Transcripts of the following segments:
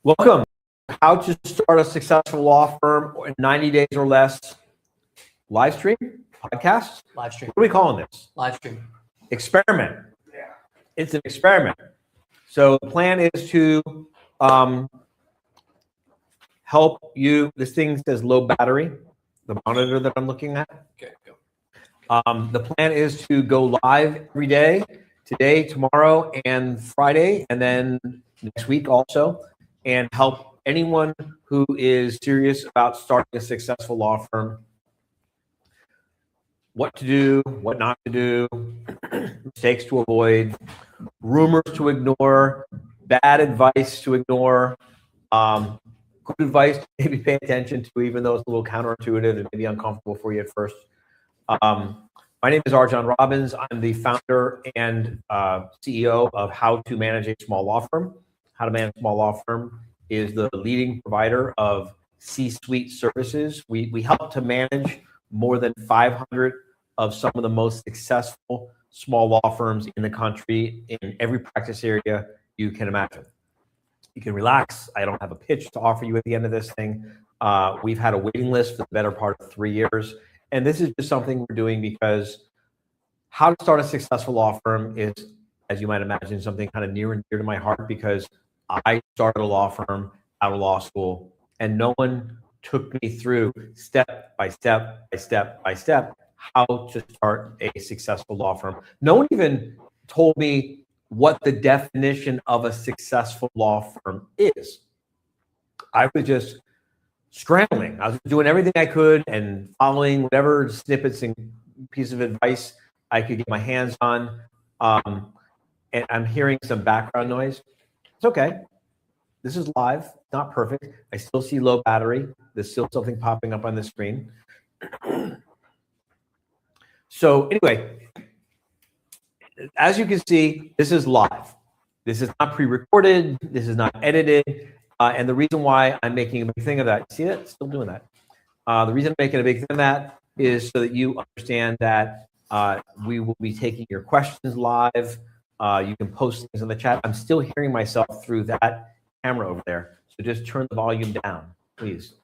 Welcome. How to start a successful law firm in 90 days or less. Live stream? Podcast? Live stream. What are we calling this? Live stream. Experiment. Yeah. It's an experiment. So the plan is to help you. This thing says low battery, the monitor that I'm looking at. Okay, go. The plan is to go live every day, today, tomorrow, and Friday, and then next week also, and help anyone who is serious about starting a successful law firm, what to do, what not to do, mistakes to avoid, rumors to ignore, bad advice to ignore, good advice to maybe pay attention to, even though it's a little counterintuitive and maybe uncomfortable for you at first. My name is Arjan Robbins. I'm the founder and CEO of How to Manage a Small Law Firm. How to Manage a Small Law Firm is the leading provider of C-suite services. We help to manage more than 500 of some of the most successful small law firms in the country in every practice area you can imagine. You can relax. I don't have a pitch to offer you at the end of this thing. We've had a waiting list for the better part of 3 years. And this is just something we're doing because how to start a successful law firm is, as you might imagine, something kind of near and dear to my heart, because I started a law firm out of law school and no one took me through step by step by step by step how to start a successful law firm. No one even told me what the definition of a successful law firm is. I was just scrambling. I was doing everything I could and following whatever snippets and pieces of advice I could get my hands on. And I'm hearing some background noise. It's okay. This is live, not perfect. I still see low battery. There's still something popping up on the screen. So anyway, as you can see, this is live. This is not pre-recorded. This is not edited. And the reason why I'm making a big thing of that, see that? Still doing that. The reason I'm making a big thing of that is so that you understand that we will be taking your questions live. You can post things in the chat. I'm still hearing myself through that camera over there. So just turn the volume down, please.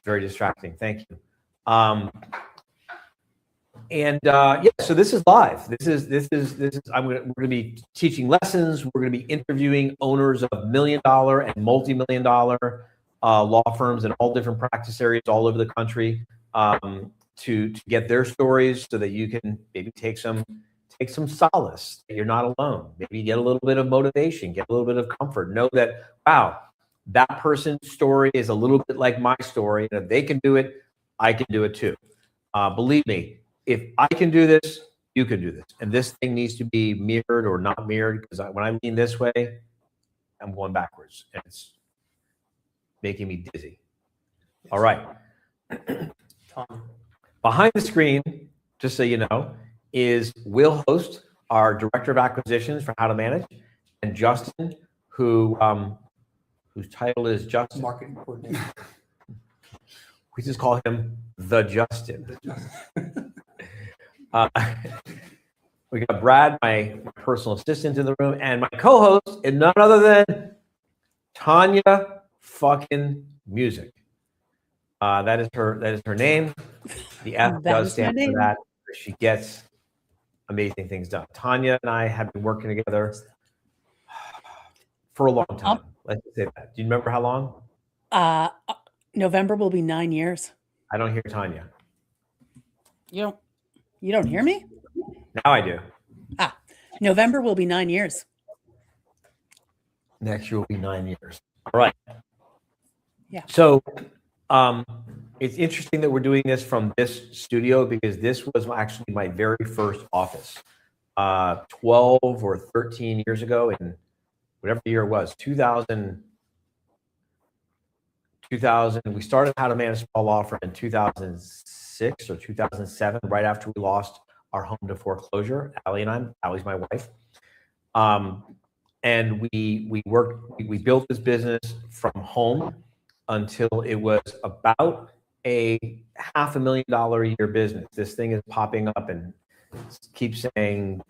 Very distracting. Thank you. Yeah, so this is live. We're going to be teaching lessons. We're going to be interviewing owners of $1 million and multi-million dollar law firms in all different practice areas all over the country to get their stories so that you can maybe take some solace that you're not alone. Maybe get a little bit of motivation, get a little bit of comfort. Know that, wow, that person's story is a little bit like my story. And if they can do it, I can do it too. Believe me, if I can do this, you can do this. And this thing needs to be mirrored or not mirrored, because when I lean this way, I'm going backwards. And it's making me dizzy. All right. Behind the screen, just so you know, is Will Host, our Director of Acquisitions for How to Manage, and Justin, whose title is Justin. Marketing coordinator. We just call him the Justin. We got Brad, my personal assistant, in the room, and my co-host is none other than Tanya fucking Music. That is her name. The F does stand for that. She gets amazing things done. Tanya and I have been working together for a long time. Let's say that. Do you remember how long? November will be 9 years. I don't hear Tanya. You don't hear me? Now I do. November will be 9 years. Next year will be 9 years. All right. Yeah. So it's interesting that we're doing this from this studio, because this was actually my very first office 12 or 13 years ago, in whatever year it was, 2000. We started How to Manage a Small Law Firm in 2006 or 2007, right after we lost our home to foreclosure. Allie and I, Allie's my wife. And we built this business from home until it was about a $500,000 a year business. This thing is popping up and keeps saying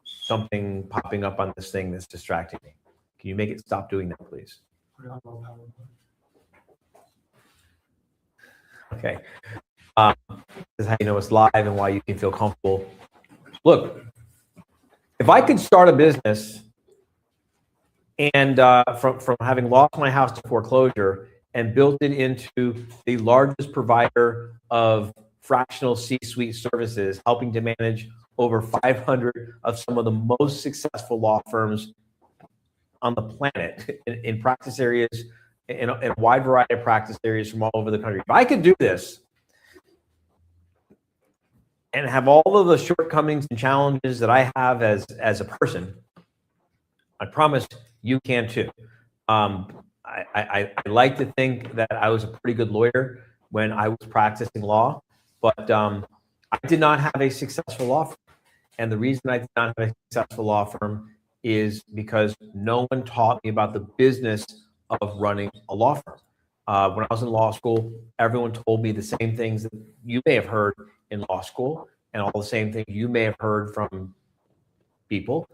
something popping up on this thing that's distracting me. Can you make it stop doing that, please? Okay. This is how you know it's live and why you can feel comfortable. Look, if I could start a business and from having lost my house to foreclosure and built it into the largest provider of fractional C-suite services, helping to manage over 500 of some of the most successful law firms on the planet in practice areas, in a wide variety of practice areas from all over the country. If I could do this and have all of the shortcomings and challenges that I have as a person, I promise you can too. I like to think that I was a pretty good lawyer when I was practicing law, but I did not have a successful law firm. And the reason I did not have a successful law firm is because no one taught me about the business of running a law firm. When I was in law school, everyone told me the same things that you may have heard in law school and all the same things you may have heard from people.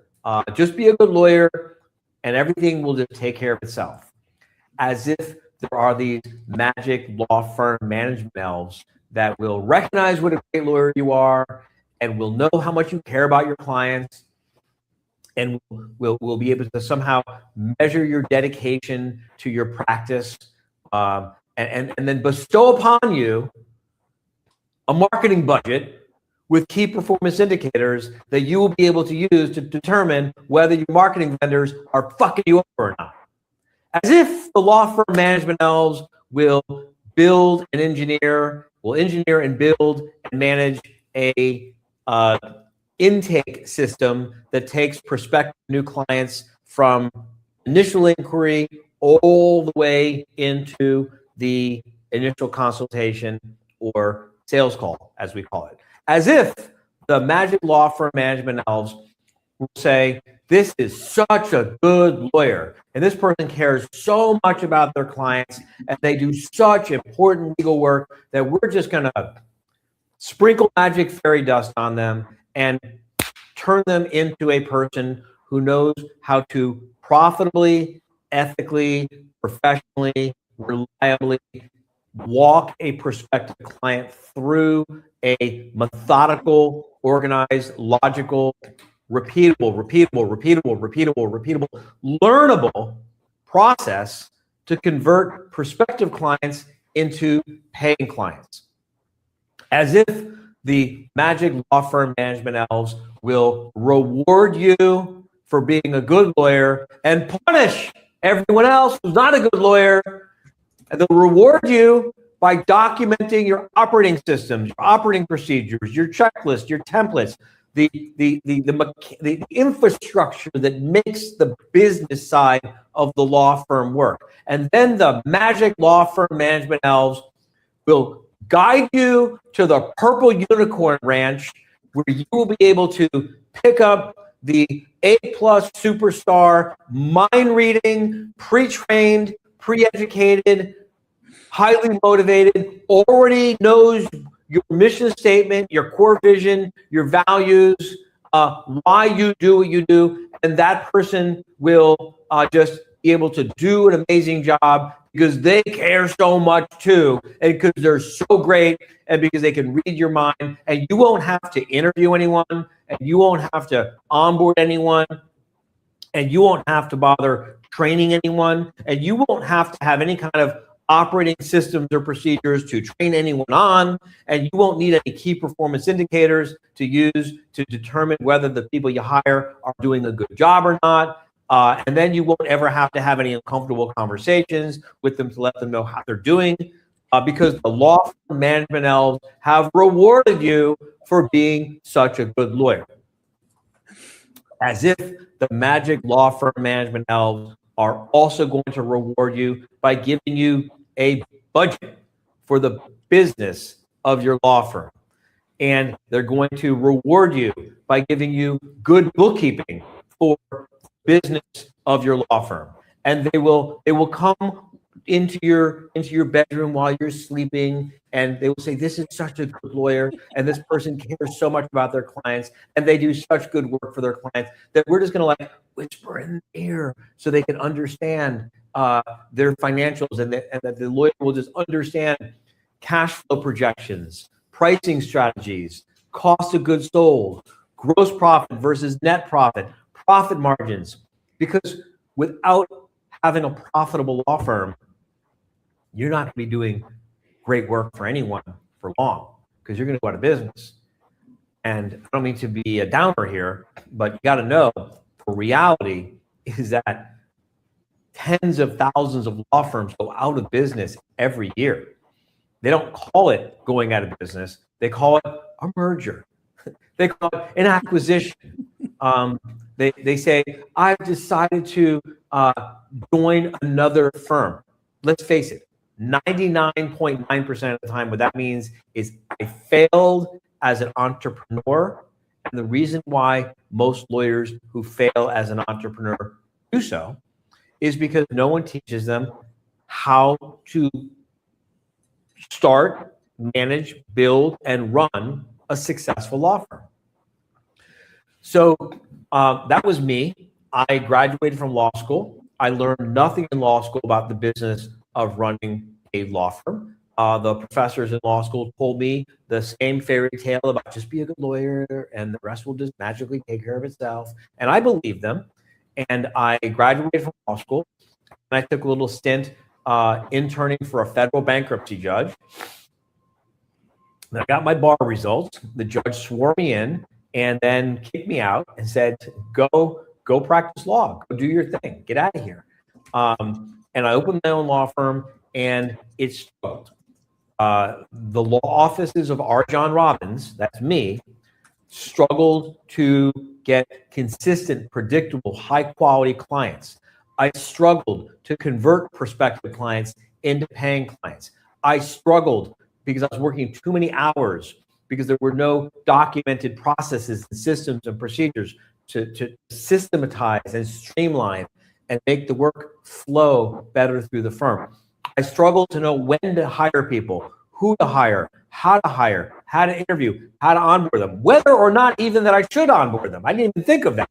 Just be a good lawyer and everything will just take care of itself. As if there are these magic law firm management elves that will recognize what a great lawyer you are and will know how much you care about your clients and will be able to somehow measure your dedication to your practice and then bestow upon you a marketing budget with key performance indicators that you will be able to use to determine whether your marketing vendors are fucking you over or not. As if the law firm management elves will build and engineer, will engineer and build and manage a intake system that takes prospective new clients from initial inquiry all the way into the initial consultation or sales call, as we call it. As if the magic law firm management elves will say, this is such a good lawyer, and this person cares so much about their clients, and they do such important legal work that we're just going to sprinkle magic fairy dust on them and turn them into a person who knows how to profitably, ethically, professionally, reliably walk a prospective client through a methodical, organized, logical, repeatable, learnable process to convert prospective clients into paying clients. As if the magic law firm management elves will reward you for being a good lawyer and punish everyone else who's not a good lawyer. And they'll reward you by documenting your operating systems, your operating procedures, your checklist, your templates, the infrastructure that makes the business side of the law firm work. And then the magic law firm management elves will guide you to the purple unicorn ranch where you will be able to pick up the A-plus superstar, mind reading, pre-trained, pre-educated, highly motivated, already knows your mission statement, your core vision, your values, why you do what you do, and that person will just be able to do an amazing job because they care so much too, and because they're so great, and because they can read your mind, and you won't have to interview anyone, and you won't have to onboard anyone, and you won't have to bother training anyone, and you won't have to have any kind of operating systems or procedures to train anyone on, and you won't need any key performance indicators to use to determine whether the people you hire are doing a good job or not. And then you won't ever have to have any uncomfortable conversations with them to let them know how they're doing, because the law firm management elves have rewarded you for being such a good lawyer. As if the magic law firm management elves are also going to reward you by giving you a budget for the business of your law firm. And they're going to reward you by giving you good bookkeeping for business of your law firm. And they will come into your bedroom while you're sleeping, and they will say, this is such a good lawyer, and this person cares so much about their clients, and they do such good work for their clients that we're just going to like whisper in their ear so they can understand their financials, and that the lawyer will just understand cash flow projections, pricing strategies, cost of goods sold, gross profit versus net profit, profit margins. Because without having a profitable law firm, you're not going to be doing great work for anyone for long, because you're going to go out of business. And I don't mean to be a downer here, but you got to know the reality is that tens of thousands of law firms go out of business every year. They don't call it going out of business. They call it a merger. They call it an acquisition. They say, I've decided to join another firm. Let's face it, 99.9% of the time, what that means is I failed as an entrepreneur. And the reason why most lawyers who fail as an entrepreneur do so is because no one teaches them how to start, manage, build, and run a successful law firm. So that was me. I graduated from law school. I learned nothing in law school about the business of running a law firm. The professors in law school told me the same fairy tale about just be a good lawyer and the rest will just magically take care of itself. And I believed them. And I graduated from law school. And I took a little stint interning for a federal bankruptcy judge. And I got my bar results. The judge swore me in and then kicked me out and said, go practice law. Go do your thing. Get out of here. And I opened my own law firm, and it struggled. The law offices of R. John Robbins, that's me, struggled to get consistent, predictable, high-quality clients. I struggled to convert prospective clients into paying clients. I struggled because I was working too many hours, because there were no documented processes and systems and procedures to systematize and streamline and make the work flow better through the firm. I struggled to know when to hire people, who to hire, how to interview, how to onboard them, whether or not even that I should onboard them. I didn't even think of that.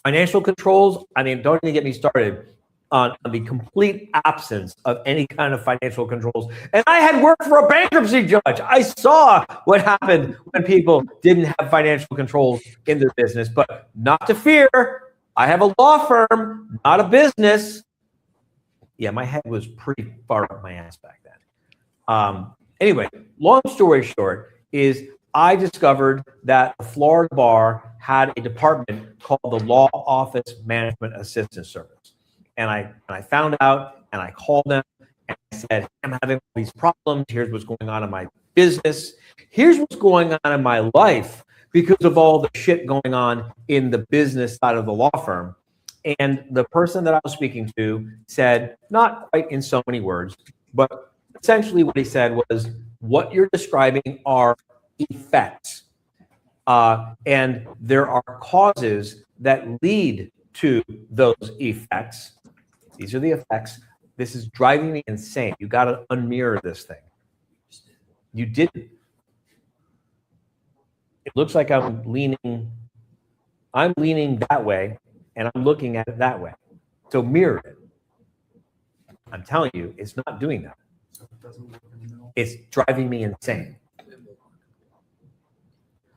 Financial controls, I mean, don't even get me started on the complete absence of any kind of financial controls. And I had worked for a bankruptcy judge. I saw what happened when people didn't have financial controls in their business. But not to fear, I have a law firm, not a business. Yeah, my head was pretty far up my ass back then. Anyway, long story short is I discovered that the Florida Bar had a department called the Law Office Management Assistance Service. And I found out, and I called them and I said, I'm having all these problems. Here's what's going on in my business. Here's what's going on in my life because of all the shit going on in the business side of the law firm. And the person that I was speaking to said, not quite in so many words, but essentially what he said was, what you're describing are effects. And there are causes that lead to those effects. These are the effects. This is driving me insane. You got to unmirror this thing. You didn't. It looks like I'm leaning that way, and I'm looking at it that way. So mirror it. I'm telling you, it's not doing that. It's driving me insane.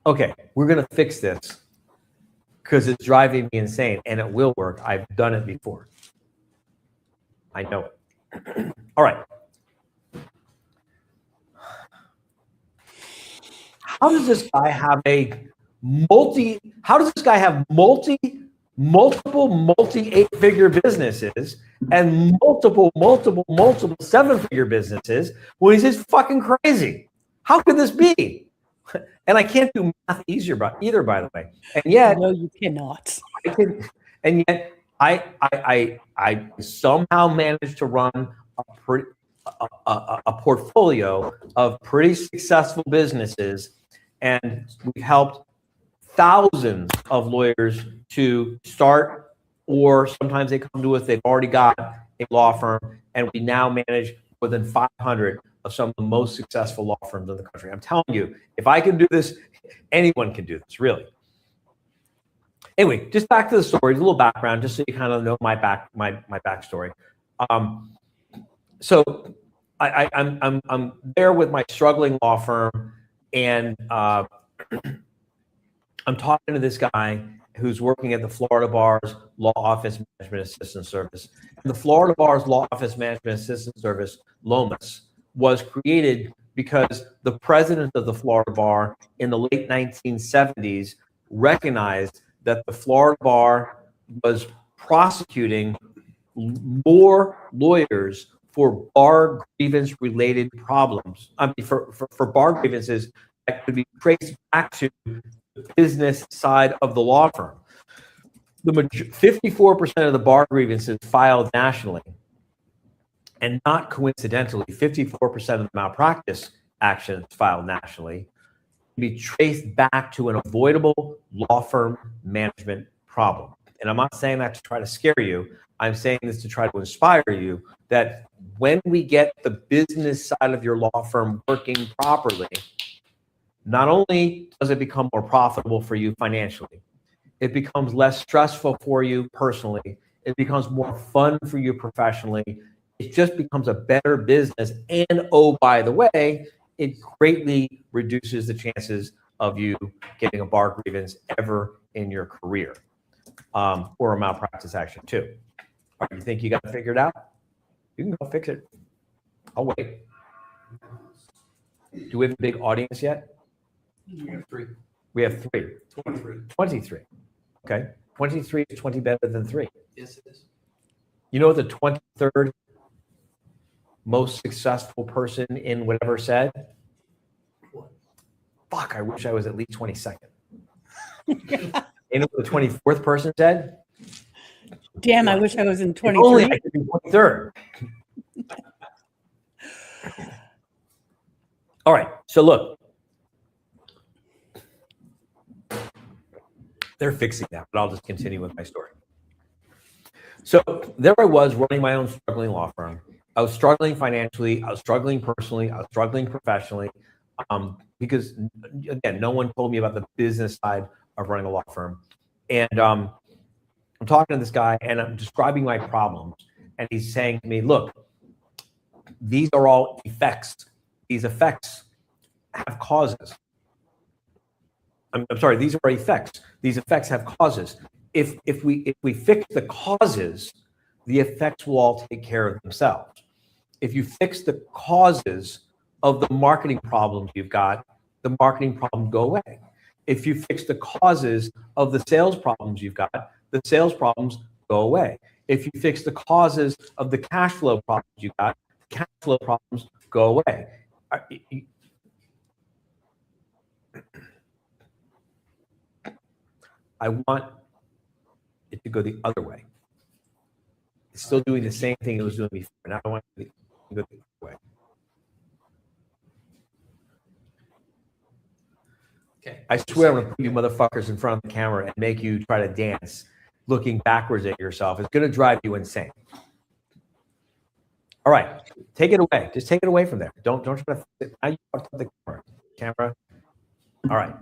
Okay, we're going to fix this because it's driving me insane, and it will work. I've done it before. I know it. All right. How does this guy have multiple eight-figure businesses and multiple seven-figure businesses when he's just fucking crazy? How could this be? And I can't do math either, by the way. And yet, no, you cannot. I somehow managed to run a portfolio of pretty successful businesses, and we've helped thousands of lawyers to start, or sometimes they come to us, they've already got a law firm, and we now manage more than 500 of some of the most successful law firms in the country. I'm telling you, if I can do this, anyone can do this, really. Anyway, just back to the story, a little background, just so you kind of know my backstory. So I'm there with my struggling law firm, and I'm talking to this guy who's working at the Florida Bar's Law Office Management Assistance Service. And the Florida Bar's Law Office Management Assistance Service, LOMAS, was created because the president of the Florida Bar in the late 1970s recognized that the Florida Bar was prosecuting more lawyers for bar grievance related problems. I mean, for bar grievances that could be traced back to the business side of the law firm. 54% of the bar grievances filed nationally, and not coincidentally, 54% of the malpractice actions filed nationally be traced back to an avoidable law firm management problem. And I'm not saying that to try to scare you. I'm saying this to try to inspire you that when we get the business side of your law firm working properly, not only does it become more profitable for you financially, it becomes less stressful for you personally. It becomes more fun for you professionally. It just becomes a better business. And oh, by the way, it greatly reduces the chances of you getting a bar grievance ever in your career, or a malpractice action too. All right, you think you got it figured out? You can go fix it. I'll wait. Do we have a big audience yet? We have 3. We have 3. 23. 23. Okay. 23 is 20 better than 3. Yes, it is. You know what the 23rd most successful person in whatever said? What? Fuck, I wish I was at least 22nd. You know what the 24th person said? Damn, I wish I was in If only 23. I could be 23rd. All right, so look. They're fixing that, but I'll just continue with my story. So there I was running my own struggling law firm. I was struggling financially. I was struggling personally. I was struggling professionally, because, again, no one told me about the business side of running a law firm. And I'm talking to this guy, and I'm describing my problems. And he's saying to me, look, these are all effects. These effects have causes. I'm sorry, these are effects. These effects have causes. If we fix the causes, the effects will all take care of themselves. If you fix the causes of the marketing problems you've got, the marketing problems go away. If you fix the causes of the sales problems you've got, the sales problems go away. If you fix the causes of the cash flow problems you've got, the cash flow problems go away. I want it to go the other way. It's still doing the same thing it was doing before. Now I want it to go the other way. Okay. I swear I'm going to put you motherfuckers in front of the camera and make you try to dance looking backwards at yourself. It's going to drive you insane. All right, take it away. Just take it away from there. Don't try to. Now you talk to the camera. All right.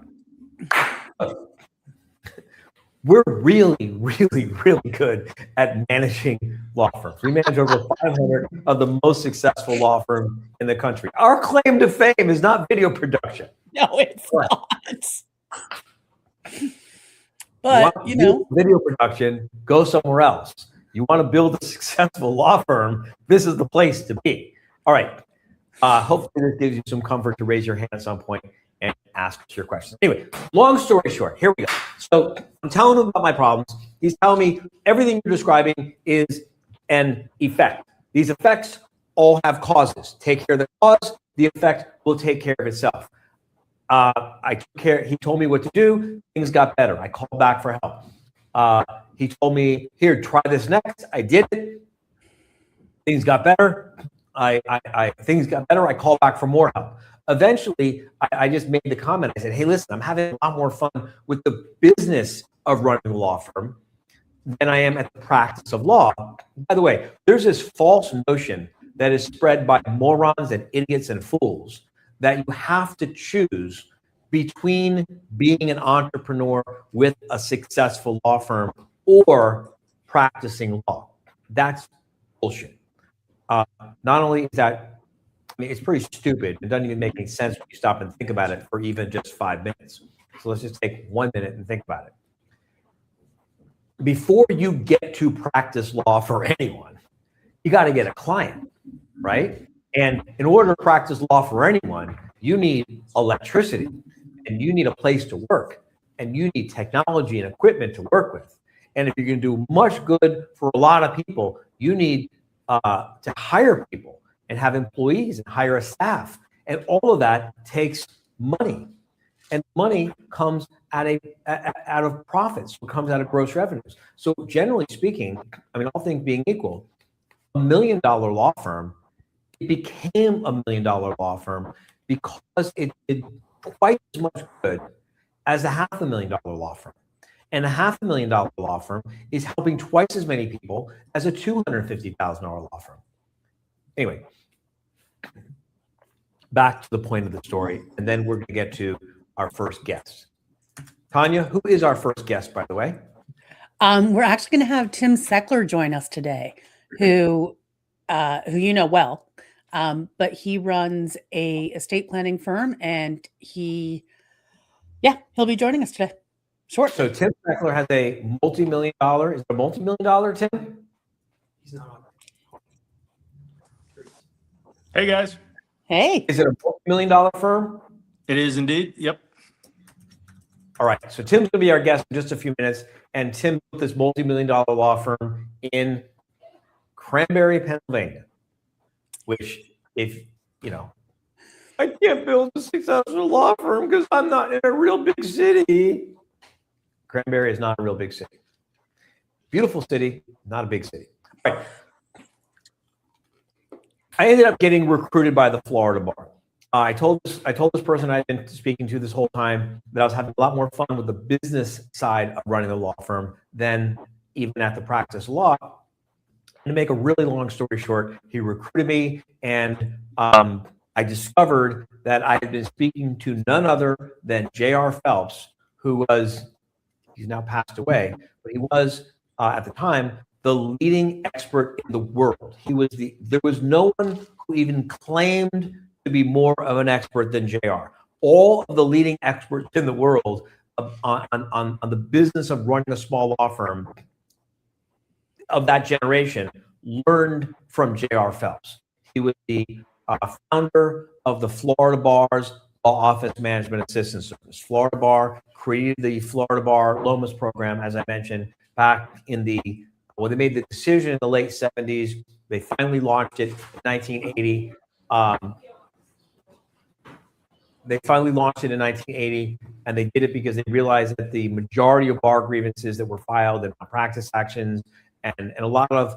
We're really, really, really good at managing law firms. We manage over 500 of the most successful law firms in the country. Our claim to fame is not video production. No, it's Right. not. But, want you to know, do video production, go somewhere else. You want to build a successful law firm, this is the place to be. All right. Hopefully this gives you some comfort to raise your hand at some point and ask us your questions. Anyway, long story short, here we go. So I'm telling him about my problems. He's telling me everything you're describing is an effect. These effects all have causes. Take care of the cause, the effect will take care of itself. I took care. He told me what to do. Things got better. I called back for help. He told me, here, try this next. I did it. Things got better. Things got better. I called back for more help. Eventually, I just made the comment. I said, hey, listen, I'm having a lot more fun with the business of running a law firm than I am at the practice of law. By the way, there's this false notion that is spread by morons and idiots and fools that you have to choose between being an entrepreneur with a successful law firm or practicing law. That's bullshit. Not only is that, I mean, it's pretty stupid. It doesn't even make any sense when you stop and think about it for even just 5 minutes. So let's just take 1 minute and think about it. Before you get to practice law for anyone, you got to get a client, right? And in order to practice law for anyone, you need electricity and you need a place to work and you need technology and equipment to work with. And if you're going to do much good for a lot of people, you need to hire people and have employees and hire a staff. And all of that takes money. And money comes out of profits, it comes out of gross revenues. So generally speaking, I mean, all things being equal, $1 million law firm, it became $1 million law firm because it did twice as much good as a $500,000 law firm. And a $500,000 law firm is helping twice as many people as a $250,000 law firm. Anyway, back to the point of the story, and then we're going to get to our first guest. Tanya, who is our first guest, by the way? We're actually going to have Tim Seckler join us today, who you know well, but he runs a estate planning firm, and he'll be joining us today. Short. So Tim Seckler has a multi-million-dollar. Is it a multi-million-dollar, Tim? He's not on. Hey guys, Hey. Is it a multi-million-dollar firm? it is indeed. Yep. All right. So Tim's going to be our guest in just a few minutes, and Tim built this multi-million-dollar law firm in Cranberry, Pennsylvania. Which, if you know, I can't build a successful law firm because I'm not in a real big city. Cranberry is not a real big city. Beautiful city, not a big city. All right. I ended up getting recruited by the Florida bar. I told this person I'd been speaking to this whole time that I was having a lot more fun with the business side of running the law firm than even at the practice law. And to make a really long story short, he recruited me, and I discovered that I had been speaking to none other than J.R. Phelps, who was, he's now passed away, but he was at the time the leading expert in the world. There was no one who even claimed to be more of an expert than JR. All of the leading experts in the world on the business of running a small law firm of that generation learned from J.R. Phelps. He was the founder of the Florida Bar's Law Office Management Assistance Service. Florida Bar created the Florida Bar Lomas program, as I mentioned, back in they made the decision in the late 70s. They finally launched it in 1980. They finally launched it in 1980, and they did it because they realized that the majority of bar grievances that were filed and malpractice actions and a lot of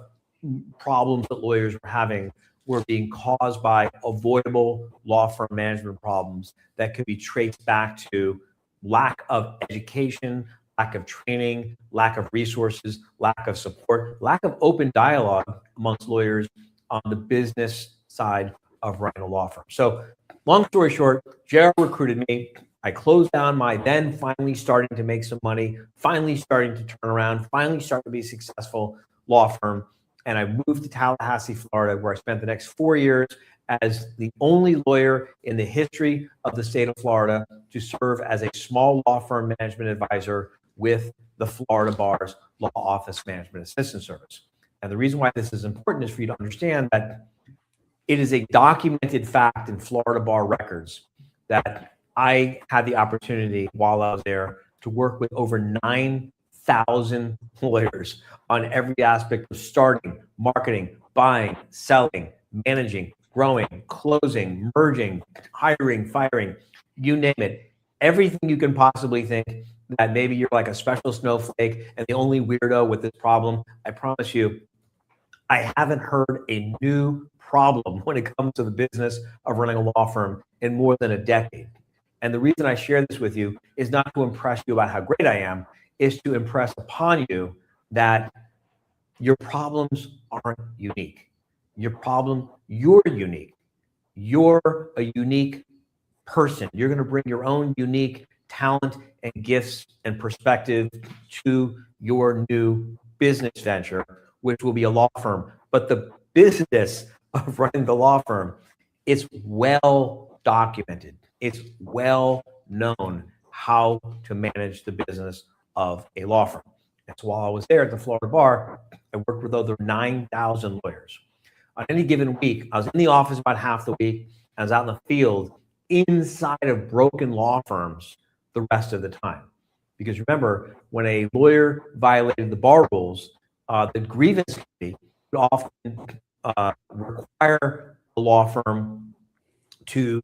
problems that lawyers were having were being caused by avoidable law firm management problems that could be traced back to lack of education, lack of training, lack of resources, lack of support, lack of open dialogue amongst lawyers on the business side of running a law firm. So long story short, JR recruited me. I closed down my then finally starting to make some money, finally starting to turn around, finally starting to be successful law firm. And I moved to Tallahassee, Florida, where I spent the next 4 years as the only lawyer in the history of the state of Florida to serve as a small law firm management advisor with the Florida Bar's Law Office Management Assistance Service. And the reason why this is important is for you to understand that it is a documented fact in Florida Bar records that I had the opportunity while I was there to work with over 9,000 lawyers on every aspect of starting, marketing, buying, selling, managing, growing, closing, merging, hiring, firing, you name it. Everything you can possibly think that maybe you're like a special snowflake and the only weirdo with this problem. I promise you, I haven't heard a new problem when it comes to the business of running a law firm in more than a decade. And the reason I share this with you is not to impress you about how great I am, is to impress upon you that your problems aren't unique. You're unique. You're a unique person. You're going to bring your own unique talent and gifts and perspective to your new business venture, which will be a law firm. But the business of running the law firm, it's well documented. It's well known how to manage the business of a law firm. And so while I was there at the Florida Bar, I worked with over 9,000 lawyers. On any given week, I was in the office about half the week. I was out in the field inside of broken law firms the rest of the time. Because remember, when a lawyer violated the bar rules, the grievance committee would often require the law firm to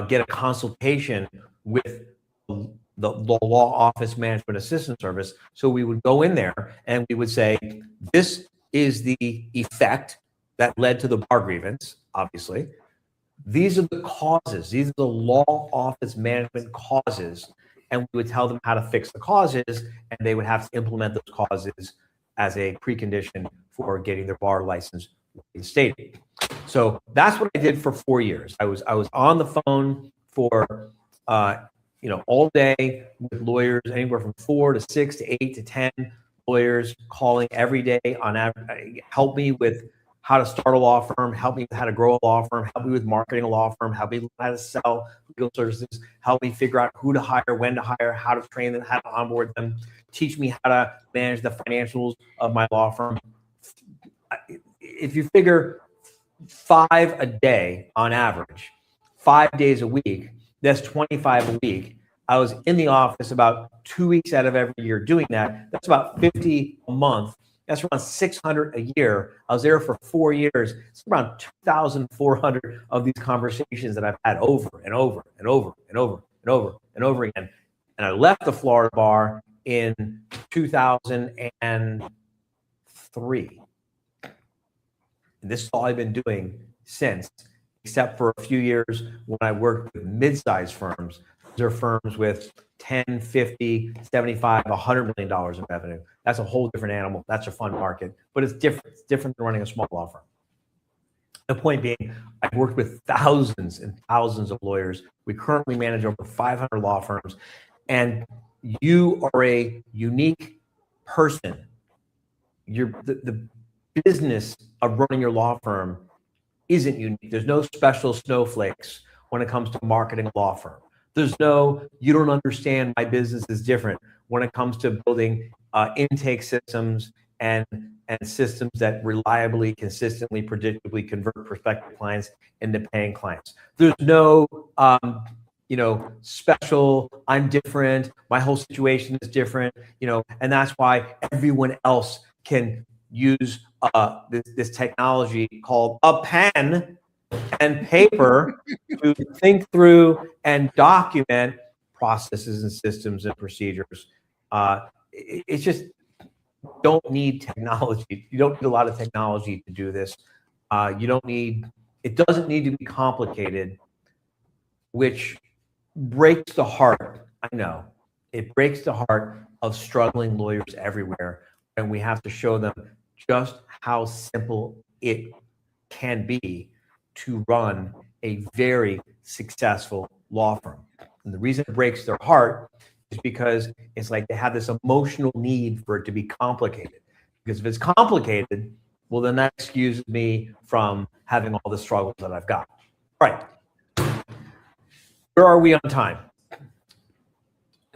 get a consultation with the law office management assistance service. So we would go in there and we would say, this is the effect that led to the bar grievance, obviously. These are the causes. These are the law office management causes. And we would tell them how to fix the causes, and they would have to implement those causes as a precondition for getting their bar license reinstated. So that's what I did for 4 years. I was on the phone for all day with lawyers, anywhere from 4 to 6 to 8 to 10 lawyers calling every day on average. Help me with how to start a law firm, help me with how to grow a law firm, help me with marketing a law firm, help me with how to sell legal services, help me figure out who to hire, when to hire, how to train them, how to onboard them, teach me how to manage the financials of my law firm. If you figure 5 a day on average, 5 days a week, that's 25 a week. I was in the office about 2 weeks out of every year doing that. That's about 50 a month. That's around 600 a year. I was there for 4 years. It's around 2,400 of these conversations that I've had over and over and over and over and over and over again. And I left the Florida Bar in 2003. And this is all I've been doing since, except for a few years when I worked with mid-sized firms. These are firms with 10, 50, 75, $100 million in revenue. That's a whole different animal. That's a fun market, but it's different. It's different than running a small law firm. The point being, I've worked with thousands and thousands of lawyers. We currently manage over 500 law firms, and you are a unique person. The business of running your law firm isn't unique. There's no special snowflakes when it comes to marketing a law firm. There's no, you don't understand my business is different when it comes to building intake systems and systems that reliably, consistently, predictably convert prospective clients into paying clients. There's no, special, I'm different, my whole situation is different, and that's why everyone else can use this technology called a pen and paper to think through and document processes and systems and procedures. It's just, don't need technology. You don't need a lot of technology to do this. It doesn't need to be complicated, which breaks the heart. I know it breaks the heart of struggling lawyers everywhere. And we have to show them just how simple it can be to run a very successful law firm. And the reason it breaks their heart is because it's like they have this emotional need for it to be complicated. Because if it's complicated, well, then that excuses me from having all the struggles that I've got. All right. Where are we on time?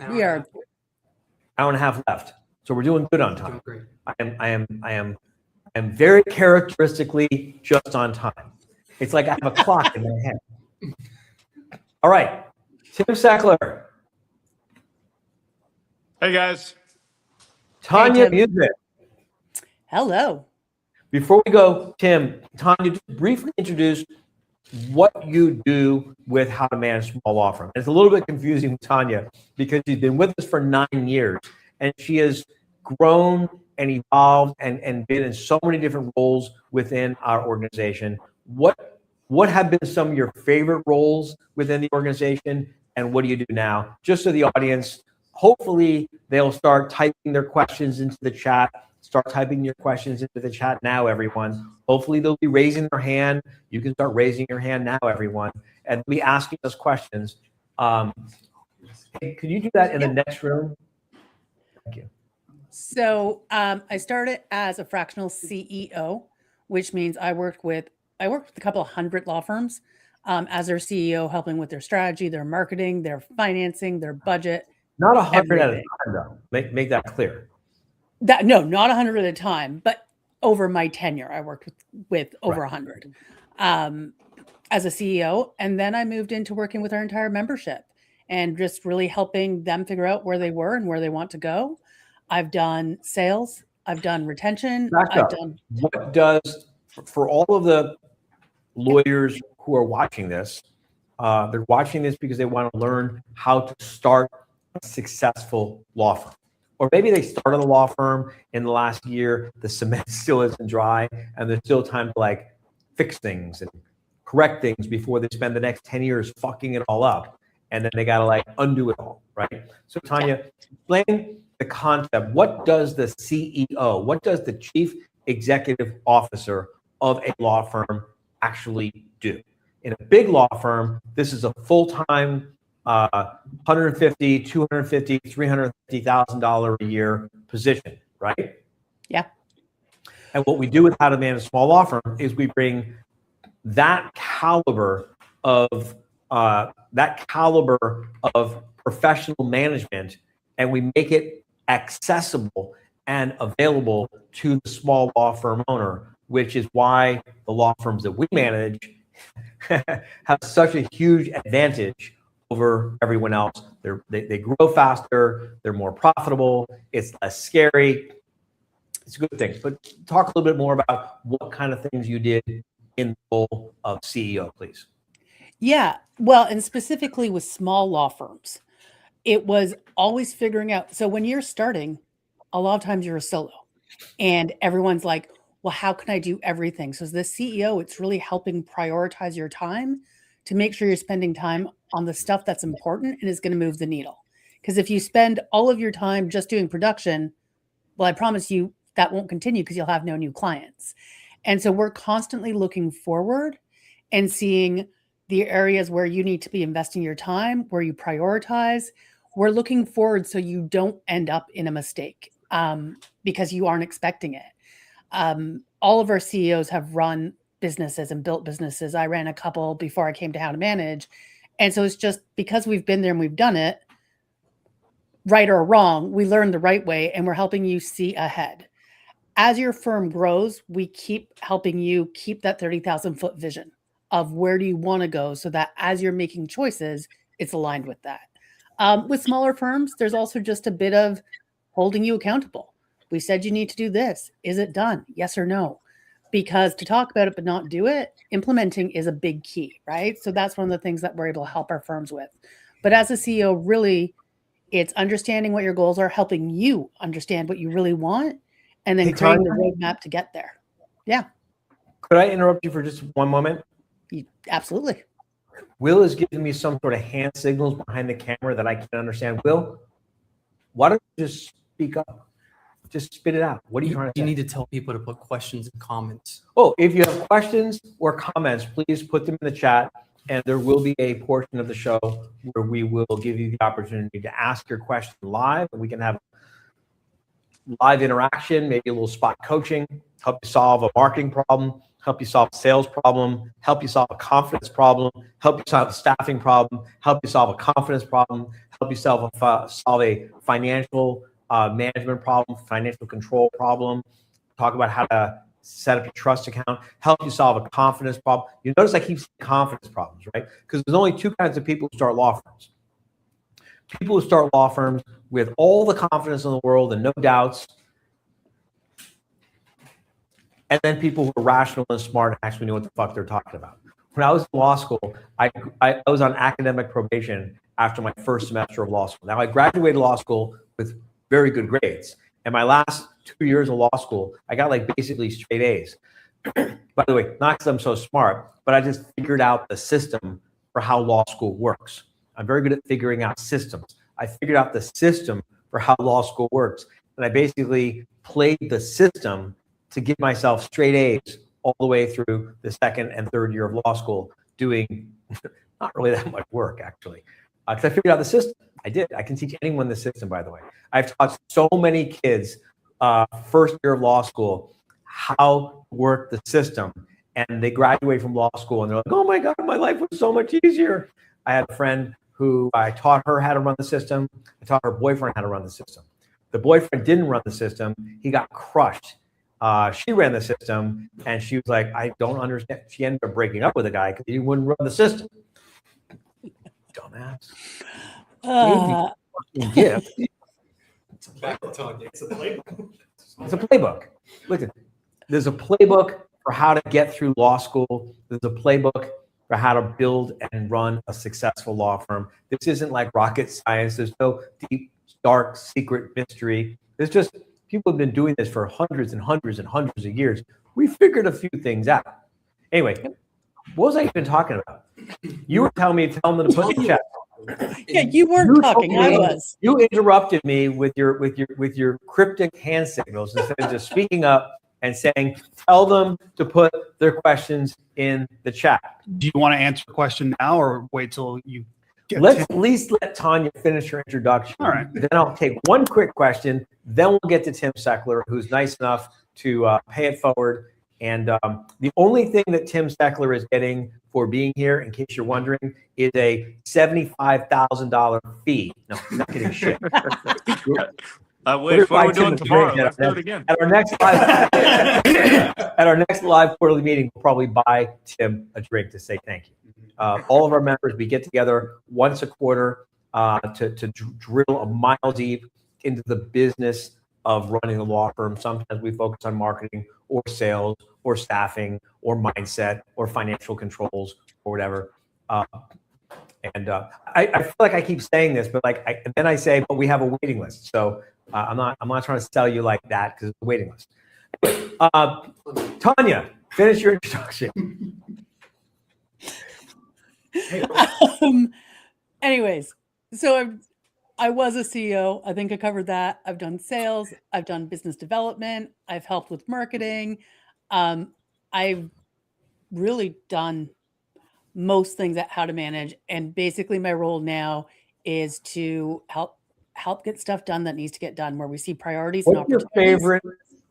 We are. Hour and a half left. So we're doing good on time. Great. I am very characteristically just on time. It's like I have a clock in my head. All right, Tim Sackler. Hey, guys. Tanya Tim. Music. Hello. Before we go, Tim, Tanya, just briefly introduce what you do with how to manage small law firm. It's a little bit confusing with Tanya because she's been with us for 9 years and she has grown and evolved and been in so many different roles within our organization. What have been some of your favorite roles within the organization, and what do you do now? Just so the audience, hopefully they'll start typing their questions into the chat Start typing your questions into the chat now, everyone. Hopefully they'll be raising their hand. You can start raising your hand now, everyone, and be asking us questions. Hey, could you do that in the next room? Thank you. So I started as a fractional CEO, which means I worked with a couple of hundred law firms as their CEO, helping with their strategy, their marketing, their financing, their budget. Not 100 at a Everything. time, though. Make that clear. No, not 100 at a time, but over my tenure, I worked with over Right. 100 as a CEO. And then I moved into working with our entire membership and just really helping them figure out where they were and where they want to go. I've done sales. I've done retention. Back I've up. done What does, for all of the lawyers who are watching this, they're watching this because they want to learn how to start a successful law firm. Or maybe they started a law firm in the last year, the cement still isn't dry, and there's still time to like fix things and correct things before they spend the next 10 years fucking it all up. And then they got to like undo it all, right? So Tanya, explain the concept. What does the CEO, what does the chief executive officer of a law firm actually do? In a big law firm, this is a full-time $150,000, $250,000, $350,000 a year position, right? Yeah. And what we do with How to Manage a Small Law Firm is we bring that caliber of professional management, and we make it accessible and available to the small law firm owner, which is why the law firms that we manage have such a huge advantage over everyone else. They grow faster, they're more profitable, it's less scary. It's a good thing. But talk a little bit more about what kind of things you did in the role of CEO, please. Yeah. Well, and specifically with small law firms, it was always figuring out. So when you're starting, a lot of times you're a solo and everyone's like, well, how can I do everything? So as the CEO, it's really helping prioritize your time to make sure you're spending time on the stuff that's important and is going to move the needle. Because if you spend all of your time just doing production, well, I promise you that won't continue because you'll have no new clients. And so we're constantly looking forward and seeing the areas where you need to be investing your time, where you prioritize. We're looking forward so you don't end up in a mistake because you aren't expecting it. All of our CEOs have run businesses and built businesses. I ran a couple before I came to How to Manage. And so it's just because we've been there and we've done it, right or wrong, we learned the right way and we're helping you see ahead. As your firm grows, we keep helping you keep that 30,000 foot vision of where do you want to go so that as you're making choices, it's aligned with that. With smaller firms, there's also just a bit of holding you accountable. We said you need to do this. Is it done? Yes or no? Because to talk about it but not do it, implementing is a big key, right? So that's one of the things that we're able to help our firms with. But as a CEO, really, it's understanding what your goals are, helping you understand what you really want, and then creating the roadmap to get there. Yeah. Could I interrupt you for just one moment? Absolutely. Will is giving me some sort of hand signals behind the camera that I can't understand. Will, why don't you just speak up? Just spit it out. What are you trying to say? You need to tell people to put questions and comments. Oh, if you have questions or comments, please put them in the chat, and there will be a portion of the show where we will give you the opportunity to ask your question live, and we can have live interaction, maybe a little spot coaching, help you solve a marketing problem, help you solve a sales problem, help you solve a confidence problem, help you solve a staffing problem, help you solve a confidence problem, help you solve a financial management problem, financial control problem, talk about how to set up your trust account, help you solve a confidence problem. You notice I keep saying confidence problems, right? Because there's only two kinds of people who start law firms. People who start law firms with all the confidence in the world and no doubts, and then people who are rational and smart and actually know what the fuck they're talking about. When I was in law school, I was on academic probation after my first semester of law school. Now, I graduated law school with very good grades. And my last 2 years of law school, I got like basically straight A's. By the way, not because I'm so smart, but I just figured out the system for how law school works. I'm very good at figuring out systems. I figured out the system for how law school works. And I basically played the system to give myself straight A's all the way through the second and third year of law school, doing not really that much work, actually. Because I figured out the system. I did. I can teach anyone the system, by the way. I've taught so many kids first year of law school how to work the system. And they graduate from law school and they're like, oh my God, my life was so much easier. I had a friend who I taught her how to run the system. I taught her boyfriend how to run the system. The boyfriend didn't run the system. He got crushed. She ran the system and she was like, I don't understand. She ended up breaking up with a guy because he wouldn't run the system. Dumbass. Gift. It's a playbook. Listen, there's a playbook for how to get through law school. There's a playbook for how to build and run a successful law firm. This isn't like rocket science. There's no deep, dark, secret mystery. There's just people have been doing this for hundreds and hundreds and hundreds of years. We figured a few things out. Anyway, what was I even talking about? You were telling them to put in chat. Yeah, you weren't talking. I was. You interrupted me with your cryptic hand signals instead of just speaking up and saying, tell them to put their questions in the chat. Do you want to answer the question now or wait till you get Let's at least let Tanya finish her introduction. All right. Then I'll take one quick question. Then we'll get to Tim Seckler, who's nice enough to pay it forward. And the only thing that Tim Seckler is getting for being here, in case you're wondering, is a $75,000 fee. No, he's not getting shit. Wait, what are we doing tomorrow? Let's do it again. At our next live quarterly meeting, we'll probably buy Tim a drink to say thank you. All of our members, we get together once a quarter to drill a mile deep into the business of running a law firm. Sometimes we focus on marketing or sales or staffing or mindset or financial controls or whatever. I feel like I keep saying this, but then I say, but we have a waiting list. So I'm not trying to sell you like that because it's a waiting list. Tanya, finish your introduction. Anyways, so I was a CEO. I think I covered that. I've done sales. I've done business development. I've helped with marketing. I've really done most things at How to Manage. And basically my role now is to help get stuff done that needs to get done, where we see priorities and opportunities.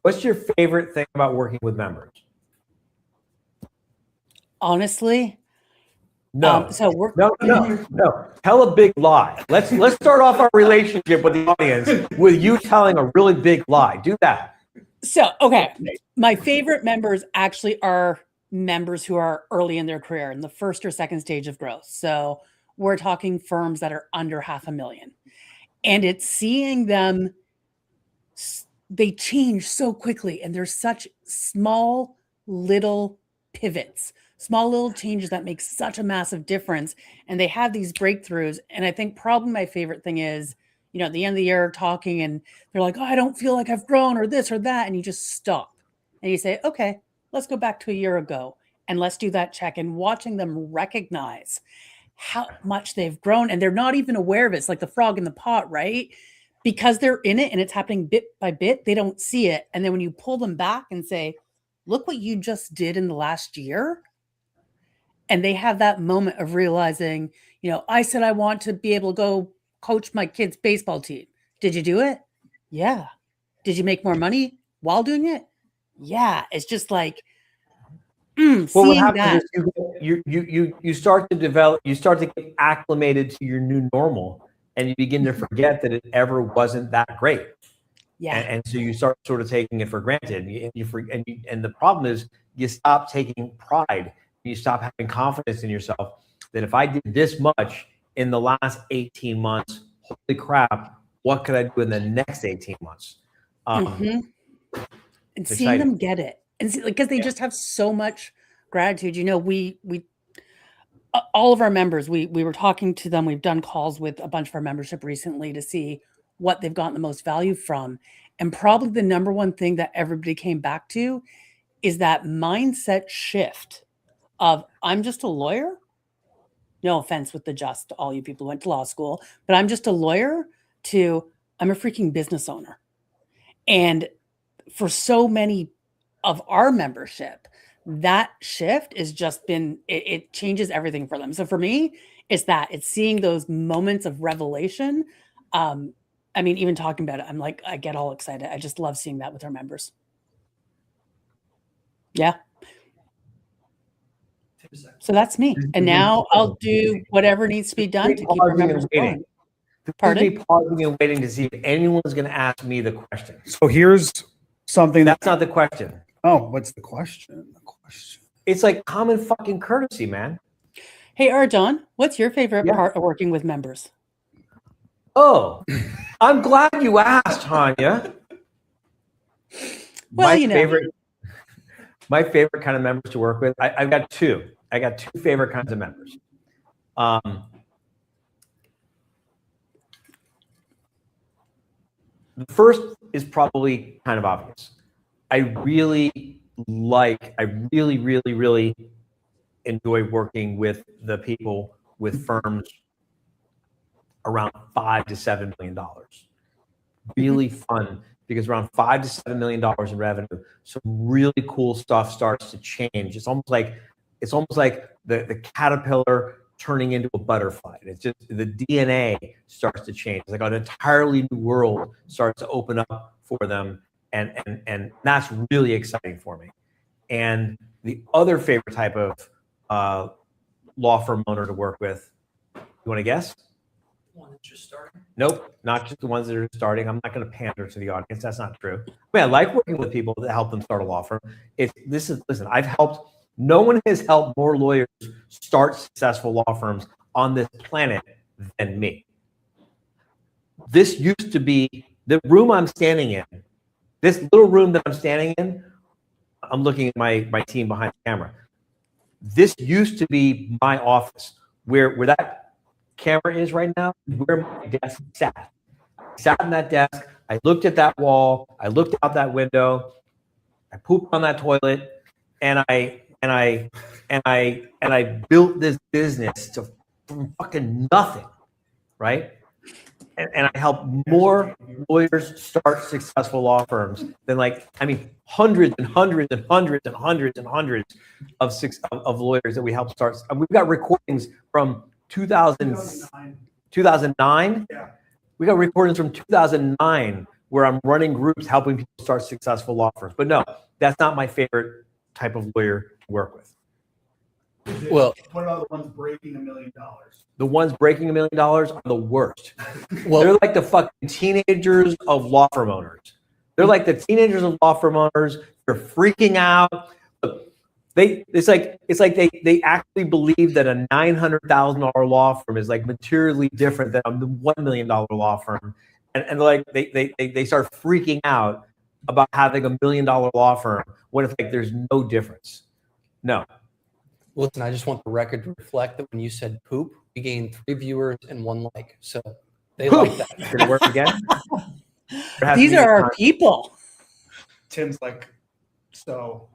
What's your favorite thing about working with members? Honestly, No. No. Tell a big lie. Let's start off our relationship with the audience with you telling a really big lie. Do that. So, okay. My favorite members actually are members who are early in their career, in the first or second stage of growth. So we're talking firms that are under $500,000. And it's seeing them, they change so quickly. And there's such small little pivots, small little changes that make such a massive difference. And they have these breakthroughs. And I think probably my favorite thing is, at the end of the year talking and they're like, oh, I don't feel like I've grown or this or that. And you just stop and you say, okay, let's go back to a year ago and let's do that check, and watching them recognize how much they've grown. And they're not even aware of it. It's like the frog in the pot, right? Because they're in it and it's happening bit by bit. They don't see it. And then when you pull them back and say, look what you just did in the last year. And they have that moment of realizing, I said, I want to be able to go coach my kid's baseball team. Did you do it? Yeah. Did you make more money while doing it? Yeah. It's just like, Well, seeing what happens that. is you start to develop, you start to get acclimated to your new normal, and you begin to forget that it ever wasn't that great. Yeah. And so you start sort of taking it for granted, and the problem is you stop taking pride. You stop having confidence in yourself that if I did this much in the last 18 months, holy crap, what could I do in the next 18 months? And seeing them get it, and because they just have so much gratitude. We all of our members, we were talking to them. We've done calls with a bunch of our membership recently to see what they've gotten the most value from. And probably the number one thing that everybody came back to is that mindset shift of, I'm just a lawyer. No offense with to all you people who went to law school, but I'm just a lawyer, to I'm a freaking business owner. And for so many of our membership, that shift has just been, it changes everything for them. So for me, it's seeing those moments of revelation. I mean, even talking about it, I'm like, I get all excited. I just love seeing that with our members. Yeah. So that's me. And now I'll do whatever needs to be done to keep our members going. Pardon? Be pausing and waiting to see if anyone's going to ask me the question. So here's something That's not the question. oh, what's the question? The question. It's like common fucking courtesy, man. Hey, Arjun, what's your favorite Yeah. part of working with members? Oh, I'm glad you asked, Hanya. Well, My favorite kind of members to work with, I've got two. I got two favorite kinds of members. The first is probably kind of obvious. I really, really enjoy working with the people with firms around $5 to $7 million. Really fun, because around $5 to $7 million in revenue, some really cool stuff starts to change. It's almost like the caterpillar turning into a butterfly. It's just the DNA starts to change. It's like an entirely new world starts to open up for them, and that's really exciting for me. And the other favorite type of law firm owner to work with, you want to guess? One that's just starting. Nope, not just the ones that are starting. I'm not going to pander to the audience. That's not true. I mean, I like working with people that help them start a law firm. Listen, no one has helped more lawyers start successful law firms on this planet than me. This used to be the room I'm standing in. This little room that I'm standing in, I'm looking at my team behind the camera. This used to be my office, where that camera is right now, where my desk sat. I sat on that desk, I looked at that wall, I looked out that window, I pooped on that toilet, and I built this business from fucking nothing, right? And I help more lawyers start successful law firms than hundreds and hundreds and hundreds and hundreds and hundreds of lawyers that we help start. And we've got recordings from 2009. Yeah. We got recordings from 2009 where I'm running groups helping people start successful law firms. But no, that's not my favorite type of lawyer to work with. Well, What about the ones breaking $1 million? The ones breaking $1 million are the worst. well, They're like the fucking teenagers of law firm owners. They're like the teenagers of law firm owners. They're freaking out. It's like they actually believe that a $900,000 law firm is like materially different than a $1 million law firm, and like they start freaking out about having $1 million law firm when it's like there's no difference. No. listen, I just want the record to reflect that when you said poop, we gained 3 viewers and 1 like. So they like that. Did it work again? These are our people. Tim's like, so.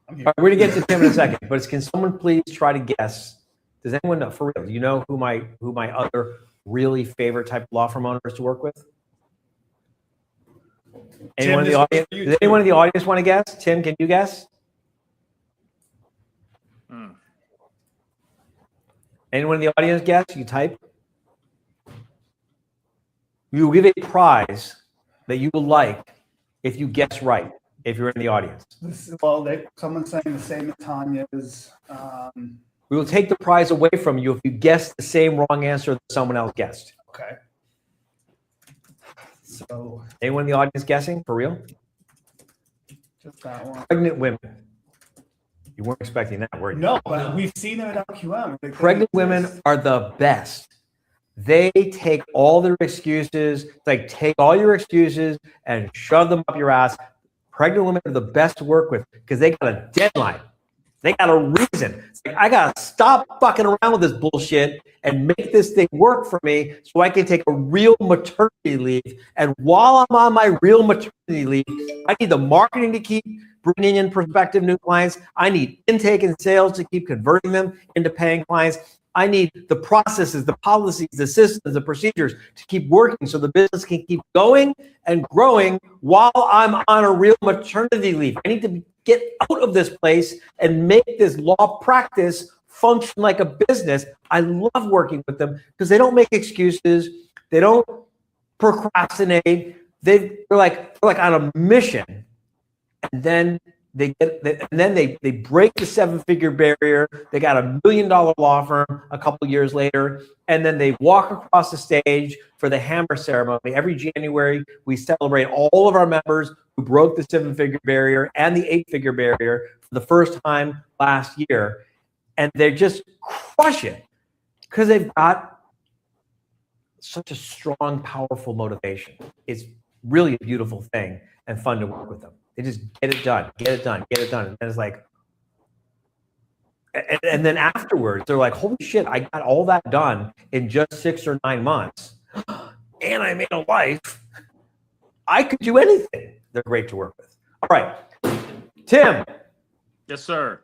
I'm here. All right, we're gonna get to Tim in a second, but can someone please try to guess? Does anyone know for real? Do you know who my other really favorite type of law firm owners to work with? Anyone in the audience? Does anyone in the audience want to guess? Tim, can you guess? Anyone in the audience guess? You type. We will give a prize that you will like if you guess right. If you're in the audience, Someone's saying the same as Tanya's. we will take the prize away from you if you guess the same wrong answer that someone else guessed. Okay. So Anyone in the audience guessing for real? just that one. Pregnant women. You weren't expecting that, were you? No, but we've seen them at LQM. Pregnant women are the best. They take all their excuses, take all your excuses and shove them up your ass. Pregnant women are the best to work with because they got a deadline. They got a reason. It's like, I got to stop fucking around with this bullshit and make this thing work for me so I can take a real maternity leave. And while I'm on my real maternity leave, I need the marketing to keep bringing in prospective new clients. I need intake and sales to keep converting them into paying clients. I need the processes, the policies, the systems, the procedures to keep working so the business can keep going and growing while I'm on a real maternity leave. I need to get out of this place and make this law practice function like a business. I love working with them because they don't make excuses. They don't procrastinate. They're like on a mission. And then they break the 7-figure barrier. They got a $1 million law firm a couple years later, and then they walk across the stage for the hammer ceremony. Every January, we celebrate all of our members who broke the 7-figure barrier and the 8-figure barrier for the first time last year, and they just crush it because they've got such a strong, powerful motivation. It's really a beautiful thing and fun to work with them. They just get it done, get it done, get it done. And it's like, and then afterwards, they're like, holy shit, I got all that done in just 6 or 9 months. And I made a life. I could do anything. They're great to work with. All right. Tim, Yes, sir.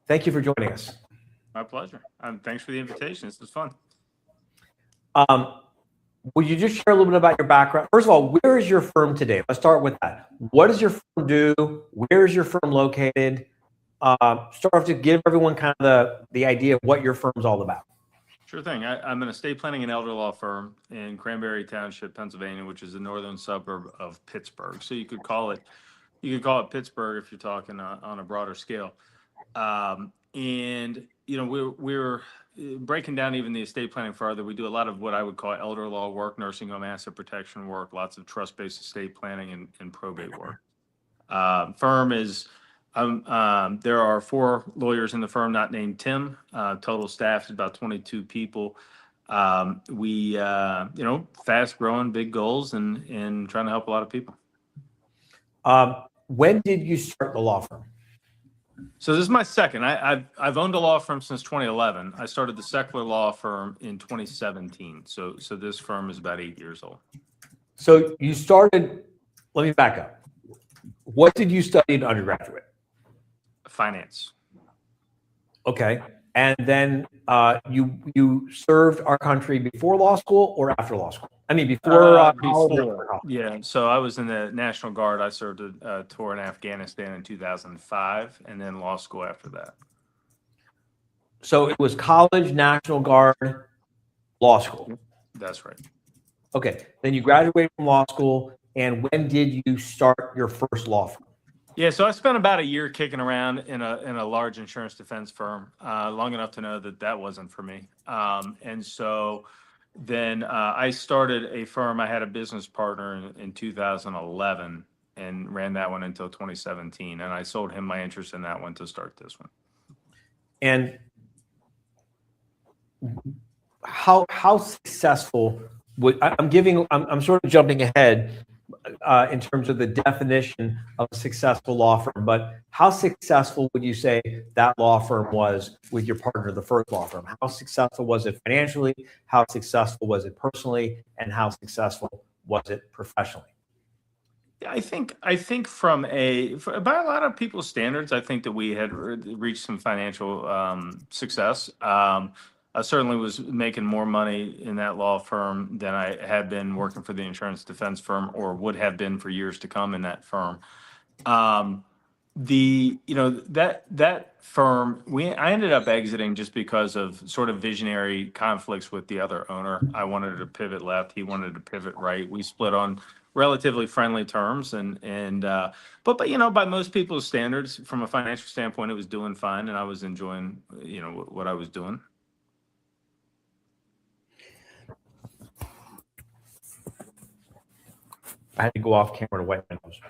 thank you for joining us. My pleasure. Thanks for the invitation. This was fun. Would you just share a little bit about your background? First of all, where is your firm today? Let's start with that. What does your firm do? Where is your firm located? Start off to give everyone kind of the idea of what your firm's all about. Sure thing. I'm an estate planning and elder law firm in Cranberry Township, Pennsylvania, which is a northern suburb of Pittsburgh. So you could call it Pittsburgh if you're talking on a broader scale. And you know, we're breaking down even the estate planning further. We do a lot of what I would call elder law work, nursing home asset protection work, lots of trust-based estate planning and probate work. Firm is, there are 4 lawyers in the firm, not named Tim. Total staff is about 22 people. We, you know, fast growing, big goals, and trying to help a lot of people. When did you start the law firm? So this is my second. I've owned a law firm since 2011. I started the Seckler Law Firm in 2017. So this firm is about 8 years old. So you started, let me back up. What did you study in undergraduate? Finance. Okay. And then you served our country before law school or after law school? I mean, before college or after college? Yeah. So I was in the National Guard. I served a tour in Afghanistan in 2005, and then law school after that. So it was college, National Guard, law school. That's right. Okay. Then you graduated from law school. And when did you start your first law firm? Yeah, so I spent about a year kicking around in a large insurance defense firm, long enough to know that wasn't for me. And so then I started a firm. I had a business partner in 2011 and ran that one until 2017. And I sold him my interest in that one to start this one. And how successful would I'm sort of jumping ahead in terms of the definition of a successful law firm, but how successful would you say that law firm was with your partner, the first law firm? How successful was it financially? How successful was it personally? And how successful was it professionally? I think by a lot of people's standards, I think that we had reached some financial success. I certainly was making more money in that law firm than I had been working for the insurance defense firm, or would have been for years to come in that firm. That firm, I ended up exiting just because of sort of visionary conflicts with the other owner. I wanted to pivot left, he wanted to pivot right. We split on relatively friendly terms, but you know, by most people's standards, from a financial standpoint, it was doing fine, and I was enjoying, you know, what I was doing. I had to go off camera to wipe my nose.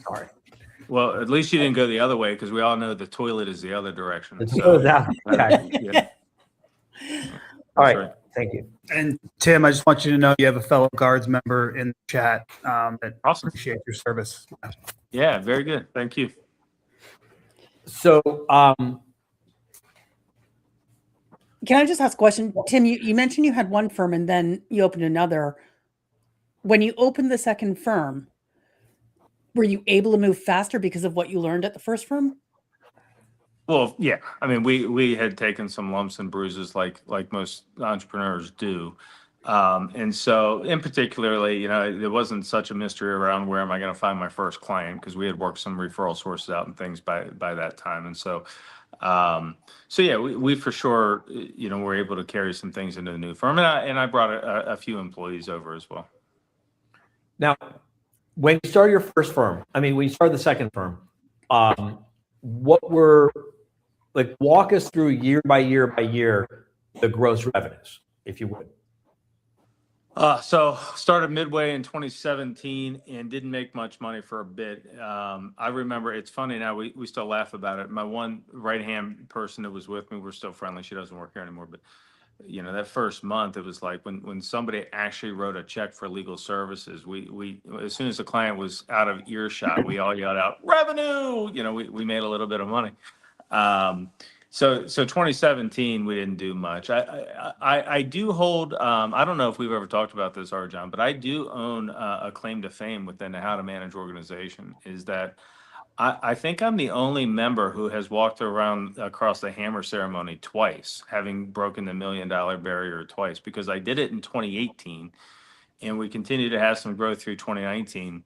Sorry. Well, at least you didn't go the other way, because we all know the toilet is the other direction. Let's So, go down. Okay. yeah. All right. Sorry. Thank you. And Tim, I just want you to know you have a fellow Guards member in the chat that Awesome. appreciate your service. Yeah, very good. Thank you. So, Can I just ask a question? Tim, you mentioned you had one firm and then you opened another. When you opened the second firm, were you able to move faster because of what you learned at the first firm? Well, yeah, I mean, we had taken some lumps and bruises like most entrepreneurs do. And so in particularly, you know, there wasn't such a mystery around where am I going to find my first client because we had worked some referral sources out and things by that time. And so, so yeah, we for sure, you know, were able to carry some things into the new firm. And I brought a few employees over as well. Now, when you started your first firm, I mean, when you started the second firm, what were, like, walk us through year by year by year, the gross revenues, if you would. So started midway in 2017 and didn't make much money for a bit. I remember, it's funny now, we still laugh about it. My one right-hand person that was with me, we're still friendly. She doesn't work here anymore, but you know, that first month, it was like when somebody actually wrote a check for legal services, we as soon as the client was out of earshot, we all yelled out revenue. You know, we made a little bit of money. So 2017, we didn't do much. I do hold, I don't know if we've ever talked about this, Arjan, but I do own a claim to fame within the How to Manage organization, is that I think I'm the only member who has walked around across the hammer ceremony twice, having broken the $1 million barrier twice, because I did it in 2018 and we continue to have some growth through 2019.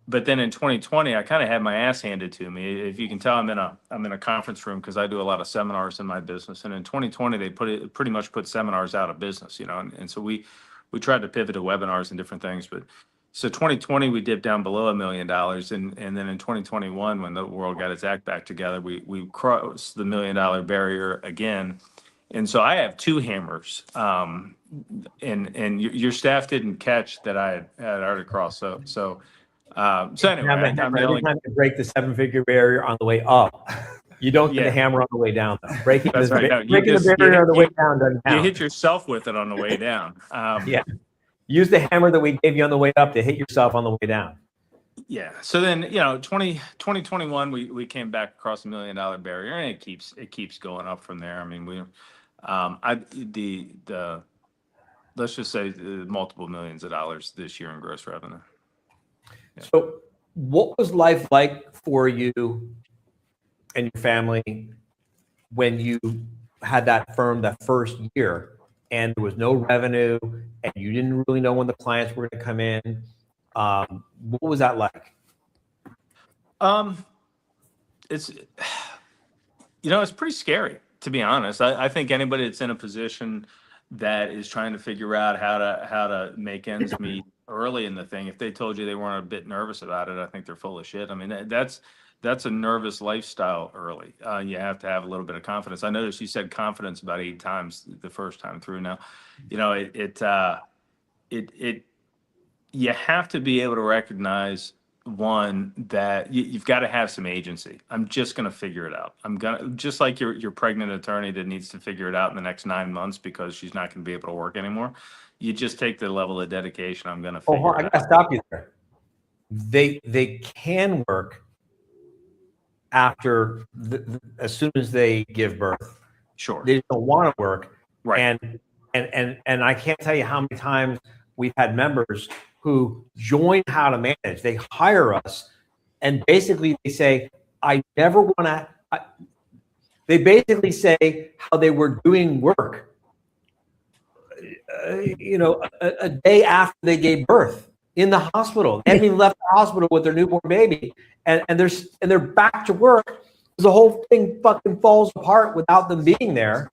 But then in 2020, I kind of had my ass handed to me. If you can tell, I'm in a conference room because I do a lot of seminars in my business. And in 2020, they pretty much put seminars out of business, you know. And so we tried to pivot to webinars and different things. But so 2020, we dipped down below $1 million. And then in 2021, when the world got its act back together, we crossed the $1 million barrier again. And so I have two hammers. And your staff didn't catch that I had already crossed. So anyway, I'm Every yelling. time you break the 7-figure barrier on the way up, you don't get Yeah. the hammer on the way down, though. Breaking That's right. No, breaking the barrier on the way down doesn't You count. hit yourself with it on the way down. Yeah. Use the hammer that we gave you on the way up to hit yourself on the way down. Yeah. So then, you know, 2021, we came back across the $1 million barrier, and it keeps going up from there. I mean, let's just say multiple millions of dollars this year in gross revenue. Yeah. So what was life like for you and your family when you had that firm that first year and there was no revenue and you didn't really know when the clients were going to come in? What was that like? It's, you know, it's pretty scary, to be honest. I think anybody that's in a position that is trying to figure out how to make ends meet early in the thing, if they told you they weren't a bit nervous about it, I think they're full of shit. I mean, that's a nervous lifestyle early. You have to have a little bit of confidence. I noticed you said confidence about 8 times the first time through. Now, you know, you have to be able to recognize, one, that you've got to have some agency. I'm just going to figure it out. Just like your pregnant attorney that needs to figure it out in the next 9 months because she's not going to be able to work anymore. You just take the level of dedication. I'm going to figure it out. I got to stop you there. They can work after as soon as they give birth. Sure. They don't want to work. Right. And I can't tell you how many times we've had members who join How to Manage. They hire us and basically they say, I never want to, they basically say how they were doing work, you know, a day after they gave birth in the hospital. They hadn't even left the hospital with their newborn baby. And they're back to work. The whole thing fucking falls apart without them being there.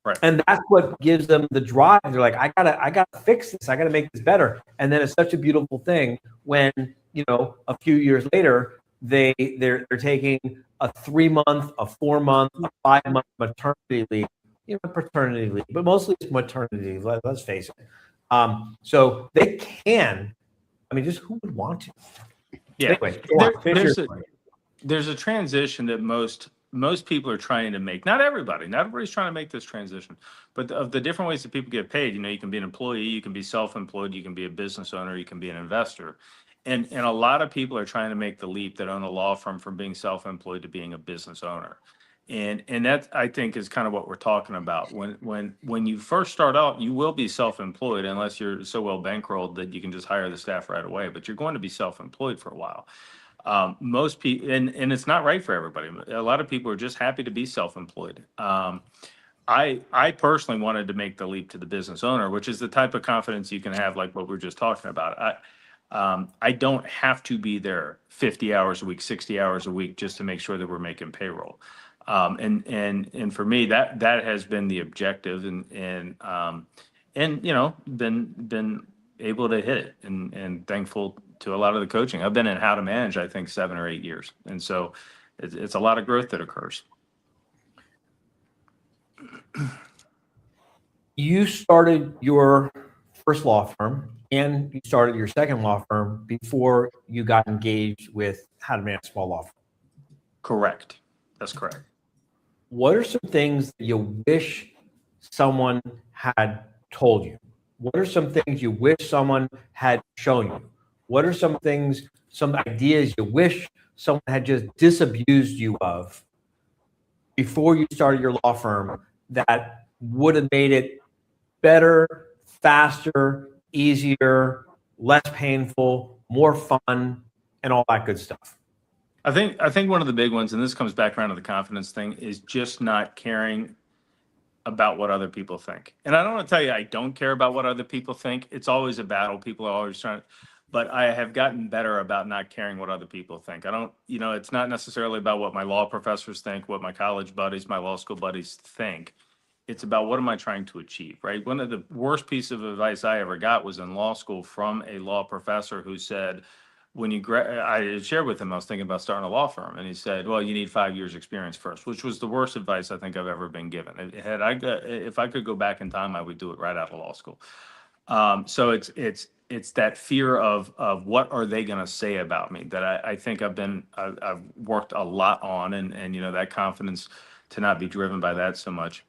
Right. And that's what gives them the drive. They're like, I gotta fix this. I gotta make this better. And then it's such a beautiful thing when, you know, a few years later, they're taking a 3-month, a 4-month, a 5-month maternity leave, you know, paternity leave, but mostly it's maternity leave. Let's face it. So they can. I mean, just who would want to? Yeah. Anyway, go on. There's a transition that most people are trying to make. Not everybody's trying to make this transition, but of the different ways that people get paid, you know, you can be an employee, you can be self-employed, you can be a business owner, you can be an investor. And a lot of people are trying to make the leap that own a law firm from being self-employed to being a business owner. And that, I think, is kind of what we're talking about. When you first start out, you will be self-employed unless you're so well bankrolled that you can just hire the staff right away, but you're going to be self-employed for a while. Most people, and it's not right for everybody. A lot of people are just happy to be self-employed. I personally wanted to make the leap to the business owner, which is the type of confidence you can have, like what we're just talking about. I don't have to be there 50 hours a week, 60 hours a week just to make sure that we're making payroll. And for me, that has been the objective, and been able to hit it, and thankful to a lot of the coaching. I've been in How to Manage, I think 7 or 8 years, and so it's a lot of growth that occurs. You started your first law firm and you started your second law firm before you got engaged with How to Manage a Small Law Firm. Correct. That's correct. What are some things that you wish someone had told you? What are some things you wish someone had shown you? What are some things, some ideas you wish someone had just disabused you of before you started your law firm that would have made it better, faster, easier, less painful, more fun, and all that good stuff? I think one of the big ones, and this comes back around to the confidence thing, is just not caring about what other people think. And I don't want to tell you I don't care about what other people think. It's always a battle. People are always trying, but I have gotten better about not caring what other people think. I don't, it's not necessarily about what my law professors think, what my college buddies, my law school buddies think. It's about what am I trying to achieve, right? One of the worst pieces of advice I ever got was in law school from a law professor who said, I shared with him, I was thinking about starting a law firm, and he said, well, you need 5 years experience first, which was the worst advice I think I've ever been given. If I could go back in time, I would do it right out of law school. So it's that fear of what are they going to say about me that I think I've worked a lot on, and that confidence to not be driven by that so much.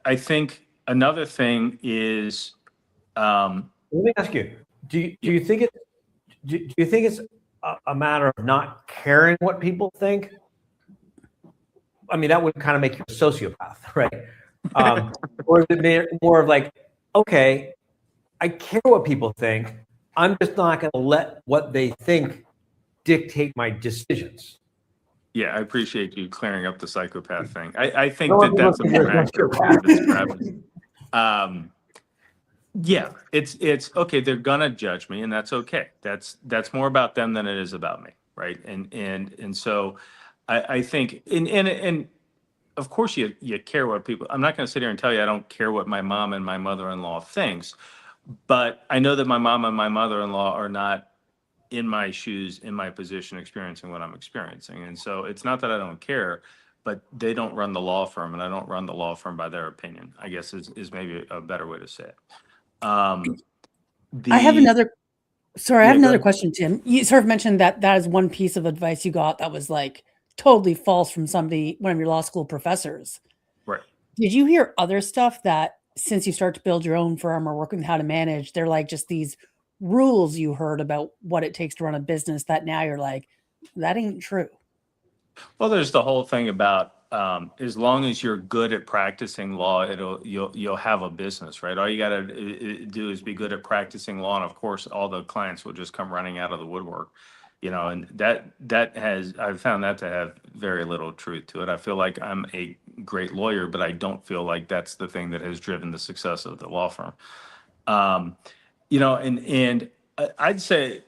I think another thing is, Let me ask you, do you think it's a matter of not caring what people think? I mean, that would kind of make you a sociopath, right? Or is it more of like, okay, I care what people think. I'm just not going to let what they think dictate my decisions. yeah, I appreciate you clearing up the psychopath thing. I think No, that's a I'm more not accurate way to describe it. Yeah, it's okay. They're gonna judge me, and that's okay. That's more about them than it is about me, right? And so I think, and of course you care what people. I'm not going to sit here and tell you I don't care what my mom and my mother-in-law thinks, but I know that my mom and my mother-in-law are not in my shoes, in my position, experiencing what I'm experiencing, and so it's not that I don't care, but they don't run the law firm, and I don't run the law firm by their opinion, I guess is maybe a better way to say it. I have another. Sorry, I have Yeah, go another ahead. question, Tim. You sort of mentioned that is one piece of advice you got that was like totally false from one of your law school professors. Right. Did you hear other stuff that since you start to build your own firm or working How to Manage, they're like just these rules you heard about what it takes to run a business that now you're like, that ain't true? Well, there's the whole thing about as long as you're good at practicing law, you'll have a business, right? All you got to do is be good at practicing law, and of course, all the clients will just come running out of the woodwork, and I've found that to have very little truth to it. I feel like I'm a great lawyer, but I don't feel like that's the thing that has driven the success of the law firm. And I'd say,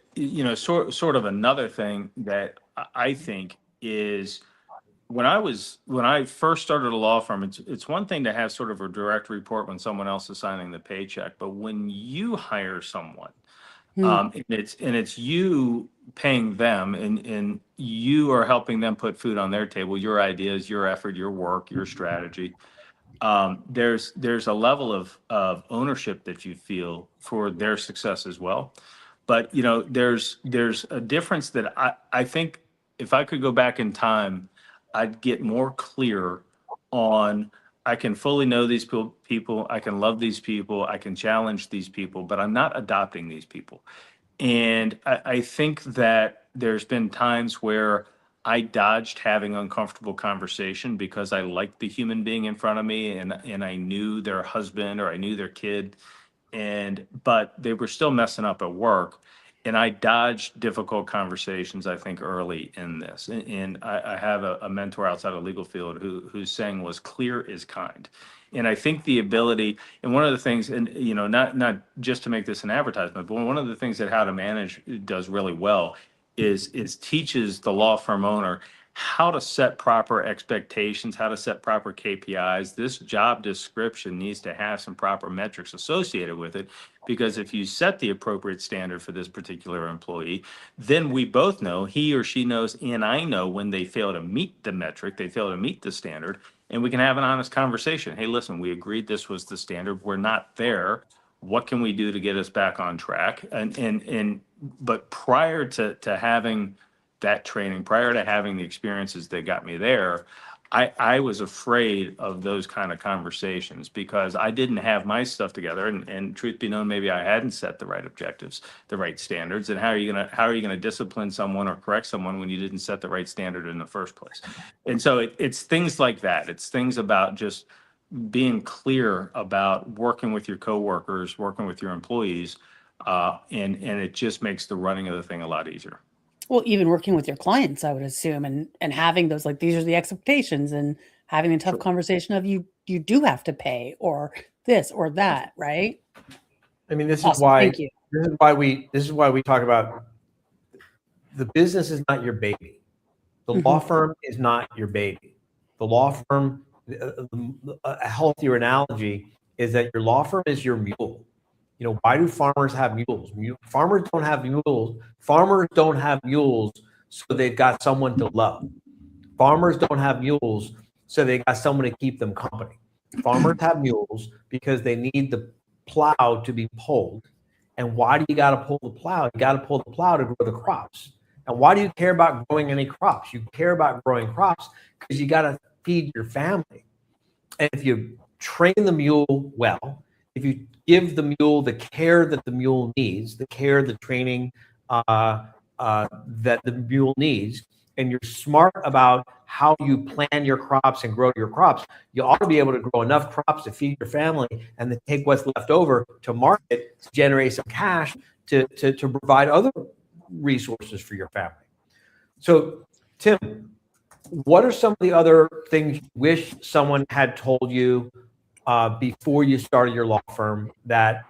sort of another thing that I think is when I first started a law firm, it's one thing to have sort of a direct report when someone else is signing the paycheck, but when you hire someone, and it's you paying them, and you are helping them put food on their table, your ideas, your effort, your work, your strategy. There's a level of ownership that you feel for their success as well. But there's a difference that I think if I could go back in time, I'd get more clear on I can fully know these people, I can love these people, I can challenge these people, but I'm not adopting these people. And I think that there's been times where I dodged having uncomfortable conversation because I liked the human being in front of me, and I knew their husband or I knew their kid, but they were still messing up at work. And I dodged difficult conversations, I think, early in this. And I have a mentor outside of legal field whose saying was clear is kind. And I think the ability, and one of the things, and not just to make this an advertisement, but one of the things that How to Manage does really well is teaches the law firm owner how to set proper expectations, how to set proper KPIs. This job description needs to have some proper metrics associated with it, because if you set the appropriate standard for this particular employee, then we both know, he or she knows, and I know when they fail to meet the metric, they fail to meet the standard, and we can have an honest conversation. Hey, listen, we agreed this was the standard. We're not there. What can we do to get us back on track? But prior to having that training, prior to having the experiences that got me there, I was afraid of those kind of conversations because I didn't have my stuff together. And truth be known, maybe I hadn't set the right objectives, the right standards. And how are you gonna discipline someone or correct someone when you didn't set the right standard in the first place? And so it's things like that. It's things about just being clear about working with your coworkers, working with your employees, and it just makes the running of the thing a lot easier. Well, even working with your clients, I would assume, and having those, like, these are the expectations, and having a tough conversation of you do have to pay or this or that, right? I mean, this is Awesome. why Thank you. this is why we talk about the business is not your baby. The law firm is not your baby. The law firm, a healthier analogy is that your law firm is your mule. Why do farmers have mules? Farmers don't have mules. Farmers don't have mules so they've got someone to love. Farmers don't have mules so they got someone to keep them company. Farmers have mules because they need the plow to be pulled. And why do you got to pull the plow? You got to pull the plow to grow the crops. And why do you care about growing any crops? You care about growing crops because you got to feed your family. And if you train the mule well, if you give the mule the care that the mule needs, the care, the training that the mule needs, and you're smart about how you plan your crops and grow your crops, you ought to be able to grow enough crops to feed your family and then take what's left over to market to generate some cash to provide other resources for your family. So, Tim, what are some of the other things you wish someone had told you before you started your law firm, that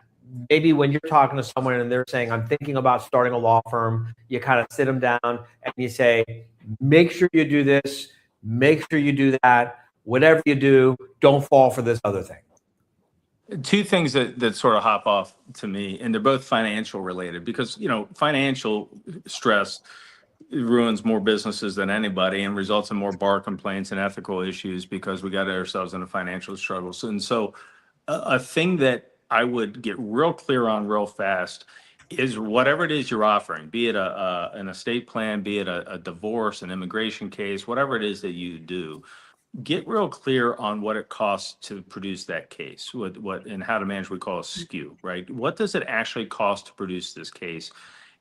maybe when you're talking to someone and they're saying, I'm thinking about starting a law firm, you kind of sit them down and you say, make sure you do this, make sure you do that, whatever you do, don't fall for this other thing? Two things that sort of hop off to me, and they're both financial related, because financial stress ruins more businesses than anybody and results in more bar complaints and ethical issues because we got ourselves into financial struggles. And so a thing that I would get real clear on real fast is whatever it is you're offering, be it an estate plan, be it a divorce, an immigration case, whatever it is that you do, get real clear on what it costs to produce that case. What in How to Manage we call a SKU, right? What does it actually cost to produce this case?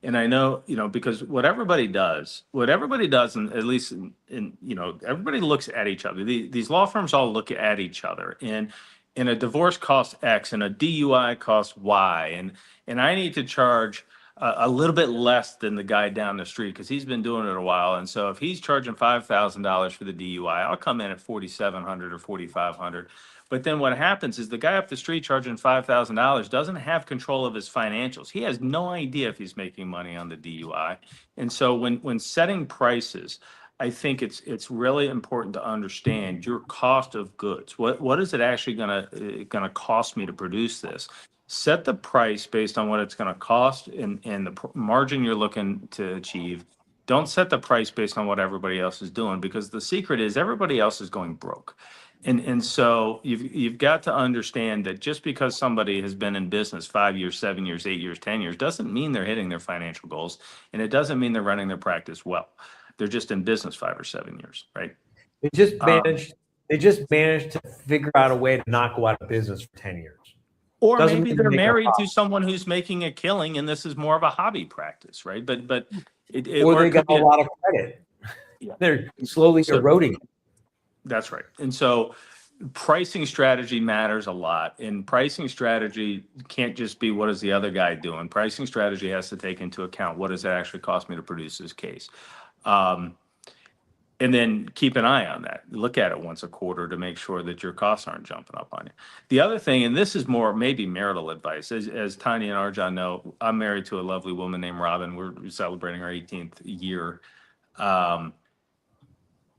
And I know, because what everybody does, and at least everybody looks at each other. These law firms all look at each other, and a divorce costs X and a DUI costs Y, and I need to charge a little bit less than the guy down the street because he's been doing it a while. And so if he's charging $5,000 for the DUI, I'll come in at $4,700 or $4,500. But then what happens is the guy up the street charging $5,000 doesn't have control of his financials. He has no idea if he's making money on the DUI. And so when setting prices, I think it's really important to understand your cost of goods. What is it actually gonna cost me to produce this? Set the price based on what it's going to cost and the margin you're looking to achieve. Don't set the price based on what everybody else is doing, because the secret is everybody else is going broke. And so you've got to understand that just because somebody has been in business 5 years, 7 years, 8 years, 10 years, doesn't mean they're hitting their financial goals. And it doesn't mean they're running their practice well. They're just in business 5 or 7 years, right? They just managed to figure out a way to not go out of business for 10 years. Or Doesn't maybe mean they're they make a married to profit. someone who's making a killing, and this is more of a hobby practice, right? But Or it they could got be a lot of credit. Yeah. They're slowly So- eroding. That's right. And so pricing strategy matters a lot, and pricing strategy can't just be what is the other guy doing. Pricing strategy has to take into account what does it actually cost me to produce this case. And then keep an eye on that. Look at it once a quarter to make sure that your costs aren't jumping up on you. The other thing, and this is more maybe marital advice, as Tanya and Arjan know, I'm married to a lovely woman named Robin. We're celebrating our 18th year.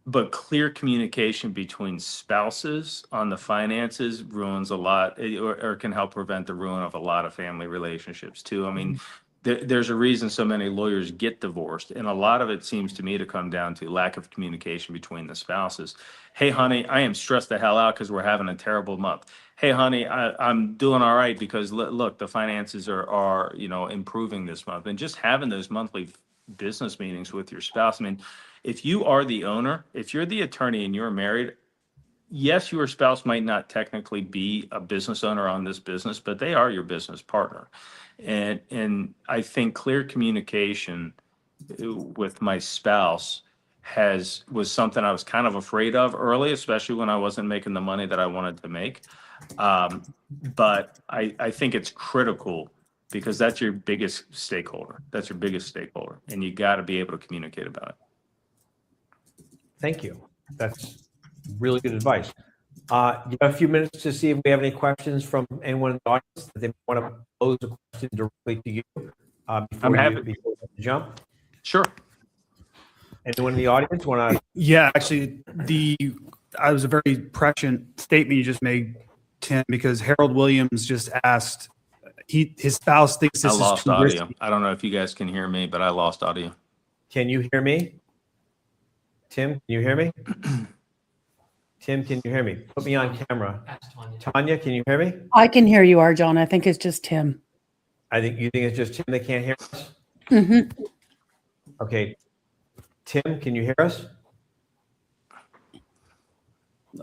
But clear communication between spouses on the finances ruins a lot, or can help prevent the ruin of a lot of family relationships too. I mean, there's a reason so many lawyers get divorced, and a lot of it seems to me to come down to lack of communication between the spouses. Hey, honey, I am stressed the hell out because we're having a terrible month. Hey, honey, I'm doing all right because look, the finances are improving this month. And just having those monthly business meetings with your spouse. I mean, if you are the owner, if you're the attorney and you're married, yes, your spouse might not technically be a business owner on this business, but they are your business partner. And I think clear communication with my spouse was something I was kind of afraid of early, especially when I wasn't making the money that I wanted to make. But I think it's critical because that's your biggest stakeholder. That's your biggest stakeholder. And you got to be able to communicate about it. Thank you. That's really good advice. You have a few minutes to see if we have any questions from anyone in the audience that they want to pose a question directly to you. I'm happy. Before you jump. Sure. Anyone in the audience want to? Yeah, actually, I was a very prescient statement you just made, Tim, because Harold Williams just asked, his spouse thinks I this is lost too audio. risky. I don't know if you guys can hear me, but I lost audio. Can you hear me? Tim, can you hear me? Tim, can you hear me? Put me on camera. Tanya, can you hear me? I can hear you, Arjan. I think it's just Tim. You think it's just Tim that can't hear us? Mm-hmm. Okay. Tim, can you hear us?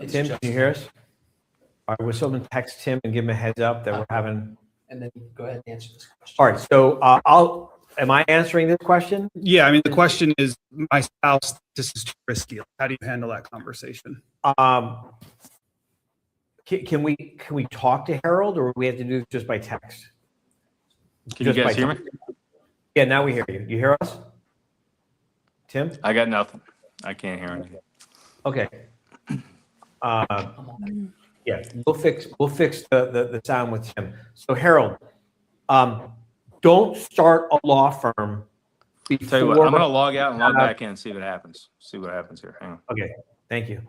Tim, can you hear us? All right, will someone text Tim and give him a heads up that we're having? And then go ahead and answer this question. All right, so am I answering this question? Yeah, I mean, the question is, my spouse, this is too risky. How do you handle that conversation? Can we talk to Harold, or we have to do it just by text? Can you Just guys by hear me? text. Yeah, now we hear you. You hear us, Tim? I got nothing. I can't hear anything. Okay. Yeah, we'll fix the sound with Tim. So Harold, don't start a law firm before. Tell you what, I'm going to log out and log back in and see what happens. See what happens here. Hang on. Okay, thank you.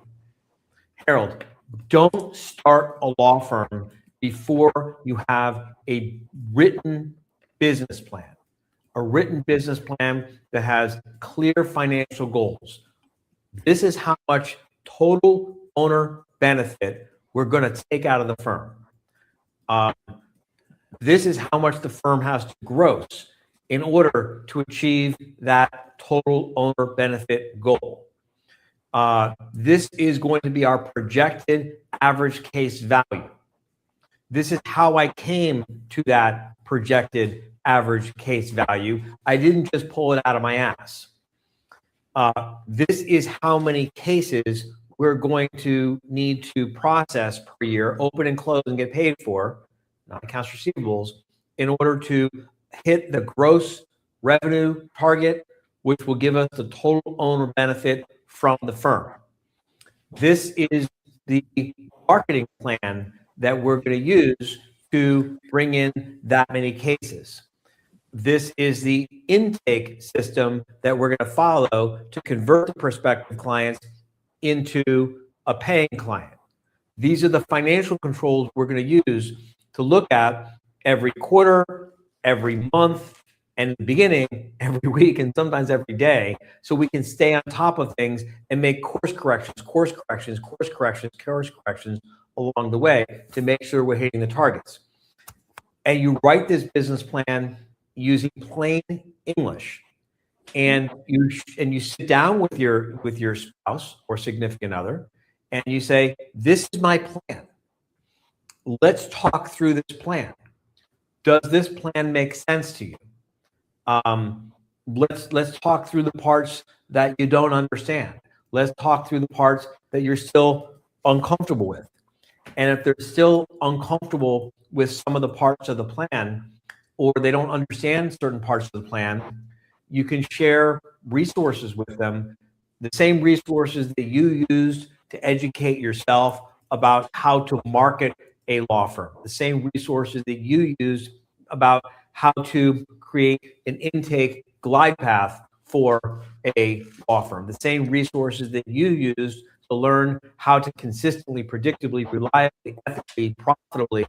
Harold, don't start a law firm before you have a written business plan. A written business plan that has clear financial goals. This is how much total owner benefit we're going to take out of the firm. This is how much the firm has to gross in order to achieve that total owner benefit goal. This is going to be our projected average case value. This is how I came to that projected average case value. I didn't just pull it out of my ass. This is how many cases we're going to need to process per year, open and close and get paid for, not accounts receivables, in order to hit the gross revenue target, which will give us the total owner benefit from the firm. This is the marketing plan that we're going to use to bring in that many cases. This is the intake system that we're going to follow to convert the prospective clients into a paying client. These are the financial controls we're going to use to look at every quarter, every month, and in the beginning, every week, and sometimes every day, so we can stay on top of things and make course corrections along the way to make sure we're hitting the targets. And you write this business plan using plain English. And you sit down with your spouse or significant other, and you say, "This is my plan. Let's talk through this plan. Does this plan make sense to you? Let's talk through the parts that you don't understand. Let's talk through the parts that you're still uncomfortable with. And if they're still uncomfortable with some of the parts of the plan, or they don't understand certain parts of the plan, you can share resources with them, the same resources that you used to educate yourself about how to market a law firm, the same resources that you used about how to create an intake glide path for a law firm, the same resources that you used to learn how to consistently, predictably, reliably, ethically, profitably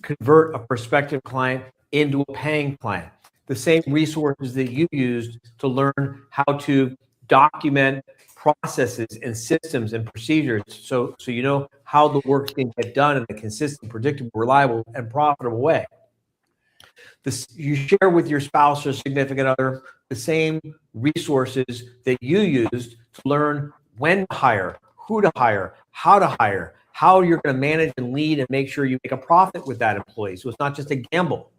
convert a prospective client into a paying client, the same resources that you used to learn how to document processes and systems and procedures so you know how the work's going to get done in a consistent, predictable, reliable, and profitable way. You share with your spouse or significant other the same resources that you used to learn when to hire, who to hire, how you're going to manage and lead and make sure you make a profit with that employee. So it's not just a gamble.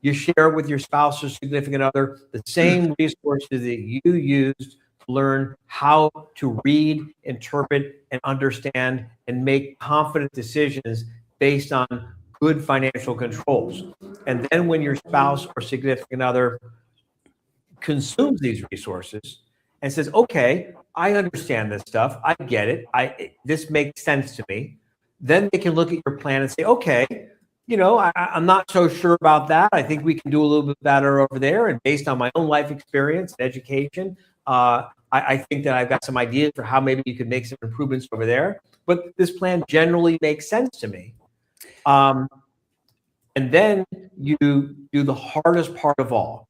You share with your spouse or significant other the same resources that you used to learn how to read, interpret, and understand and make confident decisions based on good financial controls. And then when your spouse or significant other consumes these resources and says, okay, I understand this stuff, I get it, this makes sense to me, then they can look at your plan and say, okay, I'm not so sure about that. I think we can do a little bit better over there. And based on my own life experience and education, I think that I've got some ideas for how maybe you could make some improvements over there. But this plan generally makes sense to me. And then you do the hardest part of all.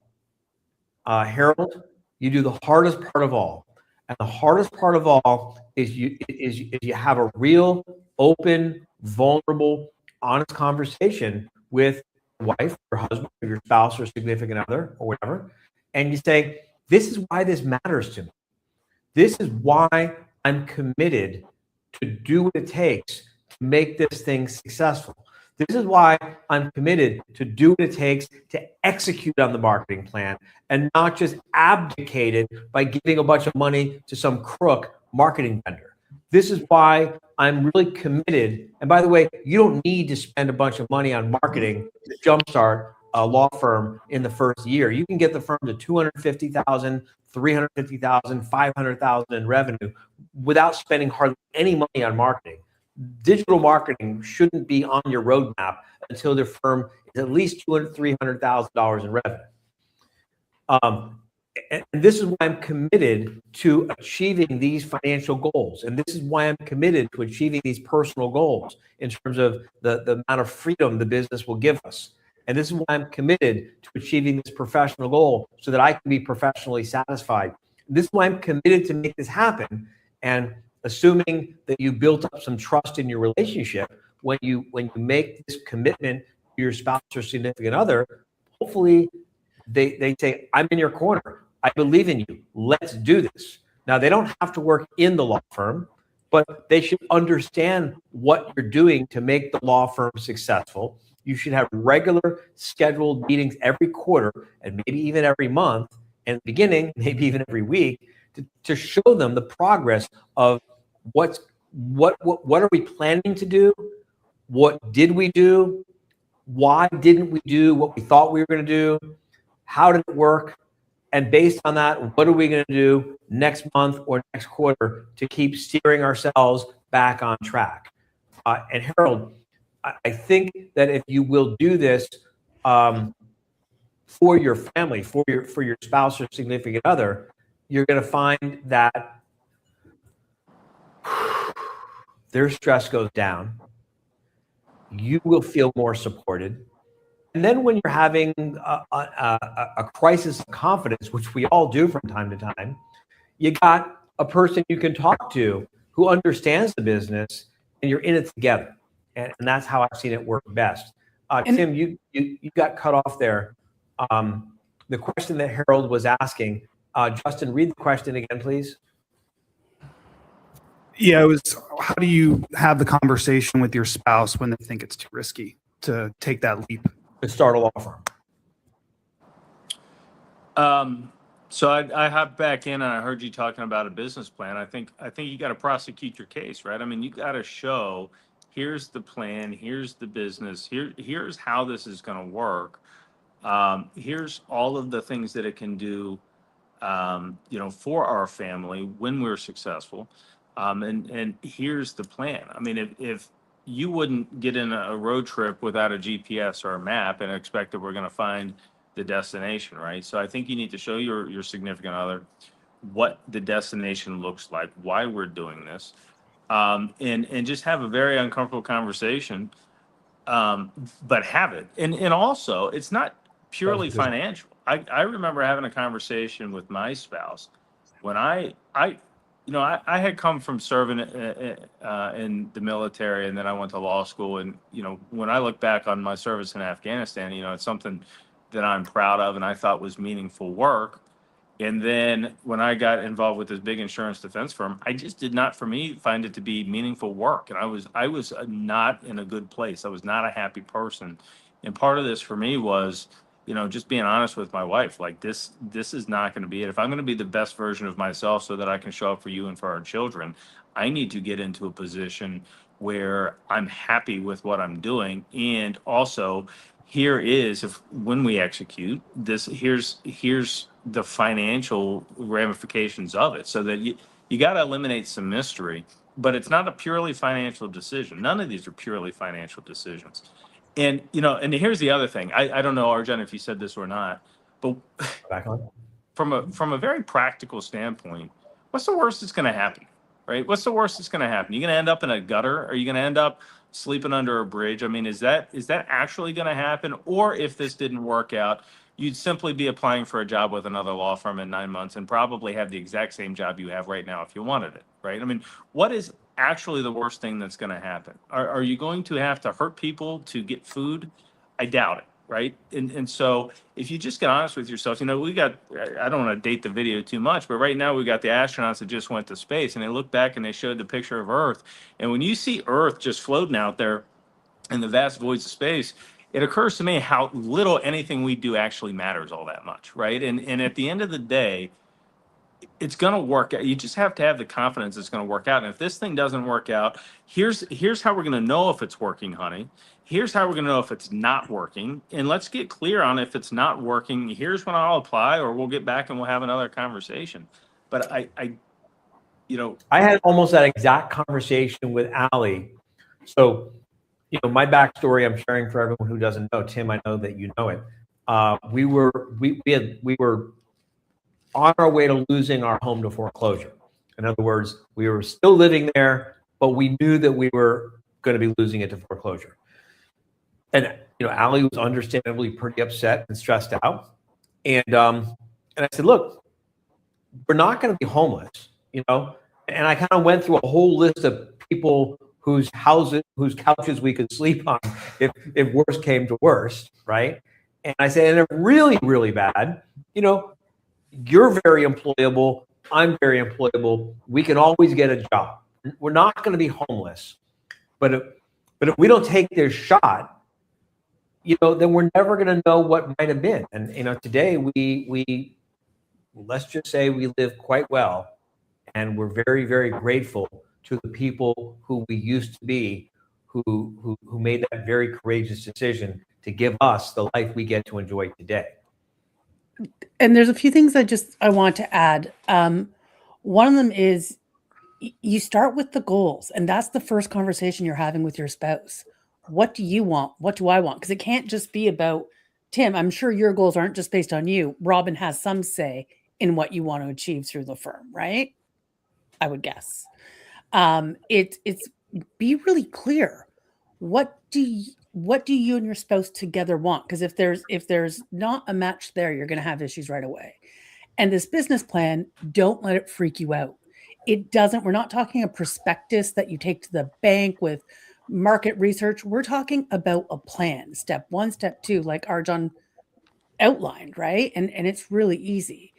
Harold, you do the hardest part of all. And the hardest part of all is you have a real, open, vulnerable, honest conversation with your wife, your husband, or your spouse, or significant other, or whatever. And you say, this is why this matters to me. This is why I'm committed to do what it takes to make this thing successful. This is why I'm committed to do what it takes to execute on the marketing plan and not just abdicate it by giving a bunch of money to some crook marketing vendor. This is why I'm really committed. And by the way, you don't need to spend a bunch of money on marketing to jumpstart a law firm in the first year. You can get the firm to $250,000, $350,000, $500,000 in revenue without spending hardly any money on marketing. Digital marketing shouldn't be on your roadmap until the firm is at least $200,000, $300,000 in revenue. And this is why I'm committed to achieving these financial goals. And this is why I'm committed to achieving these personal goals in terms of the amount of freedom the business will give us. And this is why I'm committed to achieving this professional goal so that I can be professionally satisfied. This is why I'm committed to make this happen. And assuming that you built up some trust in your relationship, when you make this commitment to your spouse or significant other, hopefully they say, I'm in your corner. I believe in you. Let's do this. Now, they don't have to work in the law firm, but they should understand what you're doing to make the law firm successful. You should have regular scheduled meetings every quarter and maybe even every month, and at the beginning, maybe even every week, to show them the progress of what are we planning to do? What did we do? Why didn't we do what we thought we were going to do? How did it work? And based on that, what are we going to do next month or next quarter to keep steering ourselves back on track? And Harold, I think that if you will do this for your family, for your spouse or significant other, you're going to find that their stress goes down. You will feel more supported. And then when you're having a crisis of confidence, which we all do from time to time, you got a person you can talk to who understands the business, and you're in it together. And that's how I've seen it work best. Tim, you got cut off there. The question that Harold was asking, Justin, read the question again, please. Yeah, it was, how do you have the conversation with your spouse when they think it's too risky to take that leap? To start a law firm. So I hopped back in and I heard you talking about a business plan. I think you got to prosecute your case, right? I mean, you got to show here's the plan, here's the business, here's how this is going to work. Here's all of the things that it can do, for our family when we're successful. And here's the plan. I mean, if you wouldn't get in a road trip without a GPS or a map and expect that we're going to find the destination, right? So I think you need to show your significant other what the destination looks like, why we're doing this, and just have a very uncomfortable conversation, but have it. And also, it's not purely That's good. financial. I remember having a conversation with my spouse when I had come from serving in the military, and then I went to law school. And, when I look back on my service in Afghanistan, it's something that I'm proud of and I thought was meaningful work. And then when I got involved with this big insurance defense firm, I just did not, for me, find it to be meaningful work. And I was not in a good place. I was not a happy person. And part of this for me was, just being honest with my wife, like this is not going to be it. If I'm going to be the best version of myself so that I can show up for you and for our children, I need to get into a position where I'm happy with what I'm doing. And also, when we execute this, here's the financial ramifications of it, so that you got to eliminate some mystery. But it's not a purely financial decision. None of these are purely financial decisions. And and here's the other thing. I don't know, Arjun, if you said this or not, but Back on. from a very practical standpoint, what's the worst that's going to happen, right? What's the worst that's going to happen? You're going to end up in a gutter? Are you going to end up sleeping under a bridge? I mean, is that actually going to happen? Or if this didn't work out, you'd simply be applying for a job with another law firm in 9 months and probably have the exact same job you have right now if you wanted it, right? I mean, what is actually the worst thing that's going to happen? Are you going to have to hurt people to get food? I doubt it, right? And so if you just get honest with yourself, I don't want to date the video too much, but right now we got the astronauts that just went to space, and they look back and they showed the picture of Earth. And when you see Earth just floating out there in the vast voids of space, it occurs to me how little anything we do actually matters all that much, right? And at the end of the day, it's going to work out. You just have to have the confidence it's going to work out. And if this thing doesn't work out, here's how we're going to know if it's working, honey. Here's how we're going to know if it's not working. And let's get clear on if it's not working. Here's when I'll apply, or we'll get back and we'll have another conversation. But I had almost that exact conversation with Allie. So, my backstory I'm sharing for everyone who doesn't know. Tim, I know that you know it. We were on our way to losing our home to foreclosure. In other words, we were still living there, but we knew that we were going to be losing it to foreclosure. And Allie was understandably pretty upset and stressed out. And I said, look, we're not going to be homeless, And I kind of went through a whole list of people whose couches we could sleep on if worst came to worst, right? And I said, and if really, really bad, you're very employable. I'm very employable. We can always get a job. We're not going to be homeless. But if we don't take this shot, then we're never going to know what might have been. And today we let's just say we live quite well, and we're very, very grateful to the people who we used to be, who made that very courageous decision to give us the life we get to enjoy today. And there's a few things I want to add. One of them is you start with the goals, and that's the first conversation you're having with your spouse. What do you want? What do I want? Because it can't just be about Tim. I'm sure your goals aren't just based on you. Robin has some say in what you want to achieve through the firm, right? I would guess. It's be really clear. What do you and your spouse together want? Because if there's not a match there, you're going to have issues right away. And this business plan, don't let it freak you out. We're not talking a prospectus that you take to the bank with market research. We're talking about a plan, step 1, step 2, like Arjun outlined, right? And it's really easy.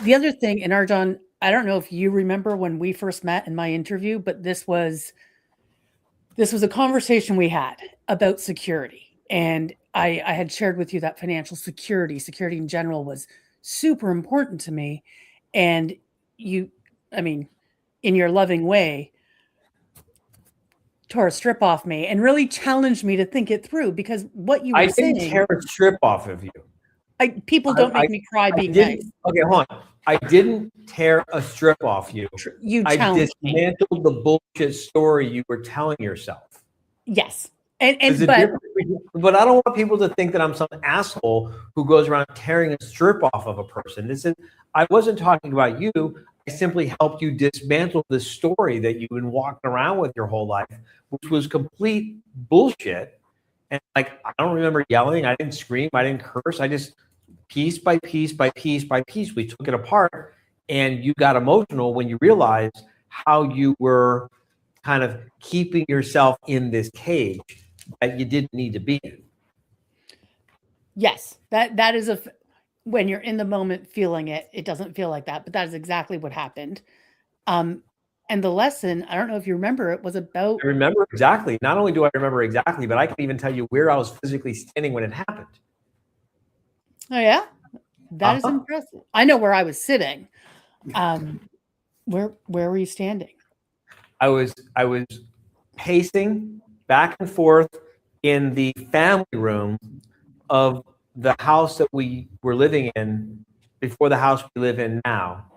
The other thing, and Arjun, I don't know if you remember when we first met in my interview, but this was a conversation we had about security. And I had shared with you that financial security in general was super important to me. And in your loving way, tore a strip off me and really challenged me to think it through, because what you were I didn't saying, tear a strip off of you. people don't make me cry I being didn't, nice. okay, hold on. I didn't tear a strip off you. You I challenged me. dismantled the bullshit story you were telling yourself. Yes. There's a But difference but I don't want people to think that I'm some asshole who goes around tearing a strip off of a person. I wasn't talking about you. I simply helped you dismantle the story that you've been walking around with your whole life, which was complete bullshit. And like, I don't remember yelling. I didn't scream. I didn't curse. I just piece by piece by piece by piece, we took it apart, and you got emotional when you realized how you were kind of keeping yourself in this cage that you didn't need to be in. yes, that is when you're in the moment feeling it, it doesn't feel like that, but that is exactly what happened. And the lesson, I don't know if you remember, it was about, I remember exactly. Not only do I remember exactly, but I can even tell you where I was physically standing when it happened. oh yeah, that is Uh-huh. impressive. I know where I was sitting. Where were you standing? I was pacing back and forth in the family room of the house that we were living in before the house we live in now.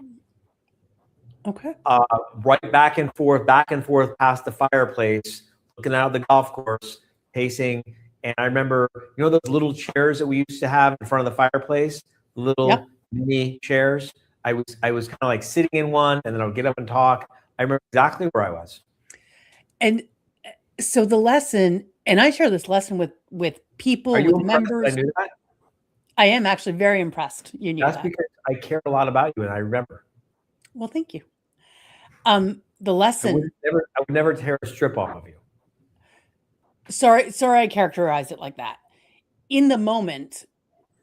Okay. Right back and forth past the fireplace, looking out at the golf course, pacing. And I remember, you know, those little chairs that we used to have in front of the fireplace, little Yep. mini chairs. I was kind of like sitting in one, and then I would get up and talk. I remember exactly where I was. And so the lesson, and I share this lesson with people, Are you with impressed that members. I knew that? I am actually very impressed. You knew That's that. because I care a lot about you, and I remember. Well, thank you. The lesson. I would never tear a strip off of you. Sorry, I characterized it like that. In the moment,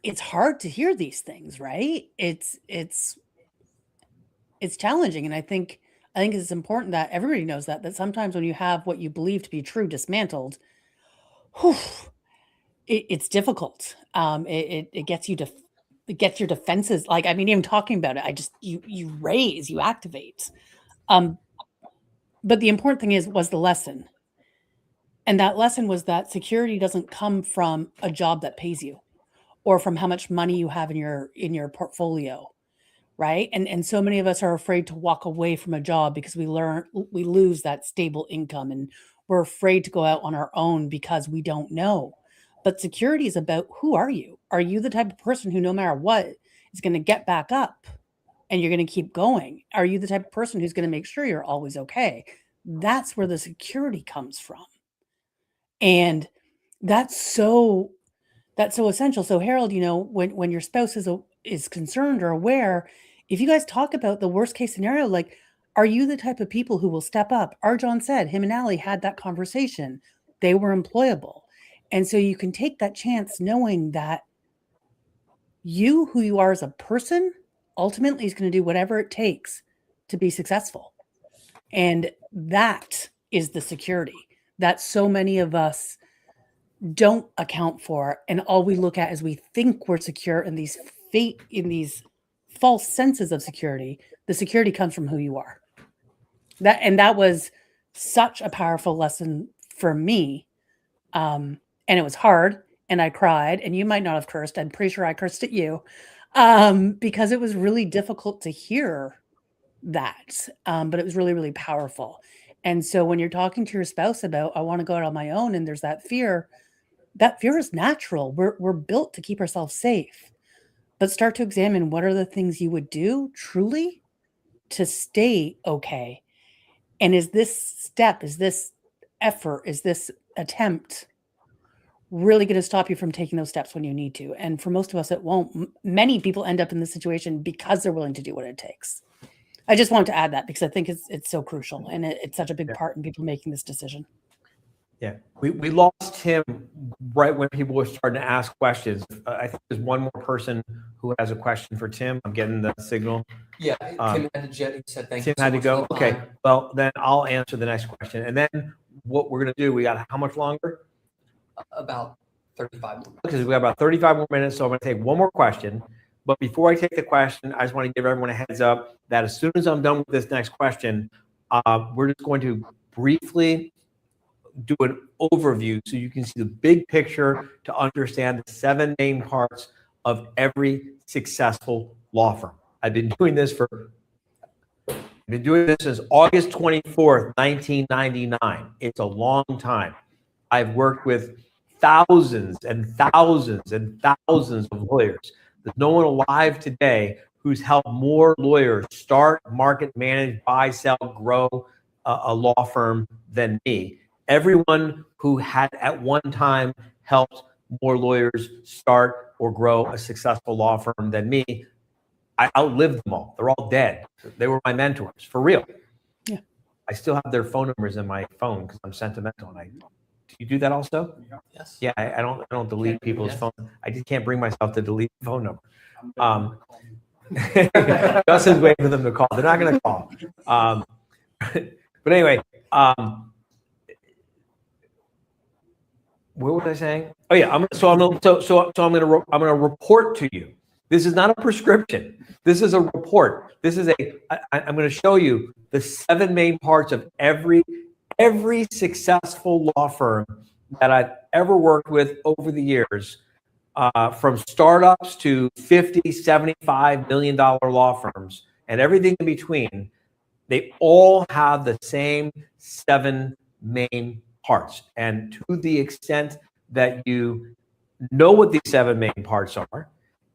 it's hard to hear these things, right? It's challenging, and I think it's important that everybody knows that sometimes when you have what you believe to be true dismantled, whew, it's difficult. It gets you to it gets your defenses. Like, I mean, even talking about it, you activate. But the important thing was the lesson. And that lesson was that security doesn't come from a job that pays you or from how much money you have in your portfolio, right? And so many of us are afraid to walk away from a job because we lose that stable income, and we're afraid to go out on our own because we don't know. But security is about, who are you? Are you the type of person who no matter what is going to get back up and you're going to keep going? Are you the type of person who's going to make sure you're always okay? That's where the security comes from. And that's so essential. So Harold, you know, when your spouse is concerned or aware, if you guys talk about the worst case scenario, like, are you the type of people who will step up? Arjon said him and Allie had that conversation. They were employable. And so you can take that chance knowing that who you are as a person, ultimately is going to do whatever it takes to be successful. And that is the security that so many of us don't account for, and all we look at is we think we're secure in these false senses of security. The security comes from who you are. That was such a powerful lesson for me, and it was hard, and I cried, and you might not have cursed. I'm pretty sure I cursed at you, because it was really difficult to hear that, but it was really, really powerful. And so when you're talking to your spouse about, I want to go out on my own, and there's that fear is natural. We're built to keep ourselves safe, but start to examine what are the things you would do truly to stay okay. And is this effort, is this attempt really going to stop you from taking those steps when you need to? And for most of us, it won't. Many people end up in this situation because they're willing to do what it takes. I just want to add that because I think it's so crucial, and it's such a big part in people making this decision. Yeah, we lost him right when people were starting to ask questions. I think there's one more person who has a question for Tim. I'm getting the signal. Yeah, Tim had to jet. He said thank you. Tim had to much go. for the Okay, time. well then I'll answer the next question, and then what we're gonna do? We got how much longer? About 35 more. Because we got about 35 more minutes, so I'm gonna take one more question. But before I take the question, I just want to give everyone a heads up that as soon as I'm done with this next question, we're just going to briefly do an overview so you can see the big picture to understand the 7 main parts of every successful law firm. I've been doing this since August 24th, 1999. It's a long time. I've worked with thousands and thousands and thousands of lawyers. There's no one alive today who's helped more lawyers start, market, manage, buy, sell, grow a law firm than me. Everyone who had at one time helped more lawyers start or grow a successful law firm than me, I outlived them all. They're all dead. They were my mentors, for real. Yeah. I still have their phone numbers in my phone because I'm sentimental. And do you do that also? Yes. Yeah, I don't delete people's Yes. phone. I just can't bring myself to delete the phone number. Justin's waiting for them to call. They're not going to call. But anyway, what was I saying? Oh yeah, I'm gonna report to you. This is not a prescription. This is a report. This is I'm going to show you the 7 main parts of every successful law firm that I've ever worked with over the years, from startups to 50, $75 million law firms and everything in between. They all have the same 7 main parts. And to the extent that you know what these 7 main parts are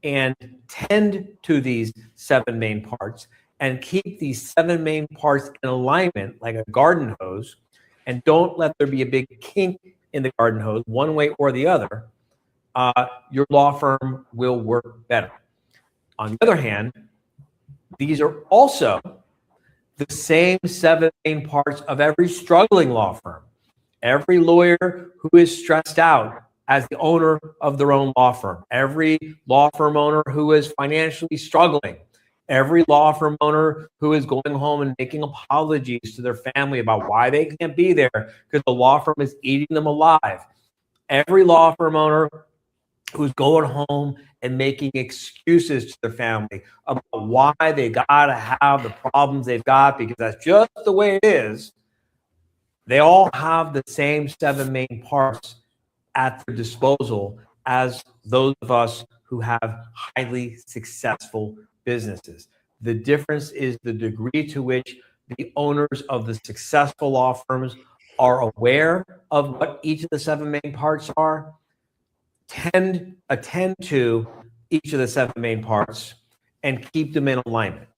and tend to these 7 main parts and keep these 7 main parts in alignment like a garden hose, and don't let there be a big kink in the garden hose one way or the other, your law firm will work better. On the other hand, these are also the same 7 main parts of every struggling law firm. Every lawyer who is stressed out as the owner of their own law firm. Every law firm owner who is financially struggling. Every law firm owner who is going home and making apologies to their family about why they can't be there because the law firm is eating them alive. Every law firm owner who's going home and making excuses to their family about why they gotta have the problems they've got because that's just the way it is. They all have the same 7 main parts at their disposal as those of us who have highly successful businesses. The difference is the degree to which the owners of the successful law firms are aware of what each of the 7 main parts are, attend to each of the 7 main parts, and keep them in alignment.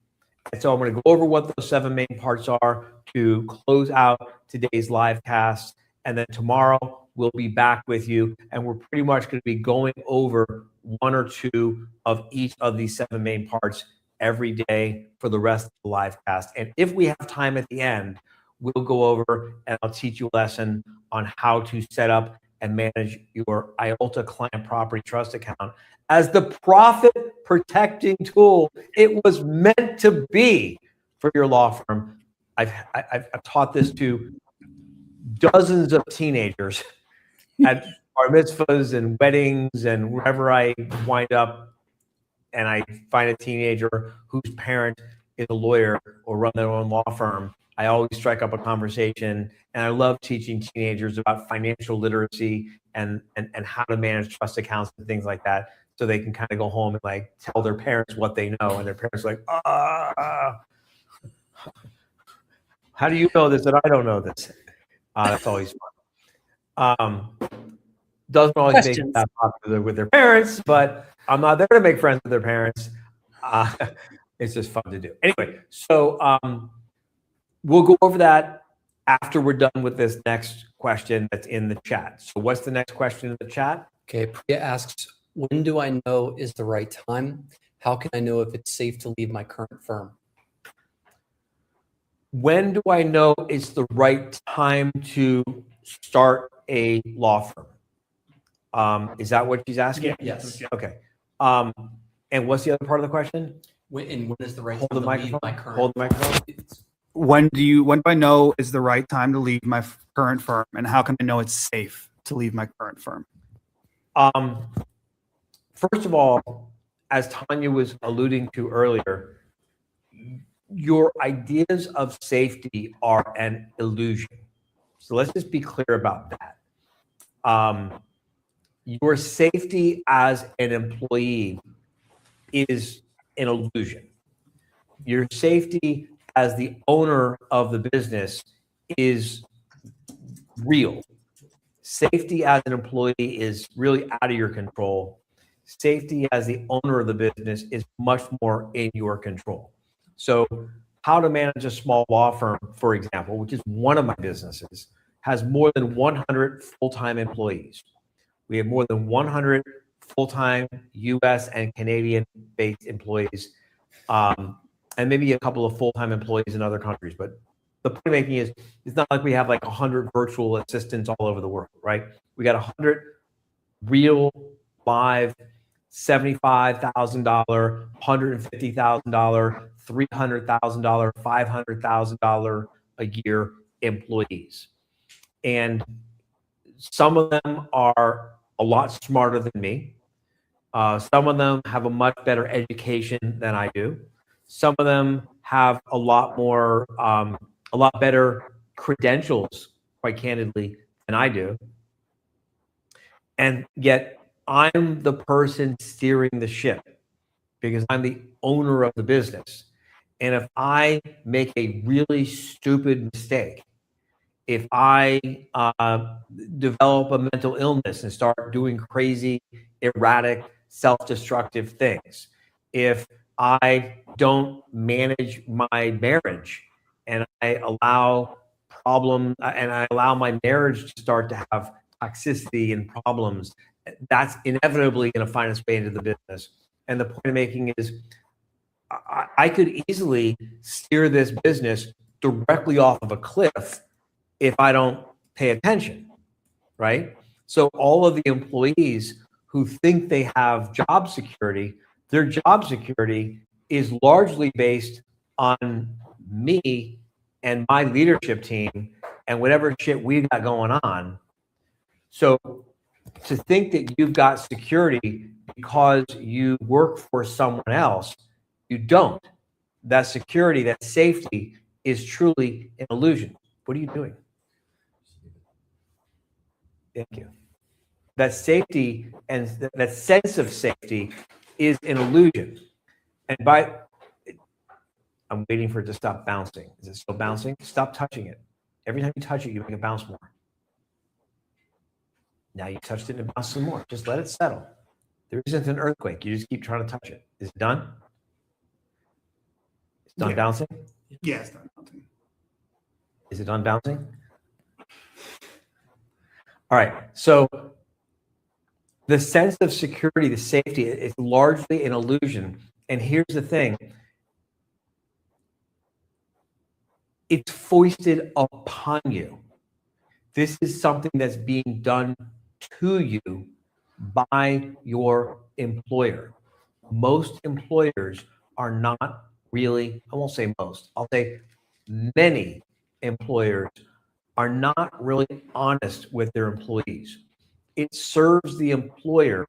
And so I'm going to go over what those 7 main parts are to close out today's live cast. And then tomorrow we'll be back with you. And we're pretty much going to be going over 1 or 2 of each of these 7 main parts every day for the rest of the live cast. And if we have time at the end, we'll go over and I'll teach you a lesson on how to set up and manage your IOLTA client property trust account as the profit protecting tool it was meant to be for your law firm. I've taught this to dozens of teenagers at bar mitzvahs and weddings and wherever I wind up, and I find a teenager whose parent is a lawyer or run their own law firm. I always strike up a conversation, and I love teaching teenagers about financial literacy and how to manage trust accounts and things like that, so they can kind of go home and like tell their parents what they know, and their parents are like, how do you know this and I don't know this? That's always fun. Doesn't always Questions. make that popular with their parents, but I'm not there to make friends with their parents. It's just fun to do. Anyway, so we'll go over that after we're done with this next question that's in the chat. So what's the next question in the chat? Okay, Priya asks, when do I know is the right time? How can I know if it's safe to leave my current firm? When do I know it's the right time to start a law firm? Is that what she's asking? Yes. Okay. And what's the other part of the question? When is the right Hold time the to leave microphone. my current Hold the microphone. When do I know is the right time to leave my current firm, and how can I know it's safe to leave my current firm? First of all, as Tanya was alluding to earlier, your ideas of safety are an illusion. So let's just be clear about that. Your safety as an employee is an illusion. Your safety as the owner of the business is real. Safety as an employee is really out of your control. Safety as the owner of the business is much more in your control. So how to manage a small law firm, for example, which is one of my businesses, has more than 100 full-time employees. We have more than 100 full-time US and Canadian-based employees, and maybe a couple of full-time employees in other countries. But the point I'm making is, it's not like we have like 100 virtual assistants all over the world, right? We got 100 real, live, $75,000, $150,000, $300,000, $500,000 a year employees. And some of them are a lot smarter than me. Some of them have a much better education than I do. Some of them have a lot better credentials, quite candidly, than I do. And yet I'm the person steering the ship because I'm the owner of the business. And if I make a really stupid mistake, if I develop a mental illness and start doing crazy, erratic, self-destructive things, if I don't manage my marriage and I allow my marriage to start to have toxicity and problems, that's inevitably going to find its way into the business. And the point I'm making is I could easily steer this business directly off of a cliff if I don't pay attention, right? So all of the employees who think they have job security, their job security is largely based on me and my leadership team and whatever shit we got going on. So to think that you've got security because you work for someone else, you don't. That security, that safety is truly an illusion. What are you doing? Thank you. That safety and that sense of safety is an illusion. And I'm waiting for it to stop bouncing. Is it still bouncing? Stop touching it. Every time you touch it, you make it bounce more. Now you touched it and it bounced some more. Just let it settle. There isn't an earthquake. You just keep trying to touch it. Is it done? It's done bouncing? Yeah, it's done bouncing. Is it done bouncing? All right. So the sense of security, the safety, is largely an illusion. And here's the thing. It's foisted upon you. This is something that's being done to you by your employer. Most employers are not really, I won't say most, I'll say many employers are not really honest with their employees. It serves the employer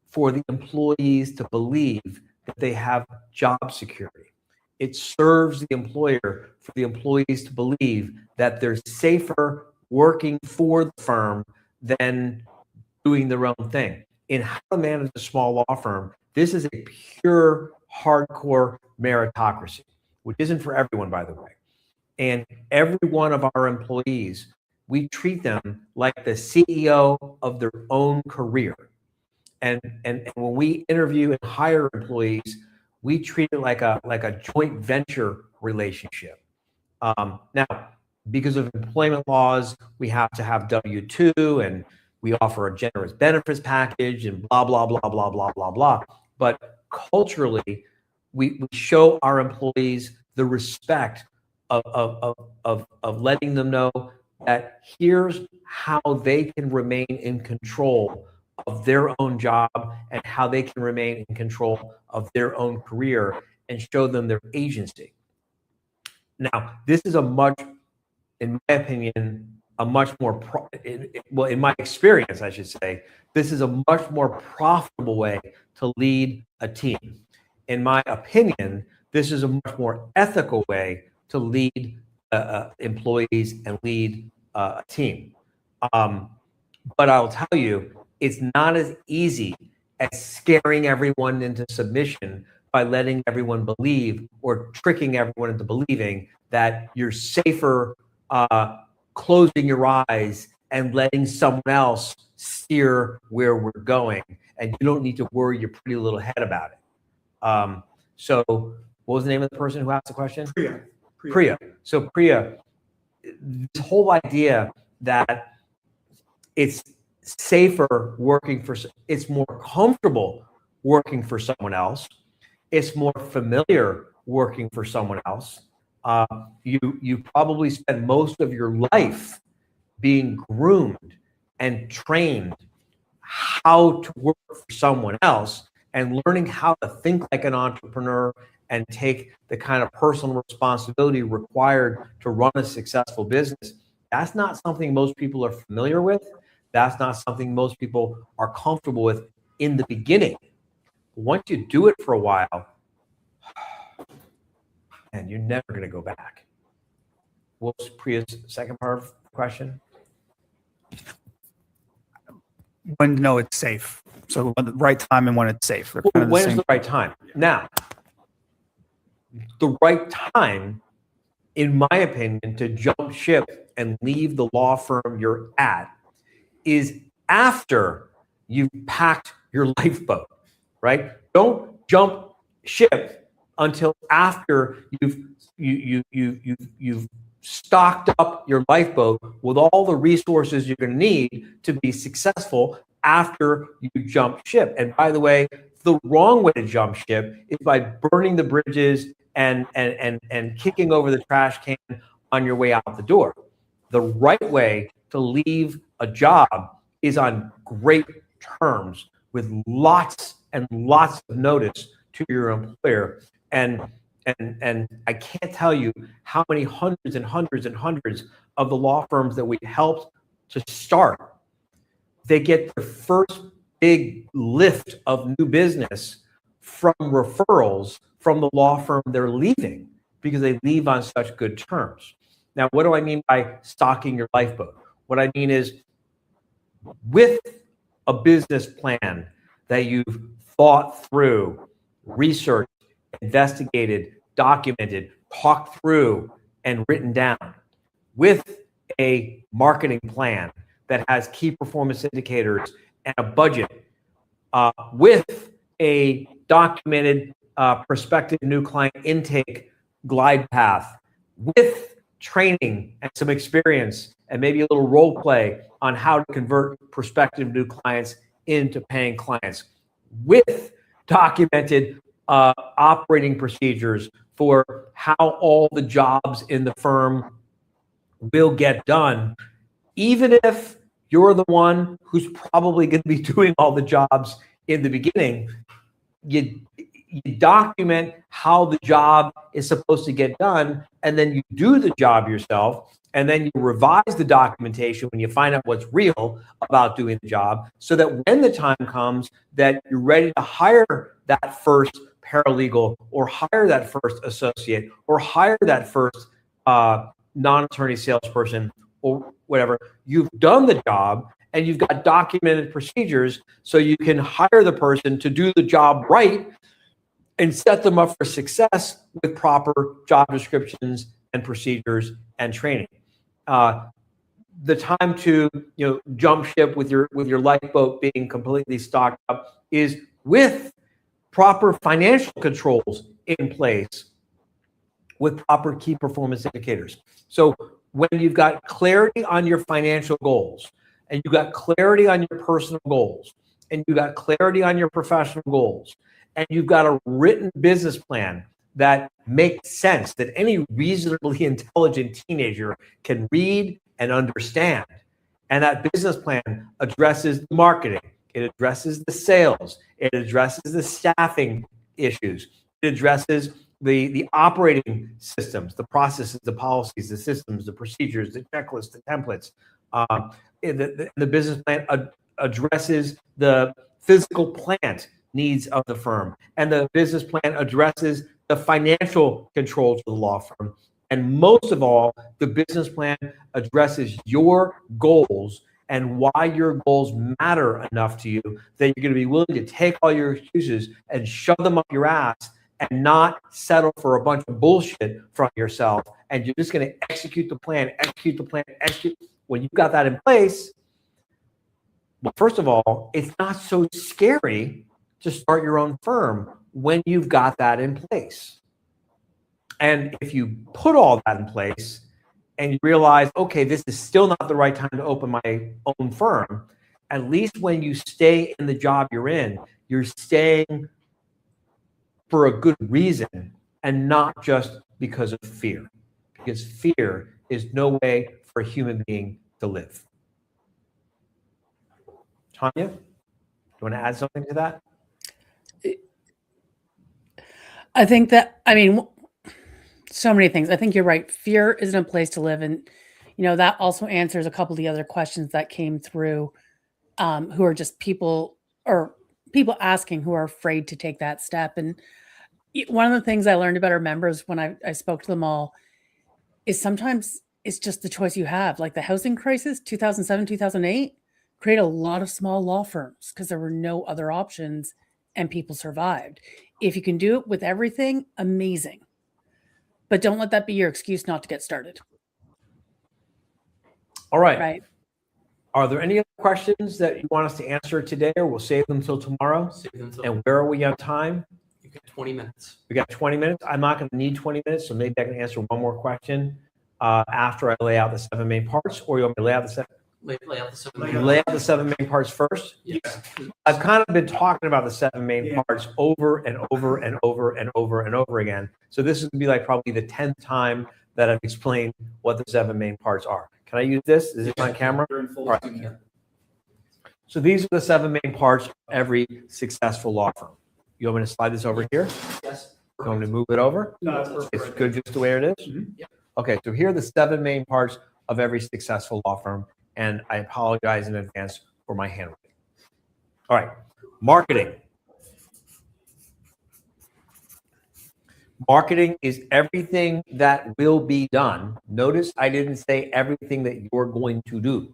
for the employees to believe that they have job security. It serves the employer for the employees to believe that they're safer working for the firm than doing their own thing. In how to manage a small law firm, this is a pure, hardcore meritocracy, which isn't for everyone, by the way. And every one of our employees, we treat them like the CEO of their own career. And when we interview and hire employees, we treat it like a joint venture relationship. Now, because of employment laws, we have to have W-2 and we offer a generous benefits package and blah, blah, blah, blah, blah, blah, blah. But culturally, we show our employees the respect of letting them know that here's how they can remain in control of their own job and how they can remain in control of their own career and show them their agency. Now, this is in my opinion, a much more, in my experience, I should say, this is a much more profitable way to lead a team. In my opinion, this is a much more ethical way to lead employees and lead a team. But I'll tell you, it's not as easy as scaring everyone into submission by letting everyone believe or tricking everyone into believing that you're safer closing your eyes and letting someone else steer where we're going. And you don't need to worry your pretty little head about it. So what was the name of the person who asked the question? Priya. So Priya, this whole idea that it's safer working for, it's more comfortable working for someone else, it's more familiar working for someone else. You probably spend most of your life being groomed and trained how to work for someone else and learning how to think like an entrepreneur and take the kind of personal responsibility required to run a successful business. That's not something most people are familiar with. That's not something most people are comfortable with in the beginning. Once you do it for a while, and you're never going to go back. What was Priya's second part of the question? When to know it's safe. So at the right time and when it's safe. They're kind of the When's same. the right time? Now, the right time, in my opinion, to jump ship and leave the law firm you're at is after you've packed your lifeboat, right? Don't jump ship until after you've stocked up your lifeboat with all the resources you're going to need to be successful after you jump ship. And by the way, the wrong way to jump ship is by burning the bridges and kicking over the trash can on your way out the door. The right way to leave a job is on great terms with lots and lots of notice to your employer. And I can't tell you how many hundreds and hundreds and hundreds of the law firms that we helped to start, they get their first big lift of new business from referrals from the law firm they're leaving because they leave on such good terms. Now, what do I mean by stocking your lifeboat? What I mean is with a business plan that you've thought through, researched, investigated, documented, talked through, and written down, with a marketing plan that has key performance indicators and a budget, with a documented prospective new client intake glide path, with training and some experience and maybe a little role play on how to convert prospective new clients into paying clients, with documented operating procedures for how all the jobs in the firm will get done, even if you're the one who's probably going to be doing all the jobs in the beginning. You document how the job is supposed to get done, and then you do the job yourself, and then you revise the documentation when you find out what's real about doing the job, so that when the time comes that you're ready to hire that first paralegal or hire that first associate or hire that first non-attorney salesperson or whatever, you've done the job and you've got documented procedures so you can hire the person to do the job right and set them up for success with proper job descriptions and procedures and training. The time to jump ship with your lifeboat being completely stocked up is with proper financial controls in place, with proper key performance indicators. So when you've got clarity on your financial goals, and you've got clarity on your personal goals, and you've got clarity on your professional goals, and you've got a written business plan that makes sense, that any reasonably intelligent teenager can read and understand, and that business plan addresses the marketing, it addresses the sales, it addresses the staffing issues, it addresses the operating systems, the processes, the policies, the systems, the procedures, the checklists, the templates. The business plan addresses the physical plant needs of the firm, and the business plan addresses the financial controls of the law firm, And most of all, the business plan addresses your goals and why your goals matter enough to you that you're going to be willing to take all your excuses and shove them up your ass and not settle for a bunch of bullshit from yourself. And you're just going to execute the plan. When you've got that in place, well, first of all, it's not so scary to start your own firm when you've got that in place. And if you put all that in place and you realize, okay, this is still not the right time to open my own firm, at least when you stay in the job you're staying for a good reason and not just because of fear. Because fear is no way for a human being to live. Tanya, do you want to add something to that? I think that, I mean, so many things. I think you're right. Fear isn't a place to live. And, you know, that also answers a couple of the other questions that came through, who are just people asking who are afraid to take that step. And one of the things I learned about our members when I spoke to them all is sometimes it's just the choice you have. Like the housing crisis, 2007, 2008, created a lot of small law firms because there were no other options and people survived. If you can do it with everything, amazing. But don't let that be your excuse not to get started. All right. Right. Are there any other questions that you want us to answer today, or we'll save them until tomorrow? And where are we on time? You got 20 minutes. We got 20 minutes. I'm not going to need 20 minutes, so maybe I can answer one more question after I lay out the 7 main parts, or you want me to lay out the 7? Lay out the 7 Lay out the 7 main parts first. Yes. I've kind of been talking about the 7 main parts over and over and over and over and over again. So this is going to be like probably the 10th time that I've explained what the 7 main parts are. Can I use this? Is it on camera? All right. So these are the 7 main parts of every successful law firm. You want me to slide this over here? Yes. You want me to move it over? No, that's perfect. It's good just the way it is? Mhm. Yep. Okay, so here are the 7 main parts of every successful law firm, and I apologize in advance for my handwriting. All right, marketing. Marketing is everything that will be done. Notice I didn't say everything that you're going to do.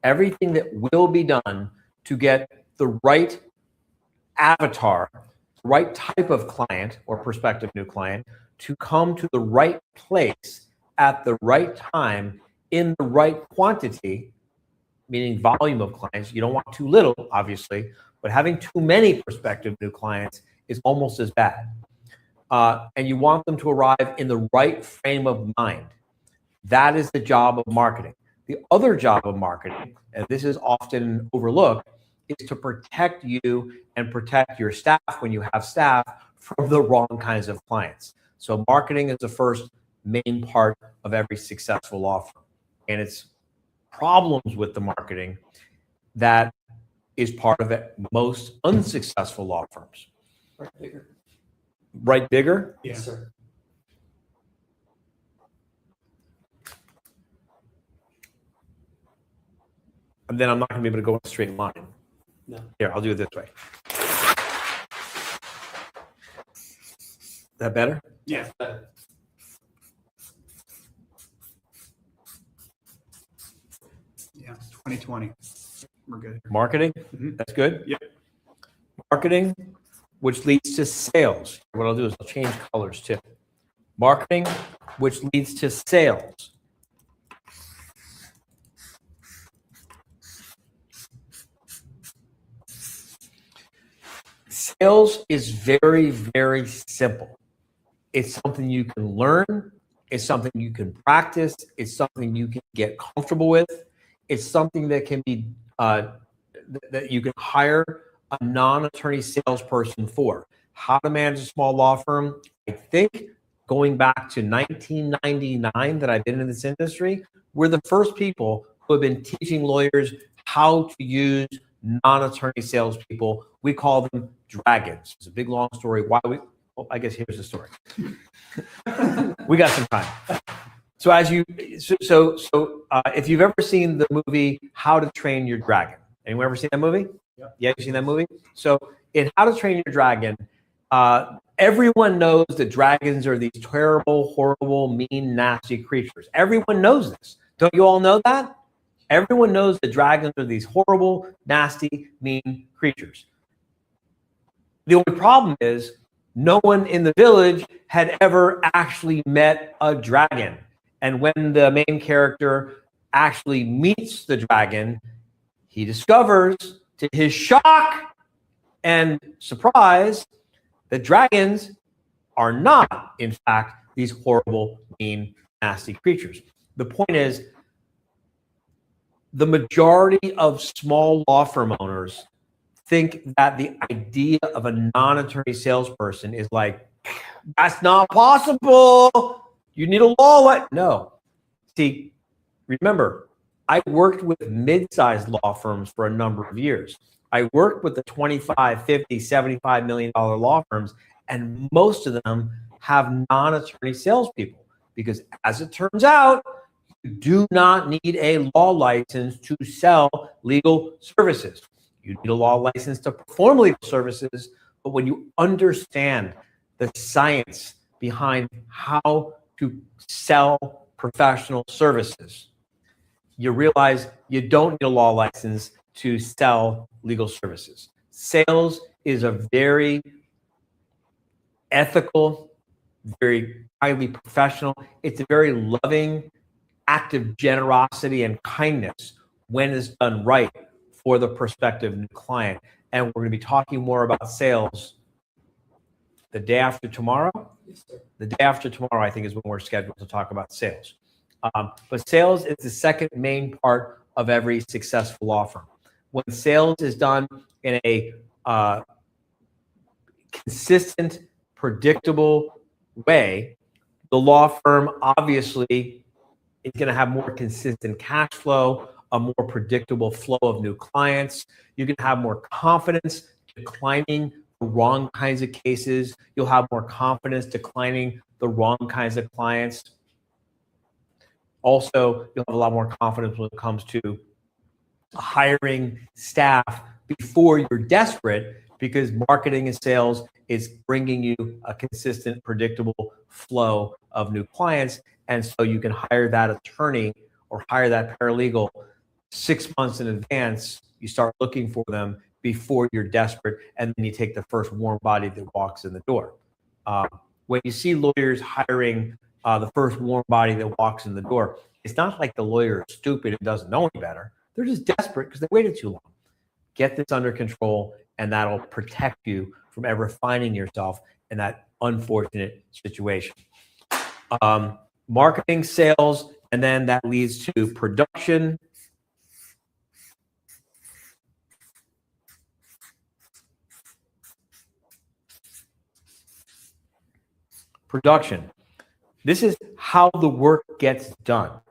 Everything that will be done to get the right avatar, right type of client or prospective new client to come to the right place at the right time in the right quantity, meaning volume of clients. You don't want too little, obviously, but having too many prospective new clients is almost as bad. And you want them to arrive in the right frame of mind. That is the job of marketing. The other job of marketing, and this is often overlooked, is to protect you and protect your staff when you have staff from the wrong kinds of clients. So marketing is the first main part of every successful law firm. And it's problems with the marketing that is part of it, most unsuccessful law firms. Right, bigger. Right bigger? Yeah. Yes, sir. And then I'm not going to be able to go in a straight line. No. Here, I'll do it this way. That better? Yeah. Yeah. 2020. We're good. Marketing, Mhm. that's good? Yep. Marketing, which leads to sales. What I'll do is I'll change colors too. Marketing, which leads to sales. Sales is very, very simple. It's something you can learn. It's something you can practice. It's something you can get comfortable with. It's something that can be that you can hire a non-attorney salesperson for. How to manage a small law firm. I think going back to 1999 that I've been in this industry, we're the first people who have been teaching lawyers how to use non-attorney salespeople. We call them dragons. It's a big, long story. Why we? Well, I guess here's the story. We got some time. So as you, if you've ever seen the movie How to Train Your Dragon, anyone ever seen that movie? Yep. Yeah, you seen that movie? So in How to Train Your Dragon, Everyone knows that dragons are these terrible, horrible, mean, nasty creatures. Everyone knows this. Don't you all know that? Everyone knows that dragons are these horrible, nasty, mean creatures. The only problem is no one in the village had ever actually met a dragon. And when the main character actually meets the dragon, he discovers, to his shock and surprise, that dragons are not, in fact, these horrible, mean, nasty creatures. The point is, the majority of small law firm owners think that the idea of a non-attorney salesperson is like, that's not possible. You need a law. No. See, remember, I worked with mid-sized law firms for a number of years. I worked with the 25, 50, $75 million law firms, and most of them have non-attorney salespeople because, as it turns out, you do not need a law license to sell legal services. You need a law license to perform legal services, but when you understand the science behind how to sell professional services, you realize you don't need a law license to sell legal services. Sales is a very ethical, very highly professional. It's a very loving act of generosity and kindness when it's done right for the prospective new client. And we're going to be talking more about sales the day after tomorrow. Yes, sir. The day after tomorrow, I think, is when we're scheduled to talk about sales. But sales is the second main part of every successful law firm. When sales is done in a consistent, predictable way, the law firm obviously is going to have more consistent cash flow, a more predictable flow of new clients. You can have more confidence declining the wrong kinds of cases. You'll have more confidence declining the wrong kinds of clients. Also, you'll have a lot more confidence when it comes to hiring staff before you're desperate, because marketing and sales is bringing you a consistent, predictable flow of new clients. And so you can hire that attorney or hire that paralegal 6 months in advance. You start looking for them before you're desperate, and then you take the first warm body that walks in the door. When you see lawyers hiring the first warm body that walks in the door, it's not like the lawyer is stupid and doesn't know any better. They're just desperate because they waited too long. Get this under control, and that'll protect you from ever finding yourself in that unfortunate situation. Marketing, sales, and then that leads to production. Production. This is how the work gets done.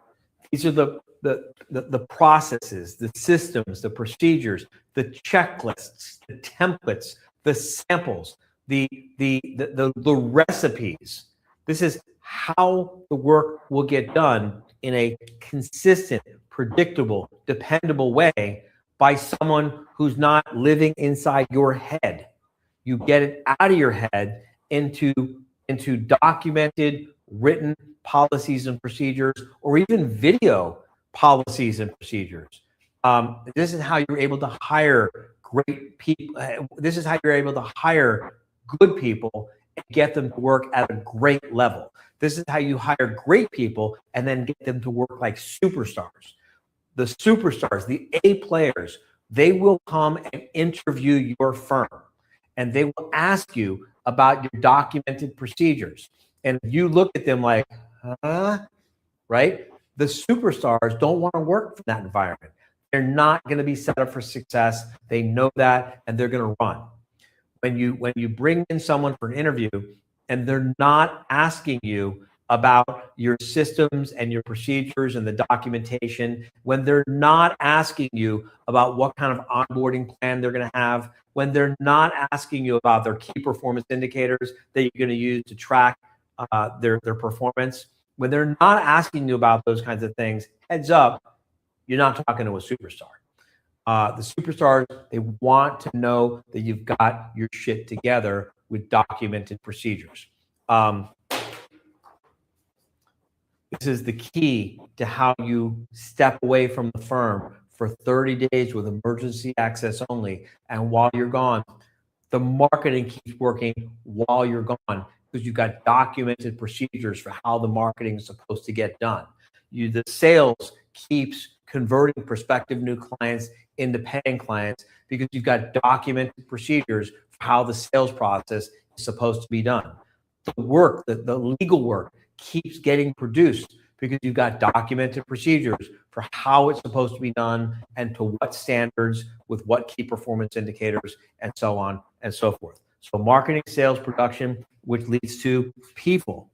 These are the processes, the systems, the procedures, the checklists, the templates, the samples, the recipes. This is how the work will get done in a consistent, predictable, dependable way by someone who's not living inside your head. You get it out of your head into documented, written policies and procedures, or even video policies and procedures. This is how you're able to hire great people. This is how you're able to hire good people and get them to work at a great level. This is how you hire great people and then get them to work like superstars. The superstars, the A players, they will come and interview your firm, and they will ask you about your documented procedures. And you look at them like, huh? Right? The superstars don't want to work from that environment. They're not going to be set up for success. They know that, and they're going to run. When you bring in someone for an interview and they're not asking you about your systems and your procedures and the documentation, when they're not asking you about what kind of onboarding plan they're going to have, when they're not asking you about their key performance indicators that you're going to use to track their performance, when they're not asking you about those kinds of things, heads up, you're not talking to a superstar. The superstars, they want to know that you've got your shit together with documented procedures. This is the key to how you step away from the firm for 30 days with emergency access only. And while you're gone, the marketing keeps working while you're gone because you've got documented procedures for how the marketing is supposed to get done. The sales keeps converting prospective new clients into paying clients because you've got documented procedures for how the sales process is supposed to be done. The work, the legal work keeps getting produced because you've got documented procedures for how it's supposed to be done and to what standards with what key performance indicators and so on and so forth. So marketing, sales, production, which leads to people.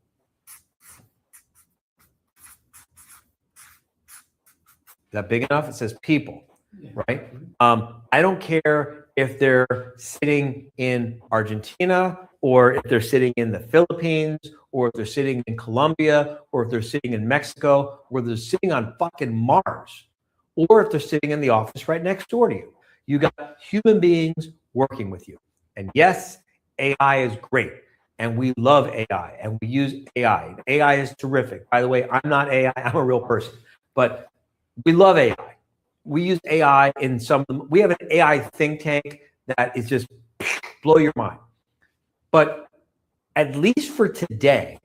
Is that big enough? It says people, right? I don't care if they're sitting in Argentina or if they're sitting in the Philippines or if they're sitting in Colombia or if they're sitting in Mexico or they're sitting on fucking Mars or if they're sitting in the office right next door to you. You got human beings working with you. And yes, AI is great. And we love AI and we use AI. AI is terrific. By the way, I'm not AI, I'm a real person. But we love AI. We use AI in some of them. We have an AI think tank that is just blow your mind. But at least for today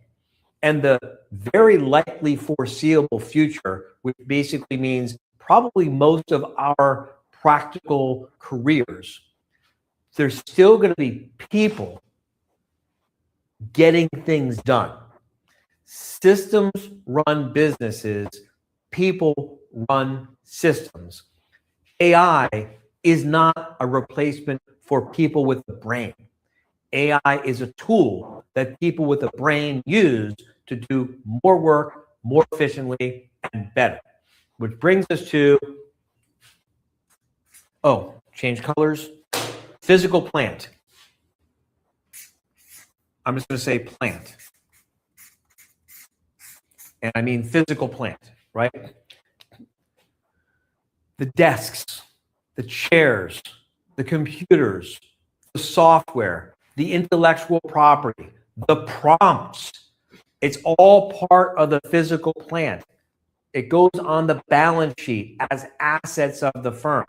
and the very likely foreseeable future, which basically means probably most of our practical careers, there's still going to be people getting things done. Systems run businesses, people run systems. AI is not a replacement for people with a brain. AI is a tool that people with a brain use to do more work, more efficiently, and better. Which brings us to, change colors. Physical plant. I'm just going to say plant. And I mean physical plant, right? The desks, the chairs, the computers, the software, the intellectual property, the prompts. It's all part of the physical plant. It goes on the balance sheet as assets of the firm.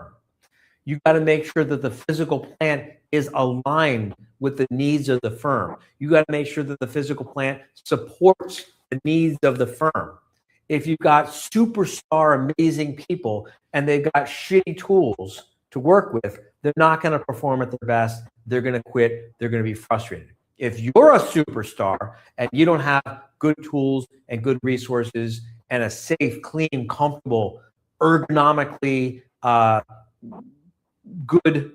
You got to make sure that the physical plant is aligned with the needs of the firm. You got to make sure that the physical plant supports the needs of the firm. If you've got superstar amazing people and they've got shitty tools to work with, they're not going to perform at their best. They're going to quit. They're going to be frustrated. If you're a superstar and you don't have good tools and good resources and a safe, clean, comfortable, ergonomically good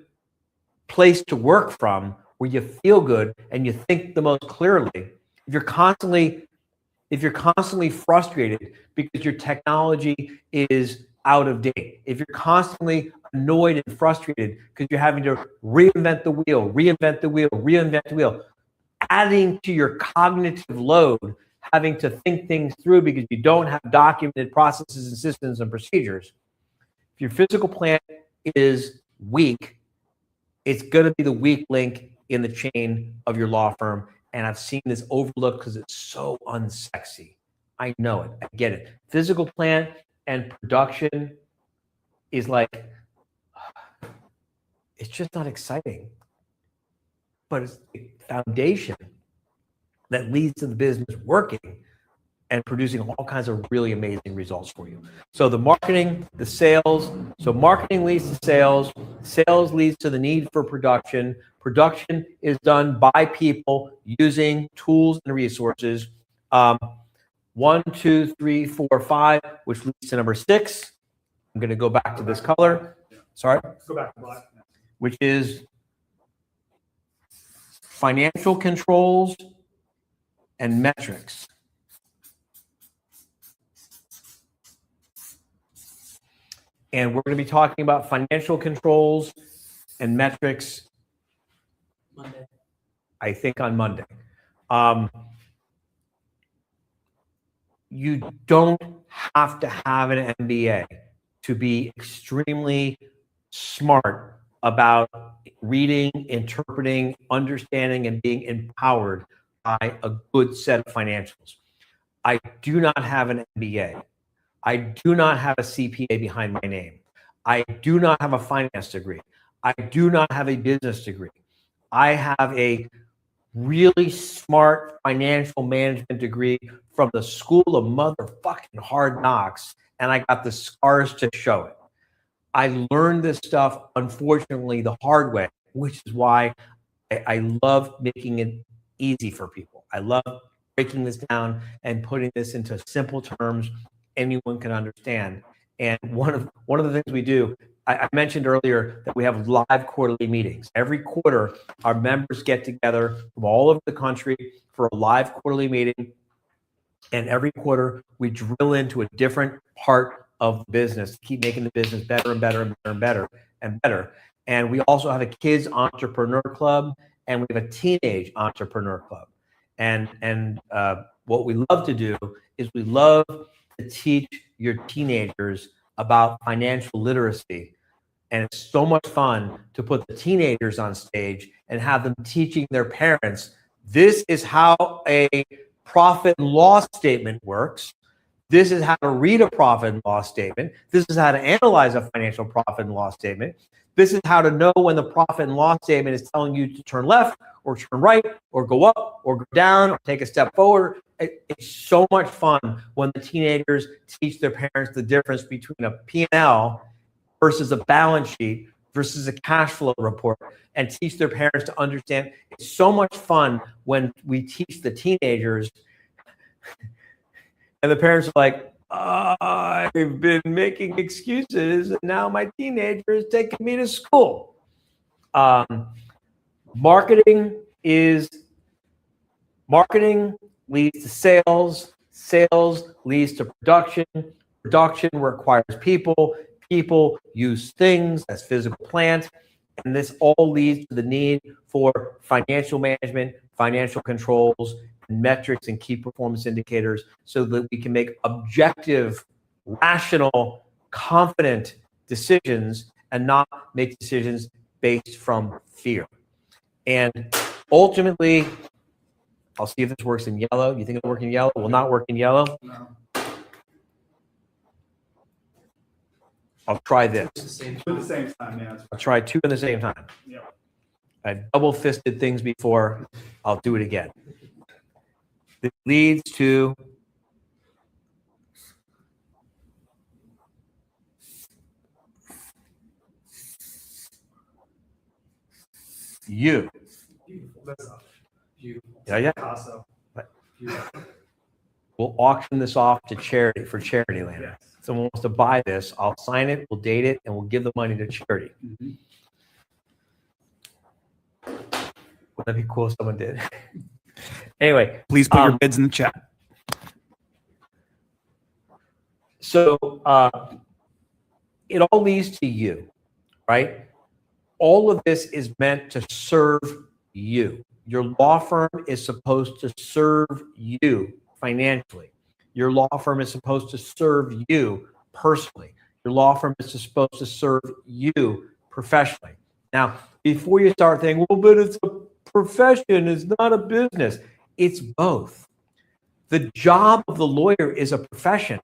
place to work from where you feel good and you think the most clearly, if you're constantly frustrated because your technology is out of date, if you're constantly annoyed and frustrated because you're having to reinvent the wheel, adding to your cognitive load, having to think things through because you don't have documented processes and systems and procedures. If your physical plant is weak, it's going to be the weak link in the chain of your law firm. And I've seen this overlooked because it's so unsexy. I know it. I get it. Physical plant and production is like, it's just not exciting. But it's the foundation that leads to the business working and producing all kinds of really amazing results for you. So the marketing, the sales, so marketing leads to sales, sales leads to the need for production. Production is done by people using tools and resources. 1, 2, 3, 4, 5, which leads to number 6. I'm going to go back to this color. Sorry. Go back to black. Which is financial controls and metrics. And we're going to be talking about financial controls and metrics, Monday. I think, on Monday. You don't have to have an MBA to be extremely smart about reading, interpreting, understanding, and being empowered by a good set of financials. I do not have an MBA. I do not have a CPA behind my name. I do not have a finance degree. I do not have a business degree. I have a really smart financial management degree from the School of Motherfucking Hard Knocks, and I got the scars to show it. I learned this stuff, unfortunately, the hard way, which is why I love making it easy for people. I love breaking this down and putting this into simple terms anyone can understand. And one of the things we do, I mentioned earlier that we have live quarterly meetings. Every quarter, our members get together from all over the country for a live quarterly meeting. And every quarter, we drill into a different part of the business, keep making the business better and better and better and better and better. And we also have a kids entrepreneur club, and we have a teenage entrepreneur club. And what we love to do is we love to teach your teenagers about financial literacy. And it's so much fun to put the teenagers on stage and have them teaching their parents, this is how a profit and loss statement works. This is how to read a profit and loss statement. This is how to analyze a financial profit and loss statement. This is how to know when the profit and loss statement is telling you to turn left or turn right or go up or go down or take a step forward. It's so much fun when the teenagers teach their parents the difference between a P&L versus a balance sheet versus a cash flow report, and teach their parents to understand. It's so much fun when we teach the teenagers and the parents are like, I've been making excuses and now my teenager is taking me to school. Marketing leads to sales. Sales leads to production. Production requires people. People use things as physical plant. And this all leads to the need for financial management, financial controls, metrics, and key performance indicators so that we can make objective, rational, confident decisions and not make decisions based from fear. And ultimately, I'll see if this works in yellow. You think it'll work in yellow? It will not work in yellow. No. I'll try this. At the same time, yeah. I'll try two at the same time. Yep. I've double-fisted things before. I'll do it again. This leads to you. Beautiful. That's up. Beautiful. Yeah. Picasso. Beautiful. We'll auction this off to charity for Charity Land. Yes. Someone wants to buy this, I'll sign it, we'll date it, and we'll give the money to charity. Mm-hmm. Wouldn't that be cool if someone did? Anyway, Please put your bids in the chat. so it all leads to you, right? All of this is meant to serve you. Your law firm is supposed to serve you financially. Your law firm is supposed to serve you personally. Your law firm is supposed to serve you professionally. Now, before you start thinking, well, but it's a profession, it's not a business. It's both. The job of the lawyer is a profession.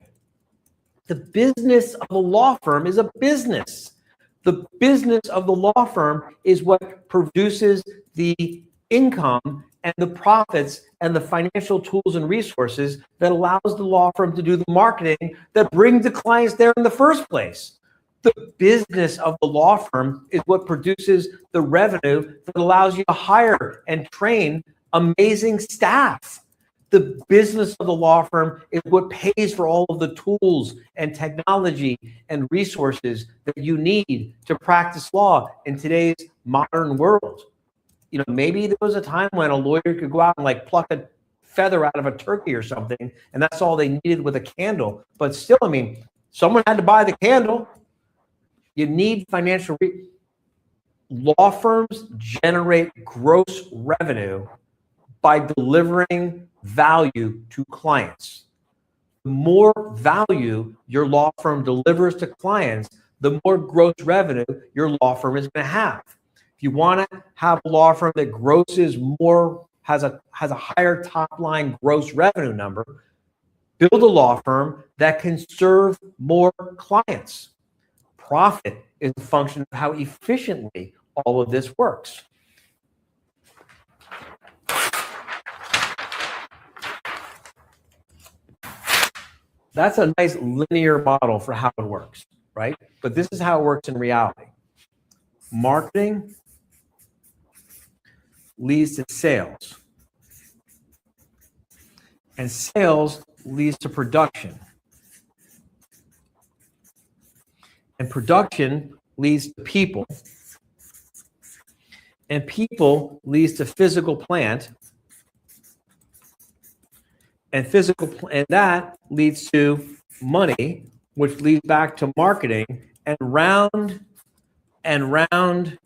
The business of a law firm is a business. The business of the law firm is what produces the income and the profits and the financial tools and resources that allows the law firm to do the marketing that brings the clients there in the first place. The business of the law firm is what produces the revenue that allows you to hire and train amazing staff. The business of the law firm is what pays for all of the tools and technology and resources that you need to practice law in today's modern world. You know, maybe there was a time when a lawyer could go out and like pluck a feather out of a turkey or something, and that's all they needed with a candle. But still, I mean, someone had to buy the candle. You need financial. Law firms generate gross revenue by delivering value to clients. The more value your law firm delivers to clients, the more gross revenue your law firm is going to have. If you want to have a law firm that grosses more, has a higher top line gross revenue number, build a law firm that can serve more clients. Profit is a function of how efficiently all of this works. That's a nice linear model for how it works, right? But this is how it works in reality. Marketing leads to sales. And sales leads to production. And production leads to people. And people leads to physical plant. And that leads to money, which leads back to marketing, and round and round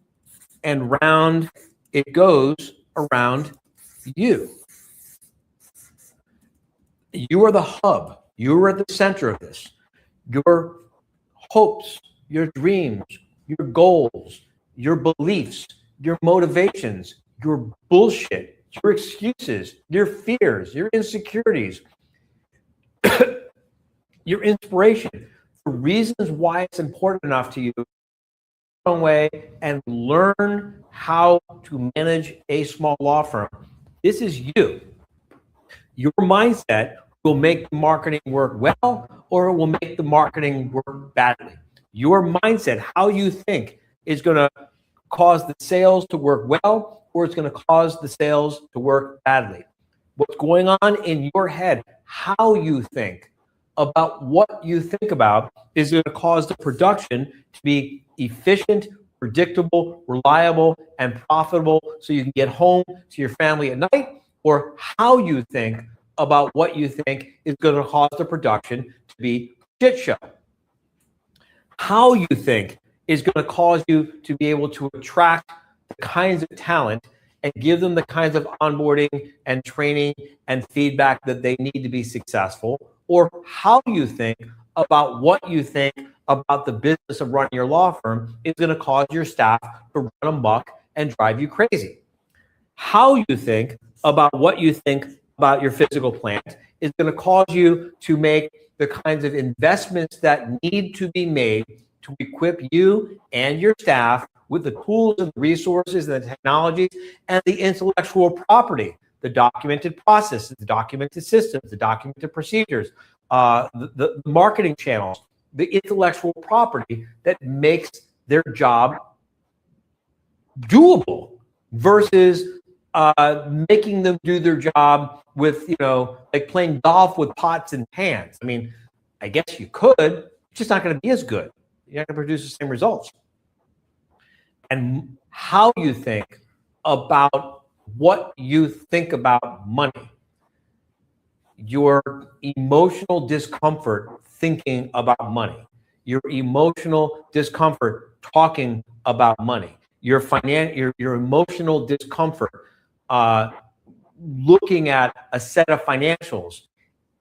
and round it goes around you. You are the hub. You are at the center of this. Your hopes, your dreams, your goals, your beliefs, your motivations, your bullshit, your excuses, your fears, your insecurities, your inspiration, the reasons why it's important enough to you own way and learn how to manage a small law firm. This is you. Your mindset will make the marketing work well, or it will make the marketing work badly. Your mindset, how you think, is going to cause the sales to work well, or it's going to cause the sales to work badly. What's going on in your head, how you think about what you think about, is going to cause the production to be efficient, predictable, reliable, and profitable, so you can get home to your family at night. Or how you think about what you think is going to cause the production to be shit show. How you think is going to cause you to be able to attract the kinds of talent and give them the kinds of onboarding and training and feedback that they need to be successful. Or how you think about what you think about the business of running your law firm is going to cause your staff to run amok and drive you crazy. How you think about what you think about your physical plant is going to cause you to make the kinds of investments that need to be made to equip you and your staff with the tools and resources and the technologies and the intellectual property, the documented processes, the documented systems, the documented procedures, the marketing channels, the intellectual property that makes their job doable versus making them do their job with, like playing golf with pots and pans. I mean, I guess you could, it's just not going to be as good. You're not going to produce the same results. And how you think about what you think about money, your emotional discomfort thinking about money, your emotional discomfort talking about money, your emotional discomfort looking at a set of financials,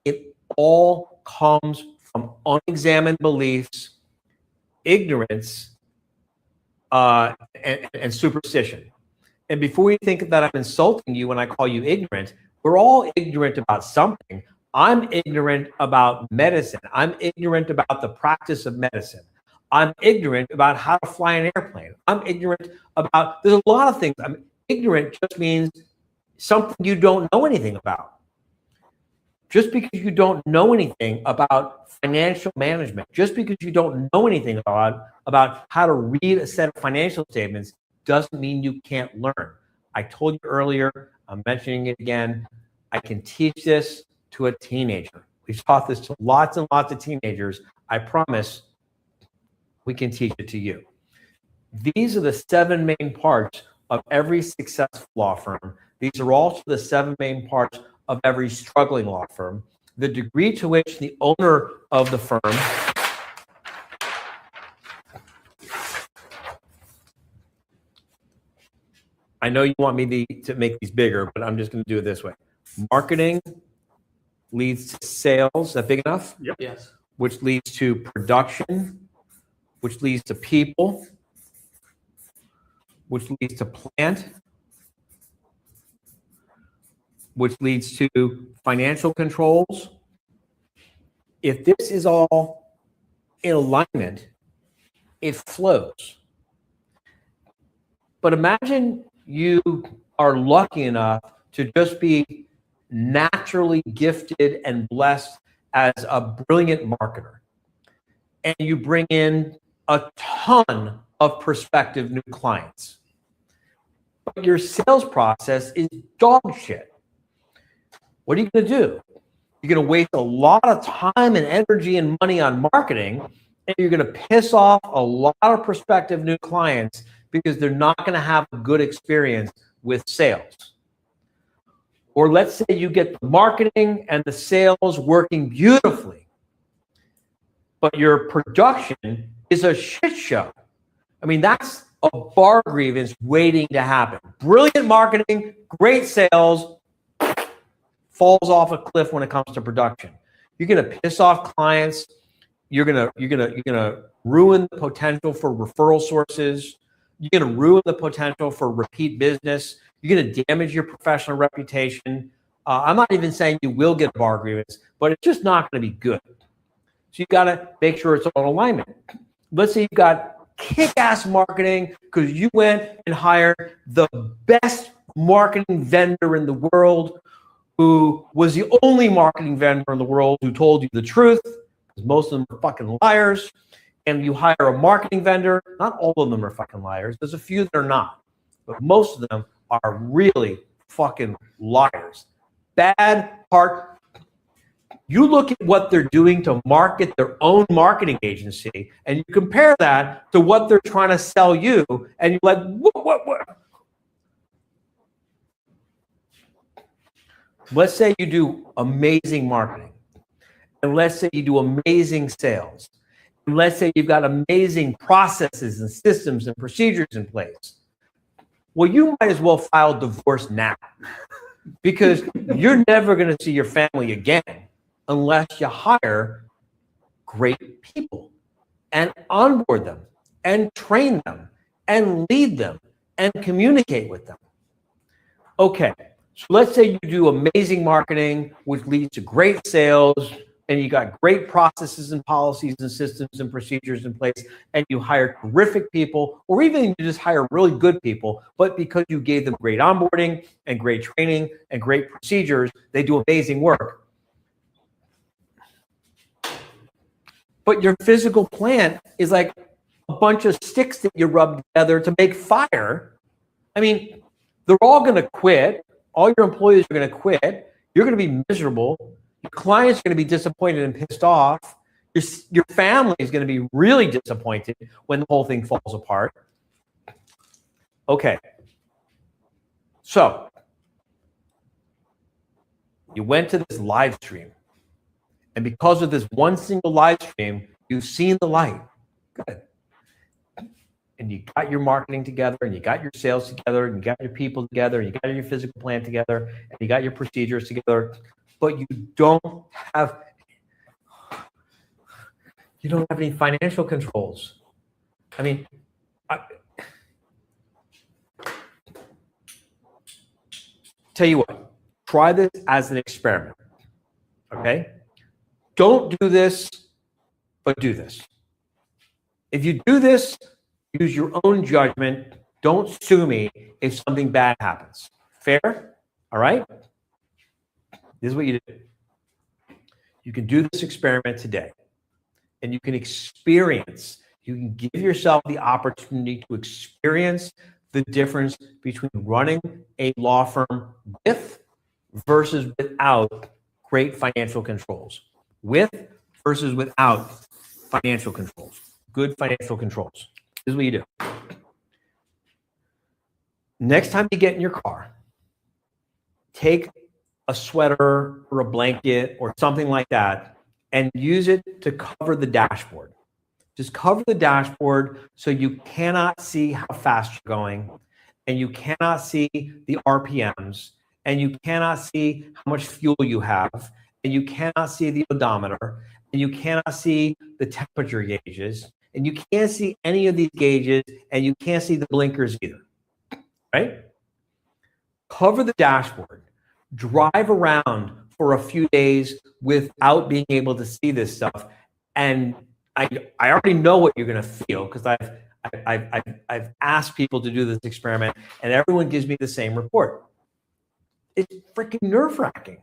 it all comes from unexamined beliefs, ignorance, and superstition. And before you think that I'm insulting you when I call you ignorant, we're all ignorant about something. I'm ignorant about medicine. I'm ignorant about the practice of medicine. I'm ignorant about how to fly an airplane. I'm ignorant about, there's a lot of things. Ignorant just means something you don't know anything about. Just because you don't know anything about financial management, just because you don't know anything about how to read a set of financial statements, doesn't mean you can't learn. I told you earlier, I'm mentioning it again, I can teach this to a teenager. We've taught this to lots and lots of teenagers. I promise we can teach it to you. These are the 7 main parts of every successful law firm. These are also the 7 main parts of every struggling law firm. The degree to which the owner of the firm I know you want me to make these bigger, but I'm just going to do it this way. Marketing leads to sales. Is that big enough? Yes. Which leads to production, which leads to people, which leads to plant, which leads to financial controls. If this is all in alignment, it flows. But imagine you are lucky enough to just be naturally gifted and blessed as a brilliant marketer. And you bring in a ton of prospective new clients. But your sales process is dog shit. What are you going to do? You're going to waste a lot of time and energy and money on marketing, and you're going to piss off a lot of prospective new clients because they're not going to have a good experience with sales. Or let's say you get the marketing and the sales working beautifully, but your production is a shit show. I mean, that's a bar grievance waiting to happen. Brilliant marketing, great sales, falls off a cliff when it comes to production. You're going to piss off clients. You're going to ruin the potential for referral sources. You're going to ruin the potential for repeat business. You're going to damage your professional reputation. I'm not even saying you will get a bar grievance, but it's just not going to be good. So you got to make sure it's on alignment. Let's say you've got kick-ass marketing because you went and hired the best marketing vendor in the world, who was the only marketing vendor in the world who told you the truth, because most of them are fucking liars. And you hire a marketing vendor, not all of them are fucking liars. There's a few that are not, but most of them are really fucking liars. Bad part. You look at what they're doing to market their own marketing agency, and you compare that to what they're trying to sell you, and you're like, what? Let's say you do amazing marketing, and let's say you do amazing sales, and let's say you've got amazing processes and systems and procedures in place. Well, you might as well file divorce now, because you're never going to see your family again unless you hire great people and onboard them and train them and lead them and communicate with them. Okay. So let's say you do amazing marketing, which leads to great sales, and you got great processes and policies and systems and procedures in place, and you hire terrific people, or even you just hire really good people, but because you gave them great onboarding and great training and great procedures, they do amazing work. But your physical plant is like a bunch of sticks that you rub together to make fire. I mean, they're all going to quit. All your employees are going to quit. You're going to be miserable. Your clients are going to be disappointed and pissed off. Your family is going to be really disappointed when the whole thing falls apart. Okay. So you went to this live stream, and because of this one single live stream, you've seen the light. Good. And you got your marketing together, and you got your sales together, and you got your people together, and you got your physical plan together, and you got your procedures together, but you don't have any financial controls. I mean, tell you what, try this as an experiment, okay? Don't do this, but do this. If you do this, use your own judgment. Don't sue me if something bad happens. Fair? All right? This is what you do. You can do this experiment today, and you can give yourself the opportunity to experience the difference between running a law firm with versus without great financial controls. With versus without financial controls. Good financial controls. This is what you do. Next time you get in your car, take a sweater or a blanket or something like that and use it to cover the dashboard. Just cover the dashboard so you cannot see how fast you're going, and you cannot see the RPMs, and you cannot see how much fuel you have, and you cannot see the odometer, and you cannot see the temperature gauges, and you can't see any of these gauges, and you can't see the blinkers either, right? Cover the dashboard, drive around for a few days without being able to see this stuff. And I already know what you're going to feel, because I've asked people to do this experiment, and everyone gives me the same report. It's freaking nerve-wracking.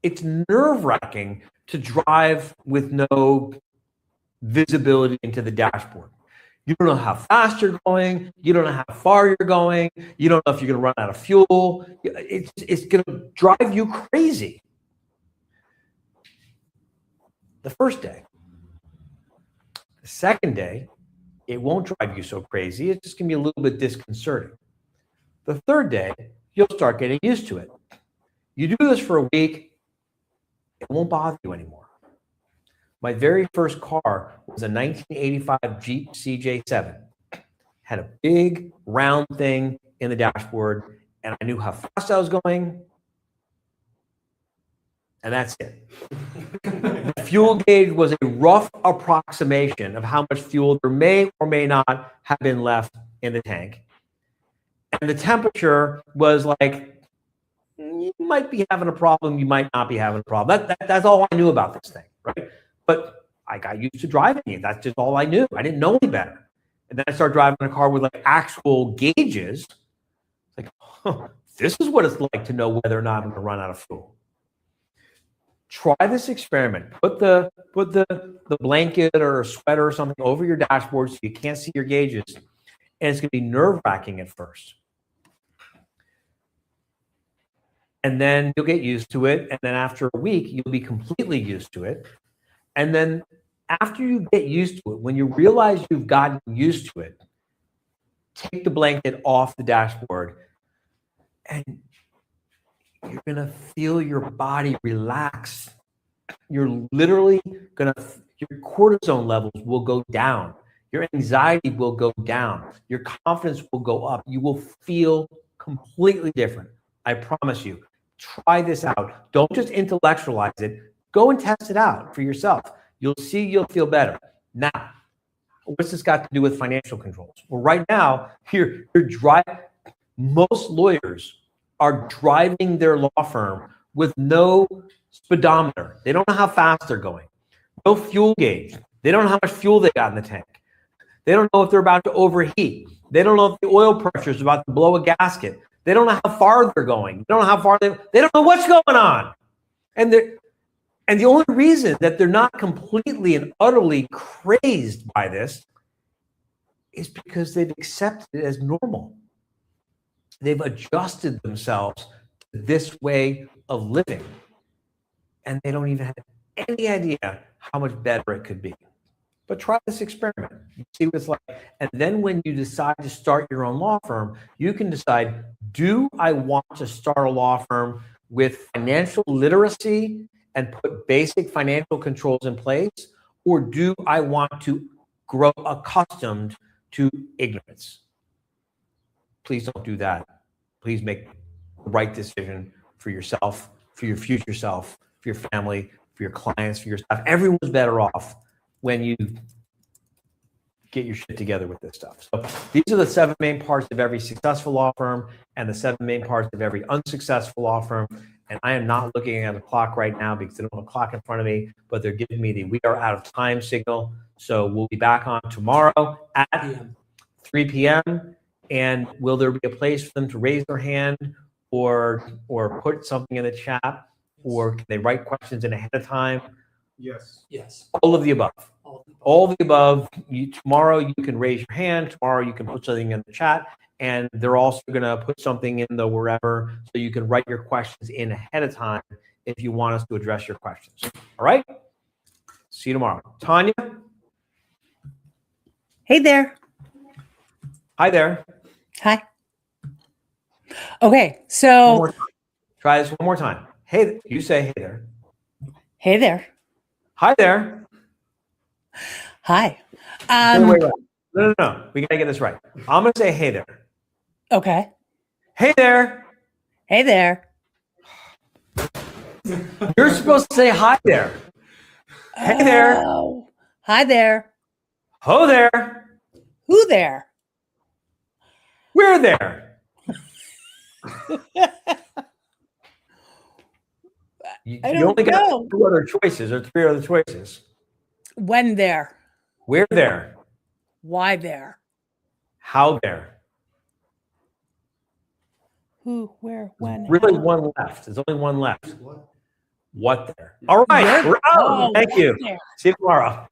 It's nerve-wracking to drive with no visibility into the dashboard. You don't know how fast you're going. You don't know how far you're going. You don't know if you're going to run out of fuel. It's going to drive you crazy. The first day. The second day, it won't drive you so crazy. It's just going to be a little bit disconcerting. The third day, you'll start getting used to it. You do this for a week, it won't bother you anymore. My very first car was a 1985 Jeep CJ7. Had a big round thing in the dashboard, and I knew how fast I was going, and that's it. The fuel gauge was a rough approximation of how much fuel there may or may not have been left in the tank. And the temperature was like, you might be having a problem, you might not be having a problem. That's all I knew about this thing, right? But I got used to driving it. That's just all I knew. I didn't know any better. And then I started driving a car with like actual gauges. Like, this is what it's like to know whether or not I'm going to run out of fuel. Try this experiment. Put the blanket or a sweater or something over your dashboard so you can't see your gauges. And it's going to be nerve-wracking at first. And then you'll get used to it. And then after a week, you'll be completely used to it. And then after you get used to it, when you realize you've gotten used to it, take the blanket off the dashboard, and you're going to feel your body relax. You're literally going to, your cortisone levels will go down. Your anxiety will go down. Your confidence will go up. You will feel completely different. I promise you. Try this out. Don't just intellectualize it. Go and test it out for yourself. You'll see you'll feel better. Now, what's this got to do with financial controls? Well, right now, you're driving. Most lawyers are driving their law firm with no speedometer. They don't know how fast they're going. No fuel gauge. They don't know how much fuel they got in the tank. They don't know if they're about to overheat. They don't know if the oil pressure is about to blow a gasket. They don't know how far they're going. They don't know how far they don't know what's going on. And the only reason that they're not completely and utterly crazed by this is because they've accepted it as normal. They've adjusted themselves to this way of living. And they don't even have any idea how much better it could be. But try this experiment. You see what it's like. And then when you decide to start your own law firm, you can decide, do I want to start a law firm with financial literacy and put basic financial controls in place? Or do I want to grow accustomed to ignorance? Please don't do that. Please make the right decision for yourself, for your future self, for your family, for your clients, for your staff. Everyone's better off when you get your shit together with this stuff. So these are the 7 main parts of every successful law firm and the 7 main parts of every unsuccessful law firm. And I am not looking at a clock right now because I don't have a clock in front of me, but they're giving me the we are out of time signal. So we'll be back on tomorrow at 3 p.m. And will there be a place for them to raise their hand or put something in the chat? Or can they write questions in ahead of time? Yes. Yes. All of the above. All the above. Tomorrow you can raise your hand. Tomorrow you can put something in the chat. And they're also going to put something in the wherever so you can write your questions in ahead of time if you want us to address your questions. All right? See you tomorrow. Tanya? Hey there. Hi there. Hi. Okay, One so more time. Try this one more time. Hey, you say hey there. hey there. Hi there. Hi. Wait. No. We got to get this right. I'm going to say hey there. Okay. Hey there. Hey there. You're supposed to say hi there. Hey there. Oh, hi there. Ho there. Who there? We're there. You I you don't only know. got 2 other choices or 3 other choices. When there? We're there. Why there? How there? Who, where, when? Really how? one left. There's only one left. What there? All right. You're- We're out. Oh, Thank what you. there? See you tomorrow.